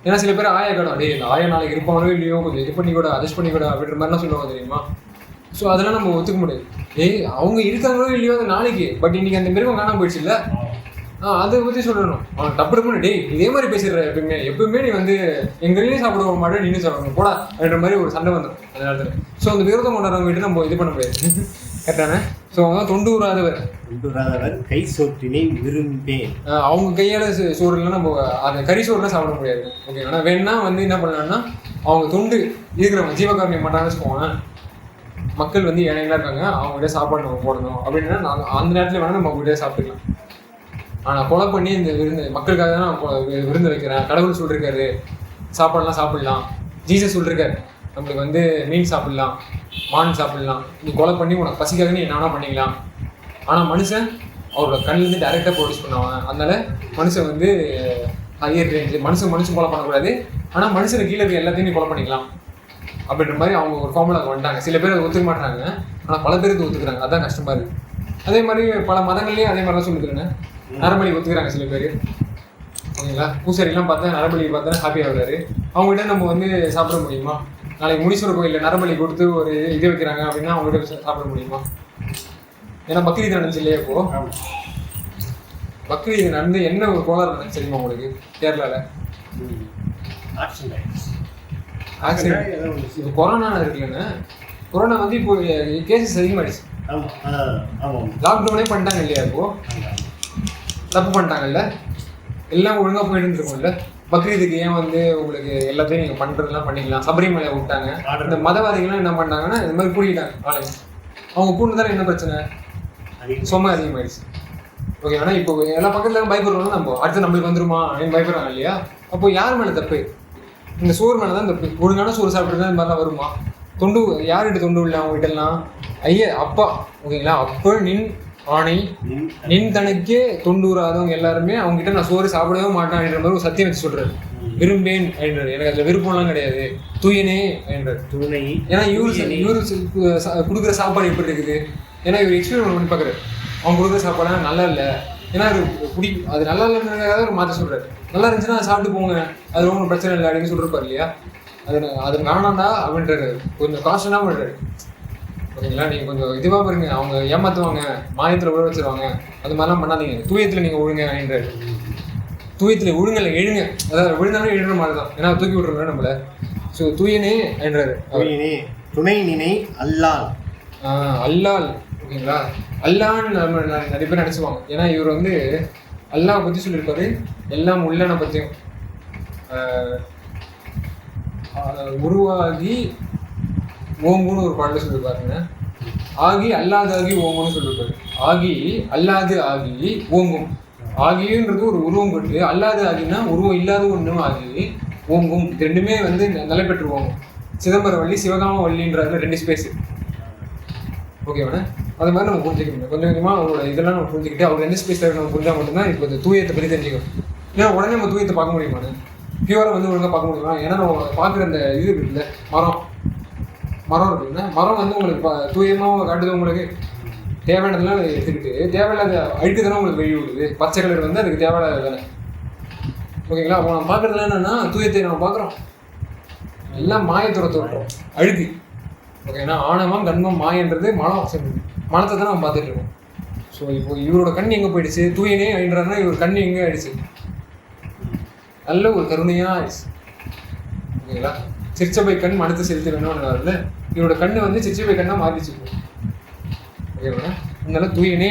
ஏன்னா சில பேர் ஆயா கடை டே இந்த ஆயா நாளைக்கு இருப்பாங்களோ இல்லையோ கொஞ்சம் இது பண்ணி கூட அட்ஜஸ்ட் பண்ணி கூட அப்படின்ற மாதிரிலாம் சொல்லுவாங்க தெரியுமா. ஸோ அதெல்லாம் நம்ம ஒத்துக்க முடியாது. அவங்க இருக்காங்களோ இல்லையோ அது நாளைக்கு, பட் இன்னைக்கு அந்த மிருகம் காணாம போயிடுச்சு இல்லை, அதை பற்றி சொல்லணும். அவன் தப்பு பண்ண டே இதே மாதிரி பேசிடுற எப்பவுமே நீ வந்து எங்களையும் சாப்பிட மாட்டேன் நீனும் சாப்பிடணும் போடா அப்படின்ற மாதிரி ஒரு சண்டை வந்துடும் அந்த நேரத்தில். ஸோ அந்த விரோதம் கொண்டாடுறவங்க கிட்ட நம்ம இது பண்ண முடியாது. கரெக்டானே. ஸோ அவங்க தான் தொண்டு உறாதவர் கை சோற்றினை விரும்பேன். அவங்க கையால் சோறுலாம் நம்ம அந்த கறி சோறுலாம் சாப்பிட முடியாது. ஓகே. ஆனால் வேணா வந்து என்ன பண்ணலாம்னா அவங்க தொண்டு இருக்கிறவங்க ஜீவகாரணியம் பண்ணாங்கன்னு வச்சுக்கோங்க, மக்கள் வந்து ஏழைகளாக இருக்காங்க, அவங்ககிட்ட சாப்பாடு நம்ம போடணும் அப்படின்னா நாங்கள் அந்த நேரத்தில் வேணால் நம்ம அவங்ககிட்ட சாப்பிட்டுக்கலாம். ஆனால் கொலை பண்ணி இந்த விருந்து மக்களுக்காக தான் நான் விருந்து வைக்கிறேன், கடவுள் சொல்லியிருக்காரு சாப்பாடுலாம் சாப்பிடலாம், ஜீசஸ் சொல்லியிருக்காரு நம்மளுக்கு வந்து மீன் சாப்பிடலாம், மான் சாப்பிடலாம், நீ கொலை பண்ணி உனக்கு பசிக்காக நீ என்ன பண்ணிக்கலாம். ஆனால் மனுஷன் அவரோட கண்ணிலேருந்து டைரெக்டாக ப்ரொடியூஸ் பண்ணுவாங்க. அதனால மனுஷன் வந்து ஹையர் ரேஞ்சு மனுஷன் கொலை பண்ணக்கூடாது, ஆனால் மனுஷனுக்கு கீழே இருக்க எல்லாத்தையும் நீ கொலை பண்ணிக்கலாம் அப்படின்ற மாதிரி அவங்க ஒரு ஃபார்முலா வந்துட்டாங்க. சில பேர் அதை ஒத்துக்க மாட்டாங்க, ஆனால் பல பேருக்கு ஒத்துக்கிறாங்க. அதுதான் கஷ்டமாக இருக்குது. அதே மாதிரி பல மதங்கள்லேயும் அதே மாதிரி தான் சொல்லிக்கிறேங்க. நரபலி ஒத்துக்கிறாங்க சில பேர், ஓகேங்களா. பூசாரிலாம் பார்த்தா நரபலி பார்த்தா ஹாப்பியாக வர்றாரு, அவங்ககிட்ட நம்ம வந்து சாப்பிட முடியுமா. நாளைக்கு முனீஸ்வரர் கோயிலில் நரபலி கொடுத்து ஒரு இது வைக்கிறாங்க அப்படின்னா அவங்ககிட்ட சாப்பிட முடியுமா. ஏன்னா பக்ரீத் நடந்துச்சு இல்லையா இப்போ. ஆமா. பக்ரீத் நடந்து என்ன ஒரு கோளாறு நடந்துச்சு தெரியுமா உங்களுக்கு கேரளால? ஆக்சிடென்ட். கொரோனா இருக்குல்லங்க, கொரோனா வந்து இப்போ கேசஸ் அதிகமாகிடுச்சு. லாக்டவுனே பண்ணிட்டாங்க இல்லையா இப்போ, தப்பு பண்ணிட்டாங்கல்ல, எல்லாம் ஒழுங்காக போயிட்டு இருந்துருக்கும்ல. பக்ரீதுக்கு ஏன் வந்து உங்களுக்கு எல்லாத்தையும் நீங்கள் பண்ணுறதுலாம் பண்ணிக்கலாம், சபரிமலை விட்டாங்க. இந்த மதவாதிகள்லாம் என்ன பண்ணாங்கன்னா இந்த மாதிரி கூட்டிக்கிட்டாங்க ஆளுங்க. அவங்க கூட்டினதால என்ன பிரச்சனை, சும்மா அதிகமாகிடுச்சு. ஓகே, ஆனால் இப்போ எல்லா பக்கத்துலையும் பயப்படுறோம்னா நம்ம அடுத்து நம்மளுக்கு வந்துருமா அப்படின்னு பயப்படுறாங்க இல்லையா. அப்போ யார் மேலே தப்பு? இந்த சோறு மேலே தான் தப்பு. ஒழுங்கான சோறு சாப்பிட்டு இந்த மாதிரிலாம் வருமா? தொண்டு யார்கிட்ட தொண்டு இல்லை அவங்க கிட்டலாம்? ஐயா அப்பா, ஓகேங்களா, அப்போ நின் ஆணை நின் தனக்கே தொண்டூராதவங்க எல்லாருமே அவங்க கிட்ட நான் சோறு சாப்பிடவே மாட்டேன் அப்படின்ற மாதிரி ஒரு சத்தியம் வச்சு சொல்றாரு. விரும்பேன் அப்படின்றாரு. எனக்கு அதில் விருப்பம்லாம் கிடையாது, தூயனே அப்படின்றாரு. ஏன்னா இவரு கொடுக்குற சாப்பாடு எப்படி இருக்குது, ஏன்னா இவர் எக்ஸ்பீரியன்ஸ் பண்ணி பார்க்குறாரு. அவங்க கொடுக்குற சாப்பாடுலாம் நல்லா இல்லை, ஏன்னா அது அது நல்லா இல்லைன்றதுக்காக ஒரு மாற்ற சொல்றாரு. நல்லா இருந்துச்சுன்னா அதை சாப்பிட்டு போங்க, அது ஒன்றும் பிரச்சனை இல்லை அப்படின்னு சொல்லிருப்பாரு இல்லையா. அது வேணாண்டா அப்படின்றாரு, கொஞ்சம் காஸ்டனாக பண்ணுறாரு. ஓகேங்களா, நீங்கள் கொஞ்சம் இதுவாக பாருங்க, அவங்க ஏமாற்றுவாங்க, மாயத்தில் விழ வச்சுருவாங்க, அது மாதிரிலாம் பண்ணாதீங்க, தூயத்தில் நீங்கள் ஒழுங்க அப்படின்றாரு. தூயத்தில் ஒழுங்கல எழுங்க, அதாவது விழுந்தாலும் எழுற மாதிரி தான், ஏன்னா தூக்கி விட்றோம்ல நம்மள. ஸோ தூயனே என்றாரு. துணை நினை அல்லால். அல்லால், ஓகேங்களா, அல்லான்னு நம்ம நிறைய பேர் நினச்சிவாங்க. ஏன்னா இவர் வந்து அல்லாவை பற்றி சொல்லியிருப்பாரு, எல்லாம் உள்ளனை பற்றியும். உருவாகி ஓங்குன்னு ஒரு பாடல சொல்லியிருப்பாருங்க. ஆகி அல்லாதாகி ஓங்குன்னு சொல்லியிருப்பாரு. ஆகி அல்லாது ஆகி ஓங்கும். ஆகின்றது ஒரு உருவம் கொண்டு, அல்லாது ஆகினா உருவம் இல்லாத ஒன்றும் ஆகி ஓங்கும். இது ரெண்டுமே வந்து நிலை பெற்றுவோம். சிதம்பர வள்ளி சிவகாம வள்ளின்றாரு 2 ஸ்பேஸ். ஓகேவாண்ணே, அது மாதிரி நம்ம புரிஞ்சுக்கணும். கொஞ்சம் கொஞ்சமாக அவரோட இதெல்லாம் நம்ம புரிஞ்சுக்கிட்டு அவர் 2 ஸ்பேஸ் நம்ம புரிஞ்சால் மட்டும்தான் இப்போ இந்த தூயத்தை பற்றி தெரிஞ்சுக்கணும். ஏன்னா உடனே நம்ம தூயத்தை பார்க்க முடியுமாண்ணே, பியூராக வந்து ஒழுங்காக பார்க்க முடியுமா? ஏன்னா நம்ம பார்க்குற அந்த இது இருக்குல்ல, மரம் இருக்குதுன்னா, மரம் வந்து உங்களுக்கு தூயமாக காட்டுது. உங்களுக்கு தேவையானதெல்லாம் எடுத்துக்கிட்டு தேவையில்லாத அழுக்கு தானே உங்களுக்கு வெளியே விடுது. பச்சை கலர் வந்து அதுக்கு தேவையில்லாத தானே. ஓகேங்களா, அப்போ நம்ம பார்க்குறதுலாம் என்னென்னா தூயத்தை நம்ம பார்க்குறோம், எல்லாம் மாயத்தோட தோற்றம் அழுக்கு. ஓகேங்களா, ஆணவம் கண்மம் மாயன்றது மனம் சேர்ந்தது, மனத்தை தான் நம்ம பார்த்துட்டு இருக்கோம். ஸோ இப்போ இவரோட கண் எங்கே போயிடுச்சு, தூயனே அப்படின்றாருன்னா இவர் கண் எங்கே ஆயிடுச்சு, நல்ல ஒரு கருணையாக ஆயிடுச்சு. ஓகேங்களா, சிற்சபை கண் மனத்தை செலுத்த வேணும்னு இவரோட கண்ணு வந்து சிற்சபை கண்ணாக மாறிச்சு. ஓகேங்களா, அதனால தூயனே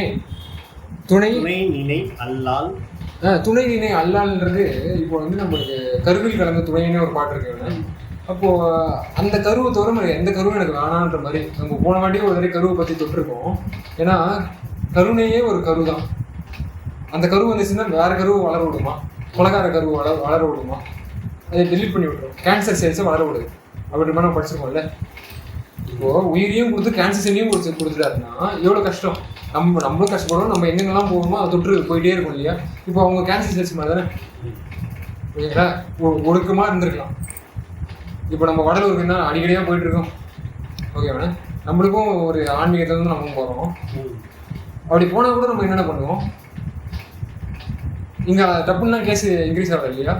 துணை நினை அல்லால். துணை நினை அல்லால்ன்றது இப்போ வந்து நம்மளுக்கு கருவில் கலந்த துணைனே ஒரு பாட்டு இருக்கு. அப்போது அந்த கருவை தவிர எந்த கருவும் எனக்கு வேணான்ற மாதிரி நம்ம போன வாட்டியும் ஒரு தடவை கருவை பற்றி தொட்டிருக்கோம். ஏன்னா கருணையே ஒரு கரு தான். அந்த கரு வந்துச்சுன்னா வேறு கருவை வளர விடுமா, கொலகார கருவை வளர விடுமா, அதை டெலிட் பண்ணி விட்டுரும். கேன்சர் செல்ஸை வளர விடுது அப்படி நம்ம படிச்சிருக்கோம்ல. இப்போது உயிரையும் கொடுத்து கேன்சர் செல்லையும் கொடுத்துட்டாருன்னா எவ்வளோ கஷ்டம். நம்மளும் கஷ்டப்படும், நம்ம எங்கெங்கெல்லாம் போகணுமோ அதை தொற்று போயிட்டே இருக்கும் இல்லையா. இப்போ அவங்க கேன்சர் செல்ஸ் மாதிரி தானே. ஓகேங்களா, ஒழுக்கமாக இருந்திருக்கலாம். இப்போ நம்ம வடலூருக்கு தான் அடிக்கடியாக போயிட்டுருக்கோம். ஓகேவாண்ணே, நம்மளுக்கும் ஒரு ஆன்மீகத்தை வந்து நம்ம போகிறோம். அப்படி போனால் கூட நம்ம என்னென்ன பண்ணுவோம், இங்கே டப்புன்னா கேஸ் இன்க்ரீஸ் ஆகல இல்லையா.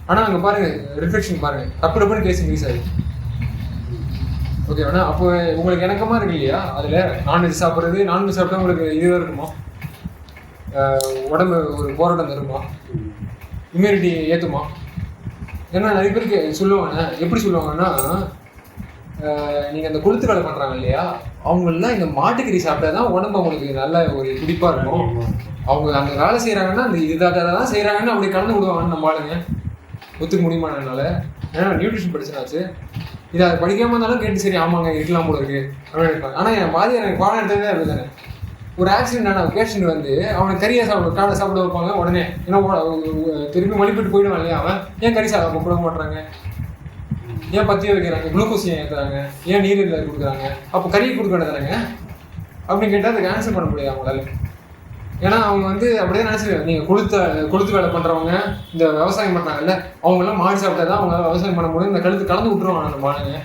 ஆனால் அங்கே பாருங்கள், ரிஃப்ளெக்ஷன் பாருங்கள், டப்புன்னு கேஸ் இன்க்ரீஸ் ஆகுது. ஓகேவாண்ணா, அப்போ உங்களுக்கு இணக்கமாக இருக்கு இல்லையா. அதில் நான்வெஜ் சாப்பிட்றது, நான்வெஜ் சாப்பிட்டா உங்களுக்கு இதுவாக இருக்குமா, உடம்பு ஒரு போராட்டம் தருமா, இம்யூனிட்டி ஏற்றுமா. ஏன்னா நிறைய பேருக்கு சொல்லுவாங்க, எப்படி சொல்லுவாங்கன்னா, நீங்கள் அந்த கொளுத்து வேலை பண்ணுறாங்க இல்லையா, அவங்களெலாம் இந்த மாட்டுக்கறி சாப்பிட்டா தான் உடம்பு அவங்களுக்கு நல்ல ஒரு துடிப்பாக இருக்கும். அவங்க அந்த வேலை செய்கிறாங்கன்னா அந்த இதுதாக தான் செய்கிறாங்கன்னு அப்படி கலந்து விடுவாங்கன்னு நம்ம ஆளுங்க ஒத்துக்க முடியுமானால. ஏன்னா நியூட்ரிஷன் படிச்சுனாச்சு, இதை அதை படிக்காமல் இருந்தாலும் கேட்டு சரி ஆமாங்க இருக்கலாம் போல இருக்குது அப்படின்னு இருப்பாங்க. ஆனால் என் பாதி எனக்கு பாடம் எடுத்ததே அப்படி தானே. ஒரு ஆக்சிடென்ட் ஆன பேஷண்ட் வந்து அவனை கறியாக காடை சாப்பிட வைப்பாங்க உடனே. ஏன்னா திருப்பி மலிப்பிட்டு போயிடுவான் இல்லையா, அவன் ஏன் கறி சாப்பிட கொடுக்க மாட்டுறாங்க, ஏன் பத்திய வைக்கிறாங்க, குளுக்கோஸ் ஏன் ஏற்றுறாங்க, ஏன் நீர் இல்லை கொடுக்குறாங்க, அப்போ கறியை கொடுக்க வேண்டியதானங்க அப்படின்னு கேட்டால் அதுக்கு ஆன்சர் பண்ண முடியாது அவங்களால. ஏன்னா அவங்க வந்து அப்படியே நினச்சிருக்காங்க, நீங்கள் கொளுத்து வேலை பண்ணுறவங்க இந்த விவசாயம் பண்ணுறாங்கல்ல, அவங்களாம் மாடு சாப்பிட்டா தான் அவங்களால விவசாயம் பண்ண முடியும், இந்த கலந்து விட்டுருவாங்க அந்த மாடுங்க.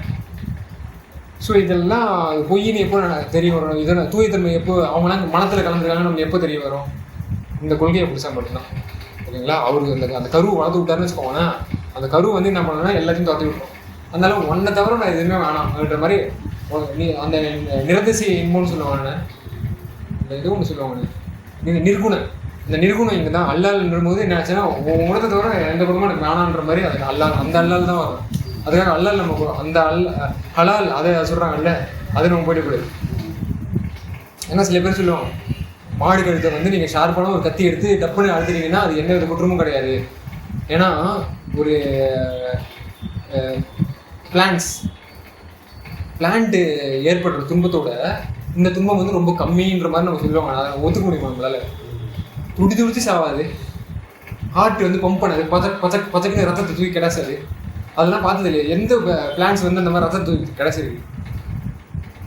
ஸோ இதெல்லாம் பொய்யின்னு எப்போ தெரிய வரும், இதெல்லாம் தூயத்தன்மை எப்போ அவங்களாம் மனத்தில் கலந்துருக்காங்க நம்ம எப்போ தெரிய வரும், இந்த கொள்கையை பிடிச்சா மட்டும்தான். ஓகேங்களா, அவருக்கு அந்த கருவை வளர்த்து விட்டாருன்னு வச்சுக்கோங்கன்னா, அந்த கரு வந்து என்ன பண்ணணும்னா எல்லாத்தையும் துரத்தி விட்டுரும். அதனால ஒன்றை தவிர நான் எதுவுமே வேணாம் அப்படின்ற மாதிரி நீ அந்த நிரதிசை இன்பம்னு சொல்லுவாங்க, இந்த இது ஒன்று சொல்லுவாங்க, நீங்கள் நிர்குணம். இந்த நிர்குணம் இங்கே தான் அல்லால்ன்ற போது என்ன ஆச்சுன்னா உணத்தை தவிர எந்த குணமும் எனக்கு வேணான்ற மாதிரி அது அல்லால், அந்த அல்லால் தான் வரும். அதுக்காக அல்லால் நம்ம அந்த ஹலால் அதை சொல்கிறாங்கல்ல, அதை நம்ம போயிடக்கூடாது. ஏன்னா சில பேர் சொல்லுவாங்க மாடு கழுத்தை வந்து நீங்கள் ஷார்ப்பான ஒரு கத்தி எடுத்து டப்புன்னு அழுத்துட்டீங்கன்னா அது எந்த வித குற்றமும் கிடையாது. ஏன்னா ஒரு பிளான்ட்டு ஏற்படுற துன்பத்தோட இந்த துன்பம் வந்து ரொம்ப கம்மின்ற மாதிரி நம்ம சொல்லுவாங்க. அதை ஒத்துக்க முடியுமா நம்மளால? துடிச்சு சாவாது, ஹார்ட் வந்து பம்ப் பண்ணாது, பச்சக்குன்னு ரத்தத்தை தூக்கி கிடச்சாது. அதெல்லாம் பார்த்தது இல்லையா? எந்த பிளான்ஸ் வந்து அந்த மாதிரி ரத்தத்தை தூக்கி கிடச்சிருக்கு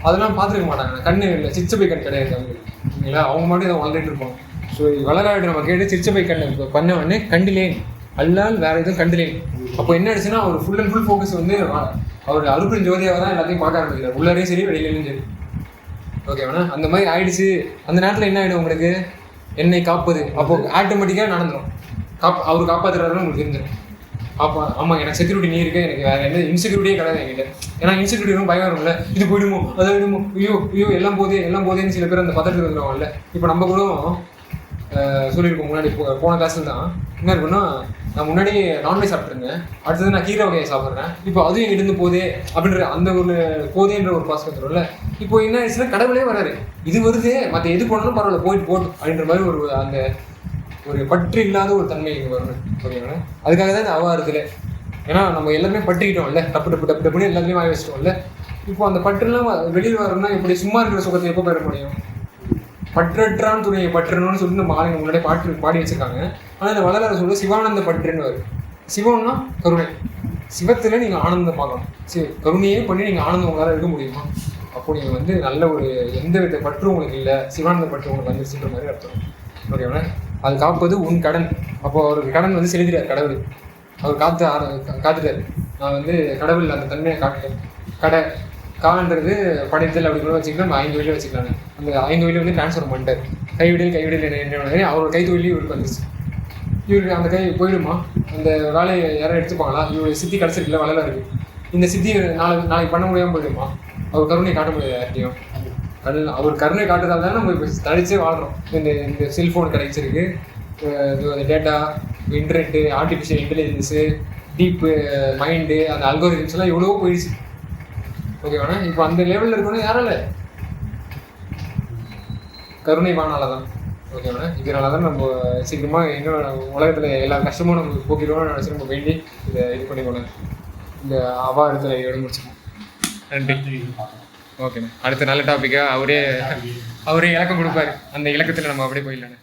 அதெல்லாம் பார்த்துருக்க மாட்டாங்க. கண்ணு இல்லை, சிச்சபை கண் கிடையாது அவங்களுக்கு, இல்லைங்களா? அவங்க மட்டும் இதை வாழ்ந்துட்டு இருப்பாங்க. ஸோ வளராடு நம்ம கேட்டு சிச்சபை கண் பண்ண உடனே கண்டிலேன் அல்லால் வேற எதுவும் கண்டிலேன். அப்போ என்ன ஆயிடுச்சுன்னா அவர் ஃபுல் அண்ட் ஃபுல் ஃபோக்கஸ் வந்து அவர் அருப்பின் ஜோதியாக தான் எல்லாத்தையும் பார்க்க ஆரம்பிக்கிறார், உள்ளாரையும் சரி வெளியிலையும் சரி. ஓகேவாண்ணா? அந்த மாதிரி ஆயிடுச்சு. அந்த நேரத்தில் என்ன ஆகிடும் உங்களுக்கு? என்னை காப்பது. அப்போ ஆட்டோமேட்டிக்காக நடந்துடும். அவர் காப்பாற்றுறாருன்னு உங்களுக்கு தெரிஞ்சிடும். அப்போ ஆமாம் எனக்கு செக்யூரிட்டி நீ இருக்க, எனக்கு வேறு எந்த இன்செக்யூரிட்டியே கிடையாது என்கிட்ட. ஏன்னா இன்செக்யூரிட்டி ரொம்ப பயம் வரும்ல, இது போயிடுமோ அதை விடுமோ, ஐயோ எல்லாம் போதேன்னு சில பேர் அந்த பதட்டத்தில் வந்துடுவாங்கல்ல. இப்போ நம்ம கூட சொல்லியிருக்கோம் முன்னாடி போன கிளாஸில் தான் என்ன இருக்குன்னா, நான் முன்னாடி நான்வெஜ் சாப்பிட்ருந்தேன், அடுத்தது நான் கீரை வகையை சாப்பிட்றேன், இப்போ அதுவும் எங்கிட்ட இருந்து போதே அப்படின்ற அந்த ஒரு போதேன்ற ஒரு பாஸ் வந்துடும்ல. இப்போ என்ன ஆயிடுச்சுன்னா கடவுளே வராரு, இது வருதே மற்ற எது போனாலும் பரவாயில்ல போட்டு அப்படின்ற மாதிரி ஒரு அந்த ஒரு பற்று இல்லாத ஒரு தன்மை இங்கே வரணும். ஓகேங்களா? அதுக்காக தான் இந்த அவாரத்தில். ஏன்னா நம்ம எல்லாருமே பற்றிக்கிட்டோம்ல, டப்புன்னு எல்லாத்துலேயும் வாங்கி வச்சிட்டோம்ல. இப்போ அந்த பற்றுலாம் வெளியில் வரணும்னா இப்படி சும்மா இருக்கிற சுகத்தை எப்போ பெற முடியும்? பற்றற்றான் துணையை பற்றணும்னு சொல்லிட்டு நம்ம ஆளுங்க முன்னாடியே பாடி வச்சிருக்காங்க. ஆனால் இந்த வள்ளலார் சொல்ல சிவானந்த பற்றுன்னு வரும். சிவம்னா கருணை, சிவத்தில் நீங்கள் ஆனந்தம் பார்க்கணும். சரி, கருணையே பண்ணி நீங்கள் ஆனந்தம் உங்களால் இருக்க முடியுமா? அப்போ நீங்கள் வந்து நல்ல ஒரு எந்த வித பற்று உங்களுக்கு இல்லை, சிவானந்த பற்று உங்களுக்கு வந்துருச்சுன்ற மாதிரி அர்த்தம். ஓகேவா? அது காப்பது உன் கடன். அப்போ அவருக்கு கடன் வந்து செலுத்திட்டார் கடவுள். அவர் காத்துட்டார், நான் வந்து கடவுள் அந்த தன்மையை காட்டுறேன். காலன்றது படைத்தல் அப்படி கூட வச்சுக்கலாம், நம்ம 5 வழியில் வச்சுக்கலாம். அந்த 5 வழியில் வந்து டிரான்ஸ்ஃபர் பண்ணிட்டார். கைவிடல் என்ன அவரோட கைத்தொழிலையும் இவருக்கு வந்துச்சு. இவருக்கு அந்த கை போயிடுமா? அந்த வேலையை யாரும் எடுத்துப்பாங்களா? இவருடைய சித்தி கிடச்சிருக்குல்ல வளர இருக்குது, இந்த சித்தி நாளைக்கு பண்ண முடியாமல் போயிடுமா? அவர் கருணை காட்ட முடியாது யார்ட்டையும். அவர் கருணை காட்டுறதால தான் நம்ம இப்போ தடிச்சே வாழ்கிறோம். இந்த செல்ஃபோன் கிடைச்சிருக்கு, டேட்டா, இன்டர்நெட்டு, ஆர்டிஃபிஷியல் இன்டெலிஜென்ஸு, டீப்பு மைண்டு, அந்த அல்கோரிதம்ஸ்லாம் எவ்வளவோ போயிடுச்சு. ஓகேவாண்ணா? இப்போ அந்த லெவலில் இருக்கணும் யாரால? கருணை வானால தான். ஓகேவாண்ணா? இதனால தான் நம்ம சீக்கிரமாக இன்னும் உலகத்தில் எல்லா கஷ்டமும் நம்ம போக்கிடுவோம்னு நினச்சி நம்ம வேண்டி இதை இது பண்ணிக்கணும். இந்த அவாரத்தில் இடம் முடிச்சுக்கணும். நன்றி. ஓகேண்ணா. அடுத்த நல்ல டாப்பிக்காக அவரே இலக்கம் கொடுப்பாரு, அந்த இலக்கத்தில் நம்ம அப்படியே போயிடலாண்ணே.